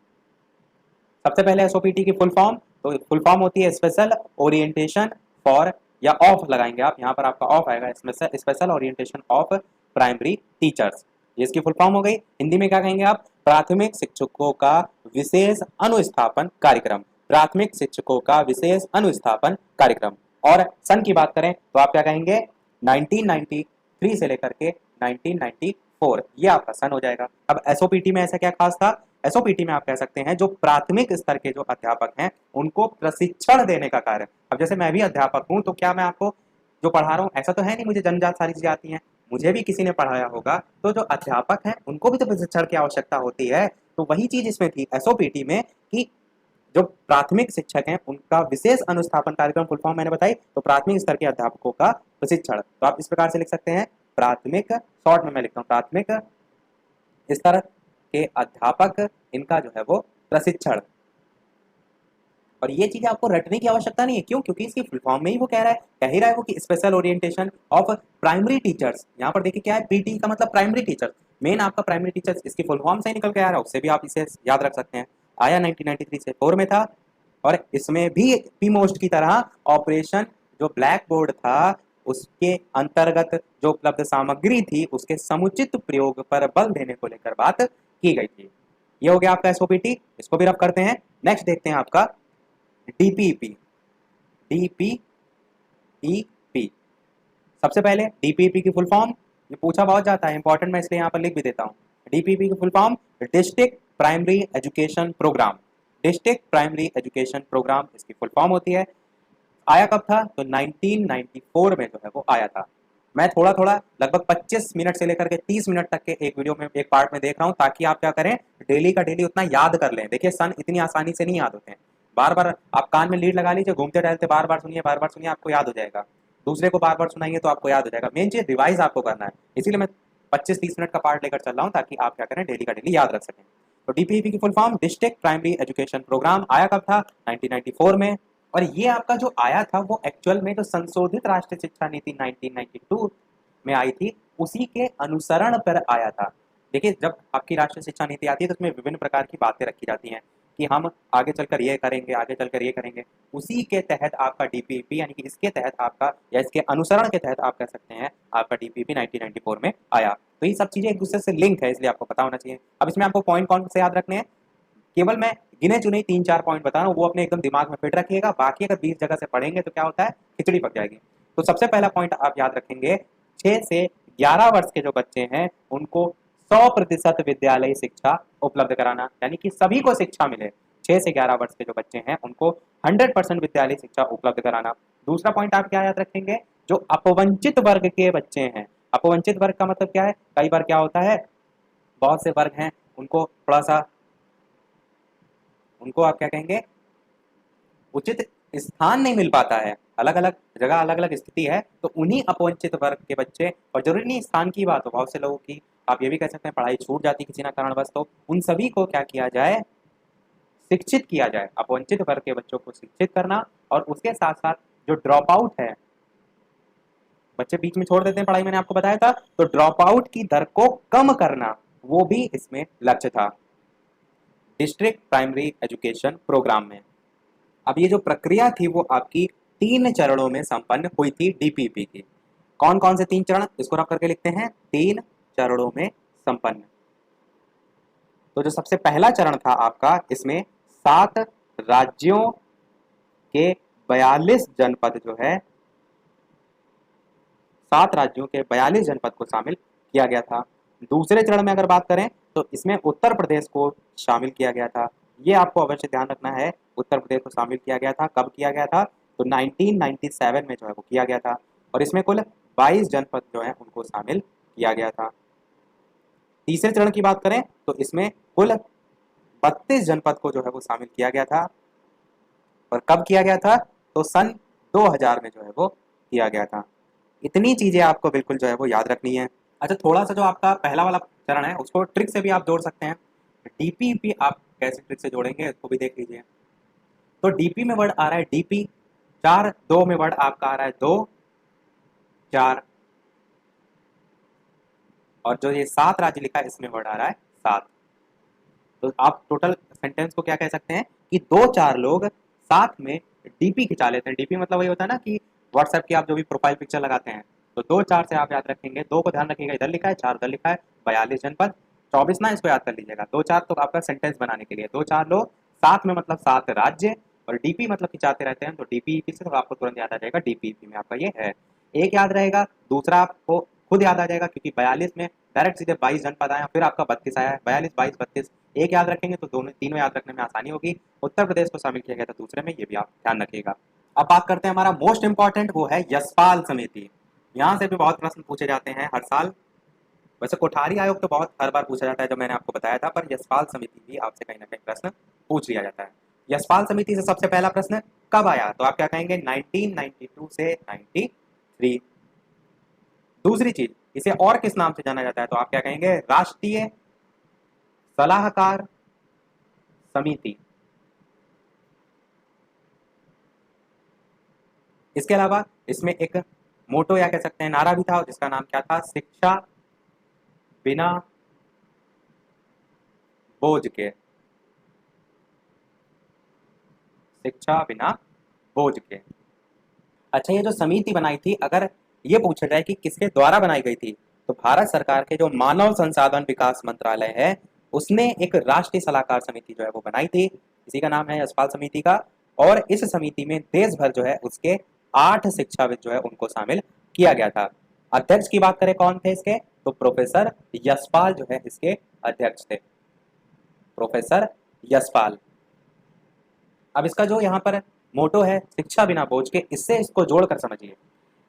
सबसे पहले एसओपीटी की फुल फॉर्म, तो फुल फॉर्म होती है स्पेशल ओरिएंटेशन फॉर, या ऑफ लगाएंगे आप, यहाँ पर आपका ऑफ आएगा, special orientation of primary teachers. ये इसकी फुल फॉर्म हो गई। हिंदी में क्या कहेंगे आप, प्राथमिक शिक्षकों का विशेष अनुस्थापन कार्यक्रम। प्राथमिक शिक्षकों का विशेष अनुस्थापन कार्यक्रम। और सन की बात करें तो आप क्या कहेंगे, 1993 से लेकर के 1994, ये आपका सन हो जाएगा। अब एसओपीटी में ऐसा क्या खास था, एसओपीटी में आप कह सकते हैं जो प्राथमिक स्तर के जो अध्यापक हैं उनको प्रशिक्षण देने का कार्य। अब जैसे मैं भी अध्यापक हूं तो क्या मैं आपको जो पढ़ा रहा हूँ ऐसा तो है नहीं मुझे जन्मजात सारी चीजें आती हैं, मुझे भी किसी ने पढ़ाया होगा। तो जो अध्यापक हैं उनको भी तो प्रशिक्षण की आवश्यकता होती है। तो वही चीज इसमें थी एसओपीटी में कि जो प्राथमिक शिक्षक हैं उनका विशेष अनुस्थापन कार्यक्रम, फुल फॉर्म मैंने बताई, तो प्राथमिक स्तर के अध्यापकों का प्रशिक्षण। तो आप इस प्रकार से लिख सकते हैं, प्राथमिक, शॉर्ट में मैं लिखता हूँ प्राथमिक स्तर के अध्यापक, इनका जो है वो प्रशिक्षण। और ये चीजें आपको रटने की आवश्यकता नहीं है, क्यों, क्योंकि इसकी फुल फॉर्म में ही वो कह रहा है, कह ही रहा है वो कि special orientation of primary teachers. यहाँ पर देखिए क्या है, पीटी का मतलब प्राइमरी टीचर, मेन आपका प्राइमरी टीचर्स इसकी फुल फॉर्म से निकल के आ रहा है, उससे भी आप इसे याद रख सकते हैं। आया 1993 से 4 में था। और इसमें भी पी मोस्ट की तरह ऑपरेशन जो ब्लैक बोर्ड था उसके अंतर्गत जो उपलब्ध सामग्री थी उसके समुचित प्रयोग पर बल देने को लेकर बात की गई थी। ये हो गया आपका एसओपीटी, इसको भी रब करते हैं। नेक्स्ट देखते हैं आपका डीपीईपी। DPEP DPEP. सबसे पहले डीपीईपी की फुल फॉर्म, ये पूछा बहुत जाता है, इंपॉर्टेंट, मैं इसलिए यहाँ पर लिख भी देता हूँ। डीपीईपी की full form district primary education programme. District primary education programme इसकी फुल फॉर्म होती है। आया कब था? तो 1994 में जो है वो आया था। मैं थोड़ा थोड़ा लगभग 25 मिनट से लेकर के 30 मिनट तक के एक वीडियो में, एक पार्ट में देख रहा हूँ, ताकि आप क्या करें, डेली का डेली उतना याद कर लें। देखिए सन इतनी आसानी से नहीं याद होते हैं। बार बार आप कान में लीड लगा लीजिए, घूमते टहलते बार बार सुनिए, आपको याद हो जाएगा। दूसरे को बार बार सुनाइए तो आपको याद हो जाएगा। मेन चीज रिवाइज आपको करना है, इसीलिए मैं 25-30 मिनट का पार्ट लेकर चल रहा हूँ, ताकि आप क्या करें, डेली का डेली याद रख सकें। तो डीपीईपी की full form district primary education programme आया कब था? 1994 में। और ये आपका जो आया था वो एक्चुअल में जो संशोधित राष्ट्रीय शिक्षा नीति 1992 में आई थी, उसी के अनुसरण पर आया था। देखिए जब आपकी राष्ट्रीय शिक्षा नीति आती है तो उसमें विभिन्न प्रकार की बातें रखी जाती हैं कि हम आगे चलकर ये करेंगे, आगे चलकर ये करेंगे। उसी के तहत आपका डीपीईपी, यानी कि इसके तहत आपका, या इसके अनुसरण के तहत आप कह सकते हैं, आपका डीपीईपी 1994 में आया। तो ये सब चीजें एक दूसरे से लिंक है, इसलिए आपको पता होना चाहिए। अब इसमें आपको पॉइंट कौन से याद रखने हैं? केवल मैं गिने चुने 3-4 पॉइंट बता रहा हूँ, वो अपने एकदम दिमाग में फिट रखिएगा। बाकी अगर 20 जगह से पढ़ेंगे तो क्या होता है, खिचड़ी पक जाएगी। तो सबसे पहला पॉइंट आप याद रखेंगे, 6 से 11 वर्ष के जो बच्चे हैं उनको 100% विद्यालय शिक्षा उपलब्ध कराना, यानी कि सभी को शिक्षा मिले। 6 से 11 वर्ष के जो बच्चे हैं उनको 100% विद्यालय शिक्षा उपलब्ध कराना। दूसरा पॉइंट आप क्या याद रखेंगे, जो अपवंचित वर्ग के बच्चे हैं। अपवंचित वर्ग का मतलब क्या है? कई बार क्या होता है, बहुत से वर्ग हैं उनको थोड़ा सा, उनको आप क्या कहेंगे, उचित स्थान नहीं मिल पाता है, अलग अलग जगह अलग अलग स्थिति है। तो उन्हीं अपवंचित वर्ग के बच्चे, और जरूरी नहीं स्थान की बात हो, बहुत से लोगों की आप ये भी कह सकते हैं पढ़ाई छूट जाती किसी ना कारणवश, तो उन सभी को क्या किया जाए, शिक्षित किया जाए। अपवंचित वर्ग के बच्चों को शिक्षित करना, और उसके साथ साथ जो ड्रॉप आउट है, बच्चे बीच में छोड़ देते हैं पढ़ाई, मैंने आपको बताया था, तो ड्रॉप आउट की दर को कम करना, वो भी इसमें लक्ष्य था डिस्ट्रिक्ट प्राइमरी एजुकेशन प्रोग्राम में। अब ये जो प्रक्रिया थी वो आपकी 3 चरणों में संपन्न हुई थी डीपीईपी की। कौन कौन से 3 चरण, इसको रख करके लिखते हैं, 3 चरणों में संपन्न। तो जो सबसे पहला चरण था आपका, इसमें 7 राज्यों के 42 जनपद जो है, 7 राज्यों के 42 जनपद को शामिल किया गया था। दूसरे चरण में अगर बात करें तो इसमें उत्तर प्रदेश को शामिल किया गया था। ये आपको अवश्य ध्यान रखना है, उत्तर प्रदेश को शामिल किया गया था। कब किया गया था? तो 1997 में जो है वो किया गया था। और इसमें कुल 22 जनपद जो है उनको शामिल किया गया था। तीसरे चरण की बात करें तो इसमें कुल 32 जनपद को जो है वो शामिल किया गया था। और कब किया गया था? तो सन 2000 में जो है वो किया गया था। इतनी चीजें आपको बिल्कुल जो है वो याद रखनी है। अच्छा, थोड़ा सा जो आपका पहला वाला चरण है उसको ट्रिक से भी आप जोड़ सकते हैं। डीपीईपी आप कैसे ट्रिक से जोड़ेंगे इसको भी देख लीजिए। तो डीपी में वर्ड आ रहा है डीपी 4, 2 में वर्ड आपका आ रहा है 2, 4, और जो ये 7 राज्य लिखा है इसमें वर्ड आ रहा है 7। तो आप टोटल सेंटेंस को क्या कह सकते हैं कि 2-4 लोग साथ में डीपी खिंचा लेते हैं। डीपी मतलब वही होता है ना कि व्हाट्सएप की आप जो भी प्रोफाइल पिक्चर लगाते हैं। तो 2-4 से आप याद रखेंगे, 2 को ध्यान रखिएगा, इधर लिखा है, 4 उधर लिखा है, 42 जनपद, 24 ना, इसको याद कर लीजिएगा। 2-4 तो आपका सेंटेंस बनाने के लिए, 2-4 लोग साथ में मतलब 7 राज्य, और डीपी मतलब खिंचाते रहते हैं, तो डीपीईपी से तो आपको तुरंत याद आ जाएगा डीपीईपी में आपका ये है। एक याद रहेगा, दूसरा आपको खुद याद आ जाएगा, क्योंकि 42 में डायरेक्ट सीधे 22 जनपद आया, फिर आपका 32 आया है, 42, 22, 32। एक याद रखेंगे तो दोनों तीनों याद रखने में आसानी होगी। उत्तर प्रदेश को शामिल किया गया था दूसरे में, ये भी आप ध्यान रखिएगा। अब बात करते हैं हमारा मोस्ट इंपॉर्टेंट, वो है यशपाल समिति। यहाँ से भी बहुत प्रश्न पूछे जाते हैं हर साल। वैसे कोठारी आयोग तो बहुत हर बार पूछा जाता है, जो मैंने आपको बताया था, पर यशपाल समिति भी आपसे कहीं ना कहीं प्रश्न पूछ लिया जाता है। यशपाल समिति से सबसे पहला प्रश्न कब आया? तो आप क्या कहेंगे, 1992 से 93। दूसरी चीज, इसे और किस नाम से जाना जाता है? तो आप क्या कहेंगे, राष्ट्रीय सलाहकार समिति। इसके अलावा इसमें एक मोटो या कह सकते हैं नारा भी था, जिसका नाम क्या था, शिक्षा बिना बोझ के। शिक्षा बिना बोझ के। अच्छा, ये जो समिति बनाई थी, अगर ये पूछा जाए कि किसके द्वारा बनाई गई थी, तो भारत सरकार के जो मानव संसाधन विकास मंत्रालय है, उसने एक राष्ट्रीय सलाहकार समिति जो है वो बनाई थी। इसी का नाम है यशपाल समिति का। और इस समिति में देश भर जो है उसके 8 शिक्षाविद जो है उनको शामिल किया गया था। अध्यक्ष की बात करें कौन थे इसके, तो प्रोफेसर यशपाल जो है इसके अध्यक्ष थे, प्रोफेसर यशपाल। अब इसका जो यहाँ पर मोटो है शिक्षा बिना बोझ के, इससे इसको जोड़कर समझिए।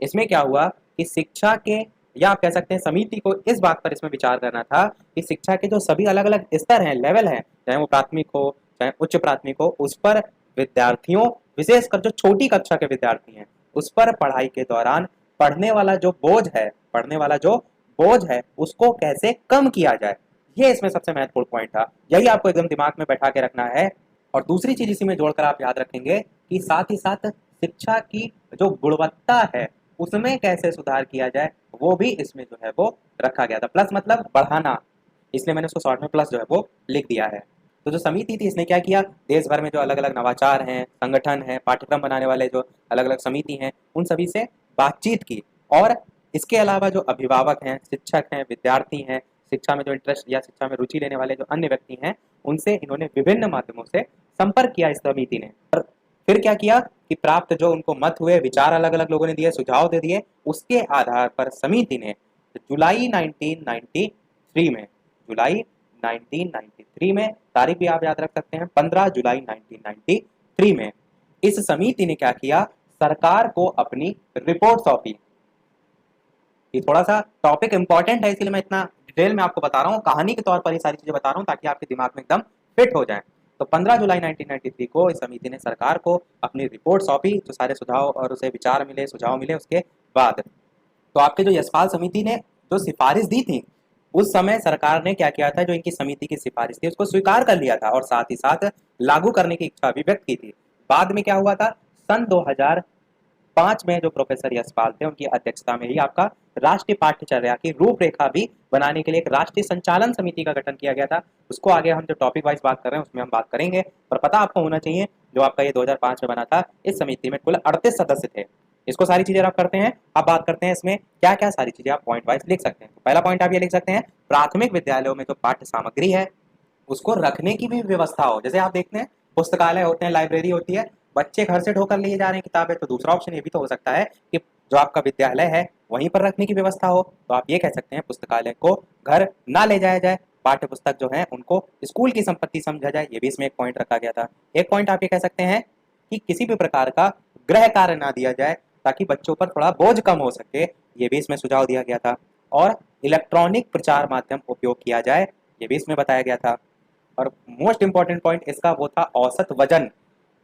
इसमें क्या हुआ कि शिक्षा के, या आप कह सकते हैं समिति को इस बात पर इसमें विचार करना था कि शिक्षा के जो सभी अलग अलग स्तर हैं, लेवल हैं, चाहे वो प्राथमिक हो चाहे उच्च प्राथमिक हो, उस पर विद्यार्थियों, विशेषकर जो छोटी कक्षा के विद्यार्थी हैं, उस पर पढ़ाई के दौरान पढ़ने वाला जो बोझ है, पढ़ने वाला जो बोझ है उसको कैसे कम किया जाए, ये इसमें सबसे महत्वपूर्ण पॉइंट था। यही आपको एकदम दिमाग में बैठा के रखना है। और दूसरी चीज इसी में जोड़कर आप याद रखेंगे कि साथ ही साथ शिक्षा की जो गुणवत्ता है उसमें कैसे सुधार किया जाए, वो भी इसमें जो है वो रखा गया था। प्लस मतलब बढ़ाना, इसलिए मैंने उसको शॉर्ट में प्लस जो है वो लिख दिया है। तो जो समिति थी इसने क्या किया, देश भर में जो अलग अलग नवाचार हैं, संगठन हैं, पाठ्यक्रम बनाने वाले जो अलग अलग समिति हैं, उन सभी से बातचीत की। और इसके अलावा जो अभिभावक हैं, शिक्षक हैं, विद्यार्थी हैं, शिक्षा में जो इंटरेस्ट या शिक्षा में रुचि लेने वाले जो अन्य व्यक्ति हैं, उनसे इन्होंने विभिन्न माध्यमों से संपर्क किया इस समिति ने। और फिर क्या किया कि प्राप्त जो उनको मत हुए, विचार अलग अलग लोगों ने दिए, सुझाव दे दिए, उसके आधार पर समिति ने जुलाई 1993 में, जुलाई 1993 में, तारीख भी आप याद रख सकते हैं 15 जुलाई 1993 में, इस समिति ने क्या किया, सरकार को अपनी रिपोर्ट सौंपी। ये थोड़ा सा टॉपिक इंपॉर्टेंट है, इसलिए मैं इतना डिटेल में आपको बता रहा हूँ, कहानी के तौर पर ये सारी चीजें बता रहा हूँ ताकि आपके दिमाग में एकदम फिट हो जाए। तो 15 जुलाई 1993 को इस समिति ने सरकार को अपनी रिपोर्ट सौंपी, जो सारे सुझाव और उसे विचार मिले, सुझाव मिले, उसके बाद तो आपके जो यशपाल समिति ने जो सिफारिश दी थी, उस समय सरकार ने क्या किया था, जो इनकी समिति की सिफारिश थी उसको स्वीकार कर लिया था और साथ ही साथ लागू करने की इच्छा भी व्यक्त की थी। बाद में क्या हुआ था, सन 2005 में जो प्रोफेसर यशपाल थे उनकी अध्यक्षता में ही आपका राष्ट्रीय पाठ्यचर्या की रूपरेखा भी बनाने के लिए एक राष्ट्रीय संचालन समिति का गठन किया गया था। उसको आगे हम जो टॉपिक वाइज बात कर रहे हैं उसमें हम बात करेंगे, पर पता आपको होना चाहिए जो आपका ये 2005 में बना था, इस समिति में कुल 38 सदस्य थे। इसको सारी चीजें आप करते हैं। अब बात करते हैं इसमें क्या क्या सारी चीजें आप पॉइंट वाइज लिख सकते हैं। तो पहला पॉइंट आप ये लिख सकते हैं, प्राथमिक विद्यालयों में जो पाठ्य सामग्री है उसको रखने की भी व्यवस्था हो। जैसे आप देखते हैं पुस्तकालय होते हैं, लाइब्रेरी होती है, बच्चे घर से ढोकर लिए जा रहे हैं किताबें, तो दूसरा ऑप्शन ये भी तो हो सकता है कि जो आपका विद्यालय है वहीं पर रखने की व्यवस्था हो। तो आप ये कह सकते हैं पुस्तकालय को घर ना ले जाया जाए, पाठ्य पुस्तक जो है उनको स्कूल की संपत्ति समझा जाए, ये भी इसमें एक पॉइंट रखा गया था। एक पॉइंट आप ये कह सकते हैं कि किसी भी प्रकार का गृह कार्य ना दिया जाए ताकि बच्चों पर थोड़ा बोझ कम हो सके, ये भी इसमें सुझाव दिया गया था। और इलेक्ट्रॉनिक प्रचार माध्यम उपयोग किया जाए, ये भी इसमें बताया गया था। और मोस्ट इंपॉर्टेंट पॉइंट इसका वो था औसत वजन,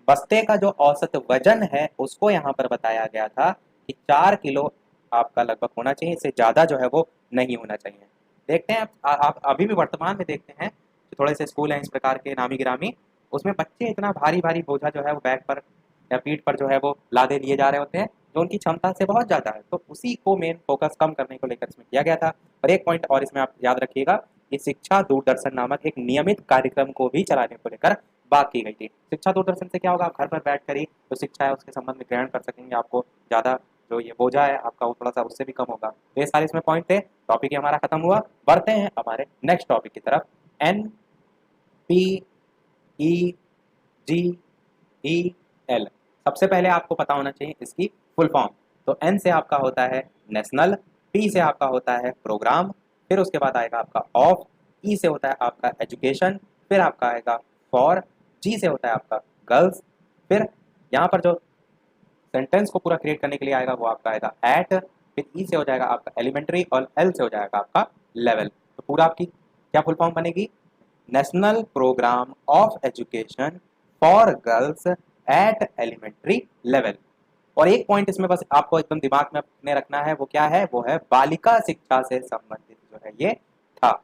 बस्ते का जो औसत वजन है उसको यहाँ पर बताया गया था कि 4 किलो आपका लगभग होना चाहिए, इससे ज़्यादा जो है वो नहीं होना चाहिए। देखते हैं आप अभी भी वर्तमान में देखते हैं जो थोड़े से स्कूल हैं इस प्रकार के नामी गिरामी, उसमें बच्चे इतना भारी भारी बोझा जो है वो बैग पर या पीठ पर जो है वो लादे लिए जा रहे होते हैं, जो उनकी क्षमता से बहुत ज़्यादा है। तो उसी को मेन फोकस कम करने को लेकर इसमें किया गया था। और एक पॉइंट और इसमें आप याद रखिएगा कि शिक्षा दूरदर्शन नामक एक नियमित कार्यक्रम को भी चलाने को लेकर बात की गई थी। शिक्षा दूरदर्शन से क्या होगा, आप घर पर बैठ कर ही जो शिक्षा है उसके संबंध में ग्रहण कर सकेंगे, आपको ज़्यादा जो ये बोझा है आपका वो थोड़ा सा उससे भी कम होगा। तो ये सारे इसमें पॉइंट थे। टॉपिक हमारा खत्म हुआ, बढ़ते हैं हमारे नेक्स्ट टॉपिक की तरफ। NPEGEL, सबसे पहले आपको पता होना चाहिए इसकी फुल फॉर्म। तो N से आपका होता है नेशनल, P से आपका होता है प्रोग्राम, फिर उसके बाद आएगा आपका ऑफ, E से होता है आपका एजुकेशन, फिर आपका आएगा फॉर, G से होता है आपका गर्ल्स, फिर यहाँ पर जो सेंटेंस को पूरा क्रिएट करने के लिए आएगा वो आपका आएगा एट, फिर E से हो जाएगा आपका एलिमेंट्री और L से हो जाएगा आपका लेवल। तो पूरा आपकी क्या फुल फॉर्म बनेगी, national programme of education for girls at elementary level. और एक पॉइंट इसमें बस आपको एकदम दिमाग में अपने रखना है, वो क्या है, वो है बालिका शिक्षा से संबंधित जो है ये था।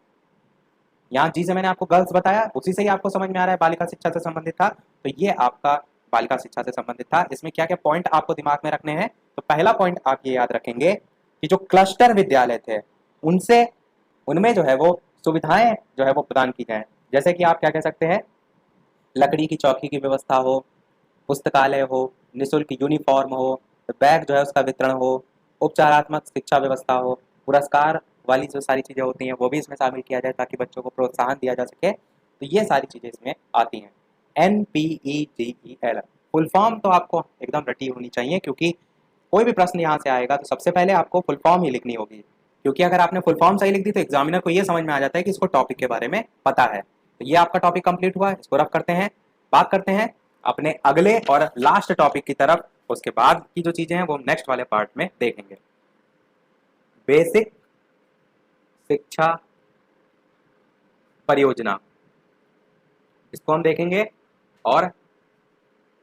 यहाँ जी से मैंने आपको गर्ल्स बताया, उसी से ही आपको समझ में आ रहा है बालिका शिक्षा से संबंधित था। तो ये आपका बालिका शिक्षा से संबंधित था। इसमें क्या क्या पॉइंट आपको दिमाग में रखने हैं, तो पहला पॉइंट आप ये याद रखेंगे कि जो क्लस्टर विद्यालय थे उनसे उनमें जो है वो सुविधाएं जो है वो प्रदान की जाए। जैसे कि आप क्या कह सकते हैं, लकड़ी की चौकी की व्यवस्था हो, पुस्तकालय हो, निःशुल्क यूनिफॉर्म हो, बैग जो है उसका वितरण हो, उपचारात्मक शिक्षा व्यवस्था हो, पुरस्कार वाली जो सारी चीज़ें होती हैं वो भी इसमें शामिल किया जाए ताकि बच्चों को प्रोत्साहन दिया जा सके। तो ये सारी चीज़ें इसमें आती हैं। NPEGEL फुल फॉर्म तो आपको एकदम रटी होनी चाहिए, क्योंकि कोई भी प्रश्न यहाँ से आएगा तो सबसे पहले आपको फुल फॉर्म ही लिखनी होगी, क्योंकि अगर आपने फुल फॉर्म सही लिख दी तो एग्जामिनर को ये समझ में आ जाता है कि इसको टॉपिक के बारे में पता है। तो ये आपका टॉपिक कंप्लीट हुआ, इसको रफ करते हैं। बात करते हैं अपने अगले और लास्ट टॉपिक की तरफ, उसके बाद की जो चीजें हैं वो नेक्स्ट वाले पार्ट में देखेंगे। बेसिक शिक्षा परियोजना, इसको हम देखेंगे और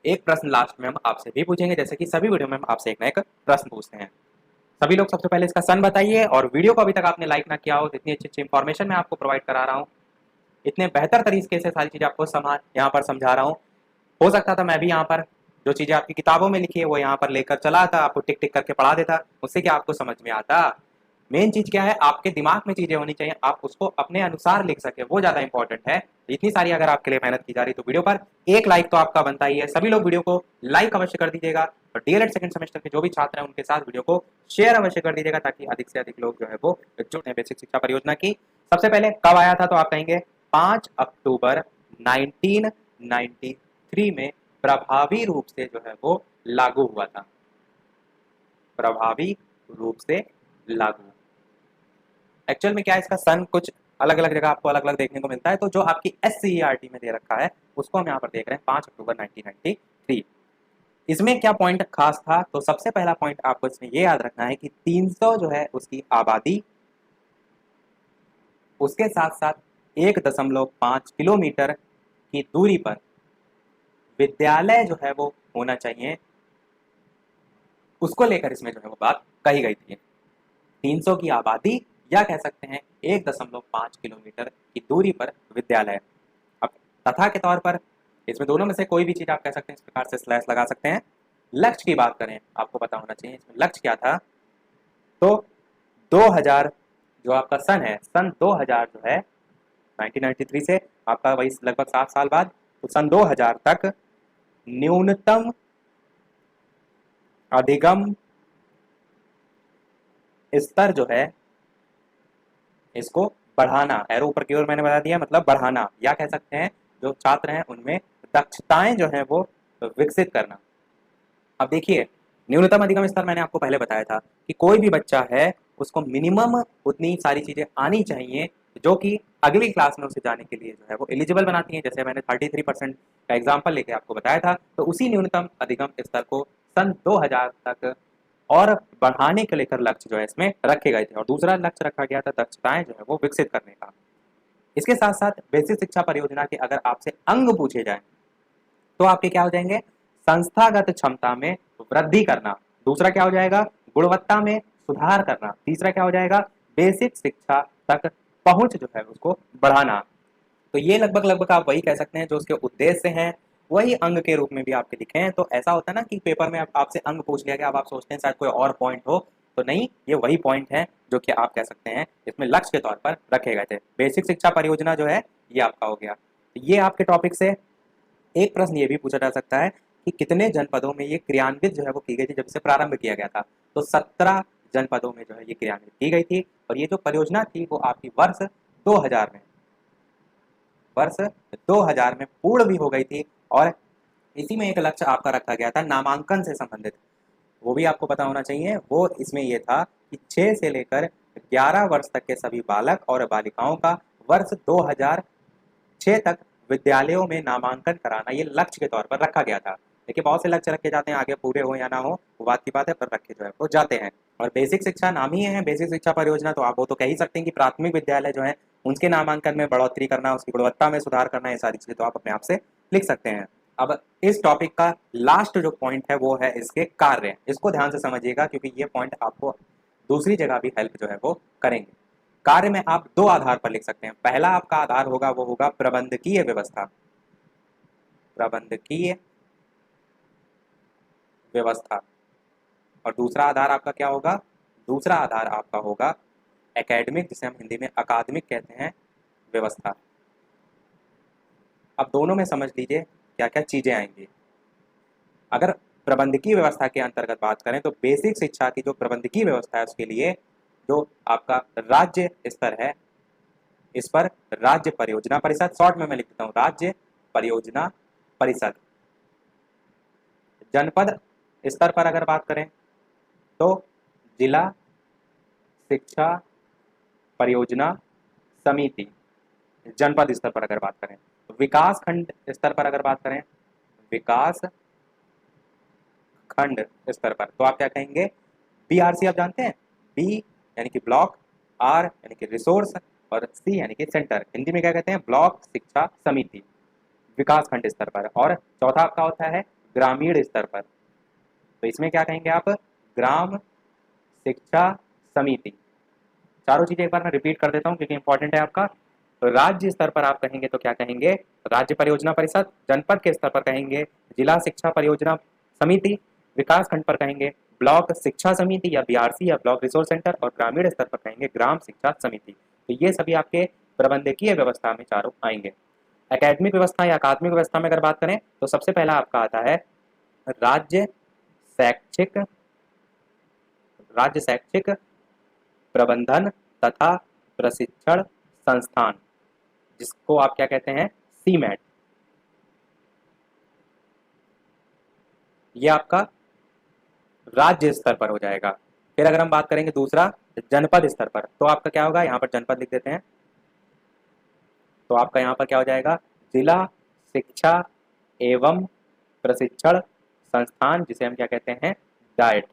एक प्रश्न लास्ट में हम आपसे भी पूछेंगे, जैसे कि सभी वीडियो में हम आपसे एक ना एक प्रश्न पूछते हैं। सभी लोग सबसे पहले इसका सन बताइए, और वीडियो को अभी तक आपने लाइक ना किया हो, इतनी अच्छी अच्छी इंफॉर्मेशन मैं आपको प्रोवाइड करा रहा हूँ, इतने बेहतर तरीके से सारी चीजें आपको यहाँ पर समझा रहा हूँ। हो सकता था मैं भी यहाँ पर जो चीजें आपकी किताबों में लिखी है वो यहाँ पर लेकर चला था, आपको टिक टिक करके पढ़ा देता, उससे क्या आपको समझ में आता। मेन चीज क्या है, आपके दिमाग में चीजें होनी चाहिए, आप उसको अपने अनुसार लिख सके, वो ज्यादा इंपॉर्टेंट है। इतनी सारी अगर आपके लिए मेहनत की जा रही तो वीडियो पर एक लाइक तो आपका बनता ही है। सभी लोग वीडियो को लाइक अवश्य कर दीजिएगा, और डीएलएड सेकंड सेमेस्टर के जो भी छात्र हैं उनके साथ वीडियो को शेयर अवश्य कर दीजिएगा, ताकि अधिक से अधिक लोग जो है वो जुड़े बेसिक शिक्षा परियोजना की। सबसे पहले कब आया था, तो आप कहेंगे 5 अक्टूबर 1993 में प्रभावी रूप से जो है वो लागू हुआ था। प्रभावी रूप से लागू, एक्चुअल में क्या है, इसका सन कुछ अलग अलग जगह आपको अलग अलग देखने को मिलता है, तो जो आपकी SCERT में दे रखा है उसको हम यहाँ पर देख रहे हैं 5 अक्टूबर 1993। इसमें क्या पॉइंट खास था, तो सबसे पहला पॉइंट आपको इसमें ये याद रखना है कि 300 जो है उसकी आबादी, उसके साथ साथ 1.5 किलोमीटर की दूरी पर विद्यालय जो है वो होना चाहिए, उसको लेकर इसमें जो है वो बात कही गई थी। 300 की आबादी, या कह सकते हैं 1.5 किलोमीटर की दूरी पर विद्यालय। अब तथा के तौर पर इसमें दोनों में से कोई भी चीज आप कह सकते हैं, इस प्रकार से स्लैश लगा सकते हैं। लक्ष्य की बात करें, आपको पता होना चाहिए इसमें लक्ष्य क्या था, तो 2000 जो आपका सन है, सन 2000 जो है 1993 से आपका वही लगभग 7 साल बाद, तो सन 2000 तक न्यूनतम अधिगम स्तर जो है इसको बढ़ाना, एरो ऊपर की ओर मैंने बता दिया, मतलब बढ़ाना, या कह सकते हैं जो छात्र हैं उनमें दक्षताएं जो है वो विकसित करना। अब देखिए, न्यूनतम अधिगम स्तर मैंने आपको पहले बताया था कि कोई भी बच्चा है उसको मिनिमम उतनी सारी चीजें आनी चाहिए जो कि अगली क्लास में उसे जाने के लिए जो है वो एलिजिबल बनाती हैं। जैसे मैंने 33% का एग्जाम्पल लेके आपको बताया था, तो उसी न्यूनतम अधिगम स्तर को सन 2000 तक और बढ़ाने के लेकर लक्ष्य जो है इसमें रखे गए थे, और दूसरा लक्ष्य रखा गया था दक्षताएं जो है वो विकसित करने का। इसके साथ साथ बेसिक शिक्षा परियोजना के अगर आपसे अंग पूछे जाए तो आपके क्या हो जाएंगे, संस्थागत क्षमता में वृद्धि करना, दूसरा क्या हो जाएगा, गुणवत्ता में सुधार करना, तीसरा क्या हो जाएगा, बेसिक शिक्षा तक पहुंच जो है उसको बढ़ाना। तो ये लगभग लगभग आप वही कह सकते हैं जो उसके उद्देश्य हैं, वही अंग के रूप में भी आपके लिखे हैं। तो ऐसा होता है ना कि पेपर में आपसे अंग पूछ लिया गया, अब आप सोचते हैं शायद कोई और पॉइंट हो, तो नहीं, ये वही पॉइंट है जो कि आप कह सकते हैं इसमें लक्ष्य के तौर पर रखे गए थे। बेसिक शिक्षा परियोजना जो है ये आपका हो गया। तो ये आपके टॉपिक से एक प्रश्न ये भी पूछा जा सकता है कि कितने जनपदों में ये क्रियान्वित जो है वो की गई थी जब इसे प्रारंभ किया गया था, तो 17 जनपदों में जो है ये क्रियान्वित की गई थी। और ये जो परियोजना थी वो आपकी वर्ष 2000 में पूर्ण भी हो गई थी, और इसी में एक लक्ष्य आपका रखा गया था नामांकन से संबंधित, वो भी आपको पता होना चाहिए। वो इसमें ये था कि 6 से लेकर 11 वर्ष तक के सभी बालक और बालिकाओं का वर्ष 2006 तक विद्यालयों में नामांकन कराना, ये लक्ष्य के तौर पर रखा गया था। देखिए, बहुत से लक्ष्य रखे जाते हैं, आगे पूरे हो या ना हो वो बात की बात है, पर रखे जो है वो जाते हैं। और बेसिक शिक्षा नाम ही है बेसिक शिक्षा परियोजना, तो आप वो तो कह ही सकते हैं कि प्राथमिक विद्यालय जो है उनके नामांकन में बढ़ोतरी करना, उसकी गुणवत्ता में सुधार करना, ये सारी चीजें तो आप अपने आप से लिख सकते हैं। अब इस टॉपिक का लास्ट जो पॉइंट है वो है इसके कार्य, इसको ध्यान से समझिएगा क्योंकि ये पॉइंट आपको दूसरी जगह भी हेल्प जो है वो करेंगे। कार्य में आप 2 आधार पर लिख सकते हैं। पहला आपका आधार होगा वो होगा प्रबंधकीय व्यवस्था, प्रबंधकीय व्यवस्था, और दूसरा आधार आपका क्या होगा, दूसरा आधार आपका होगा एकेडमिक, जिसे हम हिंदी में अकादमिक कहते हैं, व्यवस्था। अब दोनों में समझ लीजिए क्या क्या चीजें आएंगी। अगर प्रबंधकीय व्यवस्था के अंतर्गत बात करें तो बेसिक शिक्षा की जो प्रबंधकीय व्यवस्था है उसके लिए जो आपका राज्य स्तर है, इस पर राज्य परियोजना परिषद, शॉर्ट में मैं लिख देता हूं राज्य परियोजना परिषद। जनपद स्तर पर अगर बात करें तो जिला शिक्षा परियोजना समिति, जनपद स्तर पर अगर बात करें, विकास खंड स्तर पर अगर बात करें, विकास खंड स्तर पर, तो आप क्या कहेंगे, बीआरसी। आप जानते हैं, बी यानी कि ब्लॉक, आर यानी कि रिसोर्स, और सी यानी कि सेंटर। हिंदी में क्या कहते हैं, ब्लॉक शिक्षा समिति, विकास खंड स्तर पर। और चौथा आपका होता है ग्रामीण स्तर पर, तो इसमें क्या कहेंगे आप, ग्राम शिक्षा समिति। चारों चीजें एक बार मैं रिपीट कर देता हूँ क्योंकि इंपॉर्टेंट है आपका। तो राज्य स्तर पर आप कहेंगे तो क्या कहेंगे, राज्य परियोजना परिषद। जनपद के स्तर पर कहेंगे जिला शिक्षा परियोजना समिति। विकास खंड पर कहेंगे ब्लॉक शिक्षा समिति या बीआरसी या ब्लॉक रिसोर्स सेंटर। और ग्रामीण स्तर पर कहेंगे ग्राम शिक्षा समिति। तो ये सभी आपके प्रबंधकीय व्यवस्था में चारों आएंगे। एकेडमिक व्यवस्था या अकादमिक व्यवस्था में अगर बात करें तो सबसे पहला आपका आता है राज्य शैक्षिक प्रबंधन तथा प्रशिक्षण संस्थान, जिसको आप क्या कहते हैं, सीमैट। ये आपका राज्य स्तर पर हो जाएगा। फिर अगर हम बात करेंगे दूसरा जनपद स्तर पर, तो आपका क्या होगा, यहाँ पर जनपद लिख देते हैं, तो आपका यहाँ पर क्या हो जाएगा, जिला शिक्षा एवं प्रशिक्षण संस्थान, जिसे हम क्या कहते हैं, डाइट।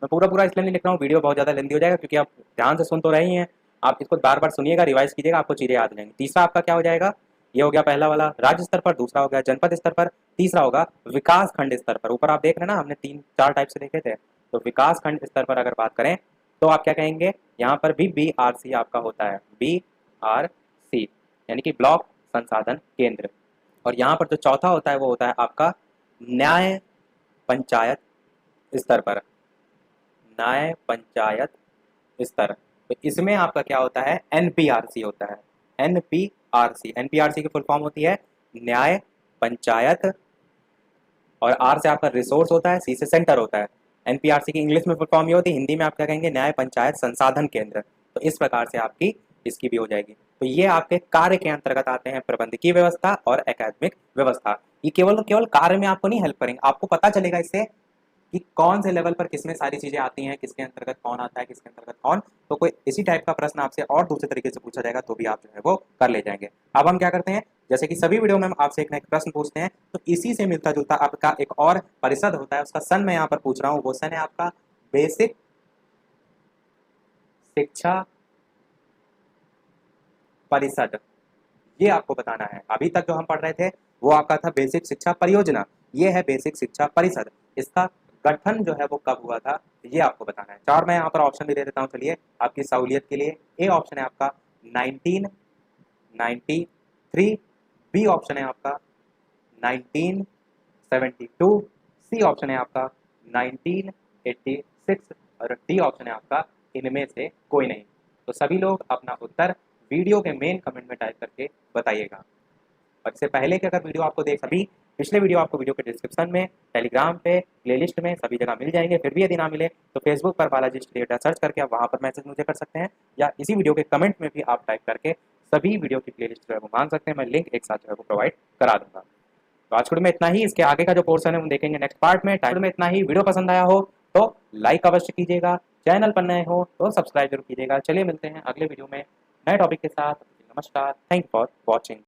मैं पूरा इसलिए नहीं लिख रहा हूँ, वीडियो बहुत ज़्यादा लेंदी हो जाएगा, क्योंकि आप ध्यान से सुन तो रही हैं, आप इसको बार बार सुनिएगा, रिवाइज कीजिएगा, आपको चीज़ें याद रहेंगी। तीसरा आपका क्या हो जाएगा, ये हो गया पहला वाला राज्य स्तर पर, दूसरा हो गया जनपद स्तर पर, तीसरा होगा विकास खंड स्तर पर। ऊपर आप देख रहे हैं ना, हमने 3-4 टाइप से देखे थे। तो विकास खंड स्तर पर अगर बात करें तो आप क्या कहेंगे, यहाँ पर भी BRC आपका होता है, BRC यानी कि ब्लॉक संसाधन केंद्र। और यहाँ पर जो चौथा होता है वो होता है आपका न्याय पंचायत स्तर पर, न्याय पंचायत स्तर। तो इसमें आपका क्या होता है, NPRC होता है, NPRC की फुल फॉर्म होती है न्याय पंचायत, और R से आपका रिसोर्स होता है, C से सेंटर होता है। NPRC की इंग्लिश में फुल फॉर्म ये होती है, हिंदी में आप क्या कहेंगे, न्याय पंचायत संसाधन केंद्र। तो इस प्रकार से आपकी इसकी भी हो जाएगी। तो ये आपके कार्य के अंतर्गत आते हैं प्रबंधकीय व्यवस्था और एकेडमिक व्यवस्था। ये केवल कार्य में आपको नहीं हेल्प करेंगे, आपको पता चलेगा इससे कि कौन से लेवल पर किसमें सारी चीजें आती हैं, किसके अंतर्गत कौन आता है, किसके अंतर्गत कौन। तो कोई इसी टाइप का प्रश्न आपसे और दूसरे तरीके से पूछा जाएगा तो भी आप जो है वो कर ले जाएंगे। अब हम क्या करते हैं, जैसे कि सभी वीडियो में हम आपसे एक ना एक प्रश्न पूछते हैं, तो इसी से मिलता जुलता आपका एक और परिषद होता है, उसका सन मैं यहाँ पर पूछ रहा हूँ। वो सन है आपका बेसिक शिक्षा परिषद। ये आपको बताना है। अभी तक जो हम पढ़ रहे थे वो आपका था बेसिक शिक्षा परियोजना, ये है बेसिक शिक्षा परिषद। इसका गठन जो है वो कब हुआ था, ये आपको बताना है। 4 मैं यहाँ पर ऑप्शन भी दे देता हूँ, चलिए आपकी सहूलियत के लिए। ए ऑप्शन है आपका 1993, बी ऑप्शन है आपका 1972, सी ऑप्शन है आपका 1986, और डी ऑप्शन है आपका इनमें से कोई नहीं। तो सभी लोग अपना उत्तर वीडियो के मेन कमेंट में टाइप करके बताइएगा। और इससे पहले कि अगर वीडियो आपको देख, सभी पिछले वीडियो आपको वीडियो के डिस्क्रिप्शन में, टेलीग्राम पे, प्लेलिस्ट में सभी जगह मिल जाएंगे। फिर भी यदि ना मिले तो फेसबुक पर बालाजी स्टडी अड्डा सर्च करके आप वहाँ पर मैसेज मुझे कर सकते हैं, या इसी वीडियो के कमेंट में भी आप टाइप करके सभी वीडियो की प्लेलिस्ट जो है वो मांग सकते हैं। मैं लिंक एक साथ जो है वो प्रोवाइड करा दूंगा। तो आज में इतना ही। इसके आगे का जो पोर्शन है वो देखेंगे नेक्स्ट पार्ट में। टाइम में इतना ही। वीडियो पसंद आया हो तो लाइक अवश्य कीजिएगा, चैनल पर नए हो तो सब्सक्राइब जरूर कीजिएगा। चलिए मिलते हैं अगले वीडियो में नए टॉपिक के साथ। नमस्कार, थैंक फॉर वॉचिंग।